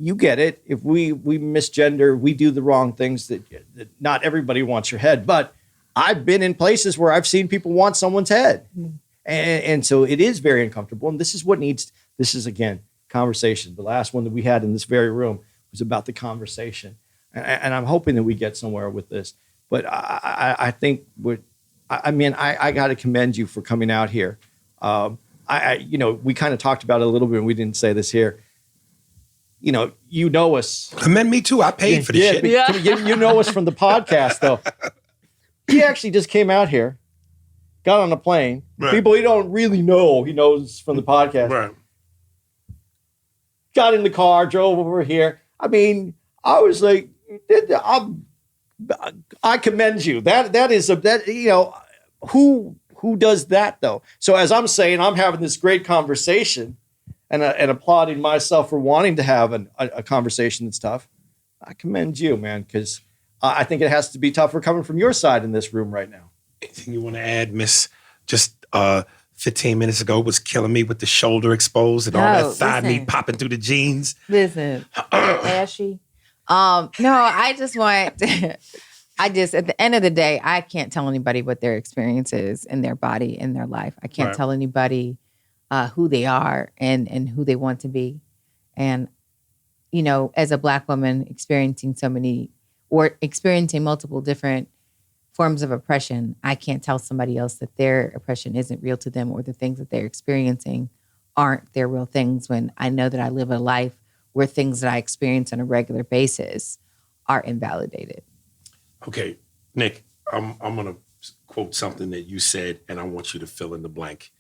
Speaker 6: you get it. If we misgender, we do the wrong things that not everybody wants your head. But I've been in places where I've seen people want someone's head. And so it is very uncomfortable. And this is again, conversation. The last one that we had in this very room was about the conversation. And I'm hoping that we get somewhere with this. But I think I got to commend you for coming out here. We kind of talked about it a little bit, and we didn't say this here. You know us.
Speaker 4: Commend me too. I paid for this shit.
Speaker 7: Yeah.
Speaker 6: You know us from the podcast, though. He actually just came out here, got on a plane.
Speaker 4: Right.
Speaker 6: People he don't really know, he knows from the podcast.
Speaker 4: Right.
Speaker 6: Got in the car, drove over here. I mean, I was like, I commend you. Who does that though? So as I'm saying, I'm having this great conversation and applauding myself for wanting to have a conversation that's tough. I commend you, man, because I think it has to be tougher coming from your side in this room right now.
Speaker 4: Anything you want to add, Miss? Just 15 minutes ago was killing me with the shoulder exposed and all that thigh meat popping through the jeans.
Speaker 5: Listen, ashy. No, I just want. At the end of the day, I can't tell anybody what their experience is in their body, in their life. I can't tell anybody who they are and who they want to be. And, as a Black woman experiencing multiple different forms of oppression, I can't tell somebody else that their oppression isn't real to them or the things that they're experiencing aren't their real things, when I know that I live a life where things that I experience on a regular basis are invalidated.
Speaker 4: Okay, Nick, I'm going to quote something that you said, and I want you to fill in the blank.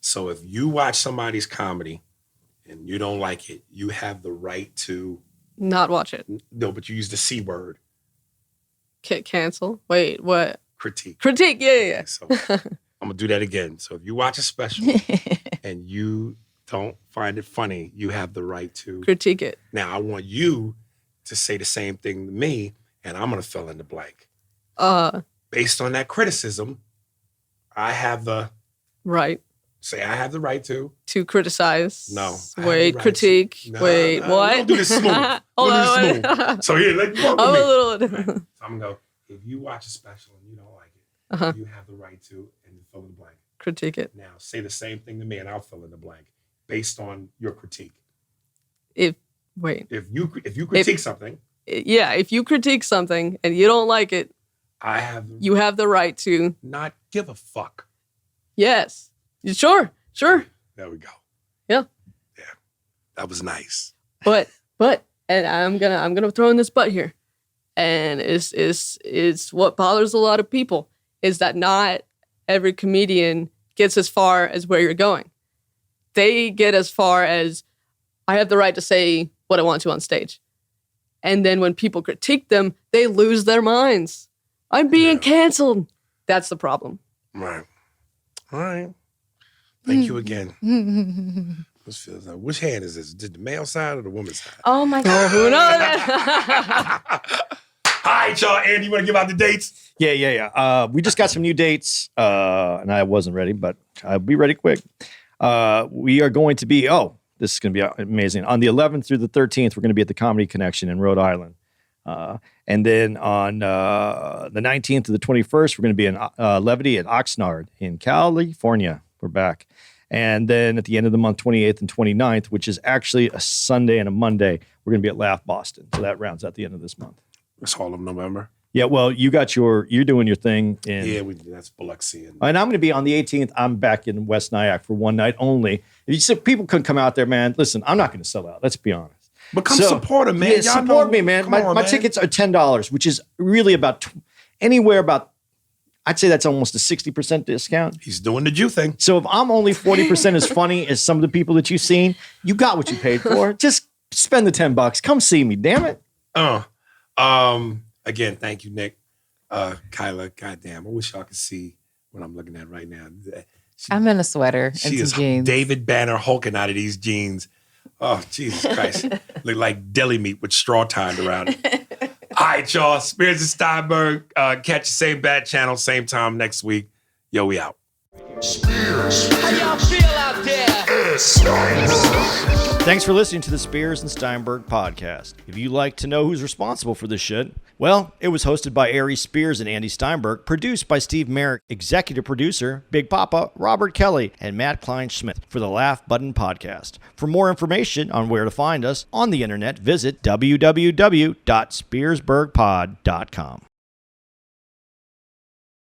Speaker 4: So if you watch somebody's comedy and you don't like it, you have the right to...
Speaker 7: Not watch it.
Speaker 4: No, but you use the C word.
Speaker 7: Cancel? Wait, what?
Speaker 4: Critique.
Speaker 7: Critique, yeah.
Speaker 4: So I'm going to do that again. So if you watch a special and you don't find it funny, you have the right to...
Speaker 7: Critique it.
Speaker 4: Now, I want you to say the same thing to me, and I'm going to fill in the blank. Based on that criticism, I have the...
Speaker 7: Right.
Speaker 4: Say I have the right to
Speaker 7: criticize.
Speaker 4: No.
Speaker 7: Wait, critique.
Speaker 4: No,
Speaker 7: wait, what?
Speaker 4: We'll do this smooth.
Speaker 7: Hold
Speaker 4: we'll do
Speaker 7: on.
Speaker 4: this smooth. So here, let's work with me. Right. So I'm going to go, if you watch a special and you don't like it, you have the right to, and fill in the blank.
Speaker 7: Critique it.
Speaker 4: Now, say the same thing to me, and I'll fill in the blank based on your critique.
Speaker 7: If
Speaker 4: you critique something.
Speaker 7: Yeah, if you critique something and you don't like it, you have the right to
Speaker 4: not give a fuck.
Speaker 7: Yes. Sure.
Speaker 4: There we go.
Speaker 7: Yeah.
Speaker 4: That was nice.
Speaker 7: But and I'm gonna throw in this but here. And it's what bothers a lot of people is that not every comedian gets as far as where you're going. They get as far as I have the right to say what I want to on stage. And then when people critique them, they lose their minds. I'm being canceled. That's the problem.
Speaker 4: Right. All right. Thank you again. This feels like, which hand is this? Did the male side or the woman's side?
Speaker 5: Oh my God.
Speaker 7: Who knows?
Speaker 4: All right, y'all. Andy, you want to give out the dates?
Speaker 6: Yeah. We just got some new dates, and I wasn't ready, but I'll be ready quick. We are going to be, this is going to be amazing. On the 11th through the 13th, we're going to be at the Comedy Connection in Rhode Island. And then on the 19th to the 21st, we're going to be in Levity at Oxnard in California. We're back. And then at the end of the month, 28th and 29th, which is actually a Sunday and a Monday, we're going to be at Laugh Boston. So that rounds out the end of this month.
Speaker 4: It's all of November.
Speaker 6: Yeah, well, you're doing your thing.
Speaker 4: That's Biloxi.
Speaker 6: And I'm going to be on the 18th. I'm back in West Nyack for one night only. If you said people couldn't come out there, man, listen, I'm not going to sell out. Let's be honest.
Speaker 4: But come support him, man.
Speaker 6: Yeah,
Speaker 4: Y'all
Speaker 6: support
Speaker 4: know,
Speaker 6: me, man. My
Speaker 4: man.
Speaker 6: tickets are $10, which is really about I'd say that's almost a 60% discount.
Speaker 4: He's doing the Jew thing.
Speaker 6: So if I'm only 40% as funny as some of the people that you've seen, you got what you paid for. Just spend the $10. Come see me, damn it.
Speaker 4: Again, thank you, Nick. Kyla, goddamn, I wish y'all could see what I'm looking at right now.
Speaker 5: I'm in a sweater and
Speaker 4: She
Speaker 5: some
Speaker 4: is
Speaker 5: jeans.
Speaker 4: David Banner hulking out of these jeans. Oh, Jesus Christ. Look like deli meat with straw tied around it. All right, y'all. Spears and Steinberg. Catch the same bad channel, same time next week. Yo, we out.
Speaker 3: Spears
Speaker 2: How y'all feel out there?
Speaker 3: Steinberg.
Speaker 6: Thanks for listening to the Spears and Steinberg Podcast. If you'd like to know who's responsible for this shit, well, it was hosted by Ari Spears and Andy Steinberg, produced by Steve Merrick, executive producer, Big Papa, Robert Kelly, and Matt Klein-Schmidt for the Laugh Button Podcast. For more information on where to find us on the internet, visit www.spearsbergpod.com.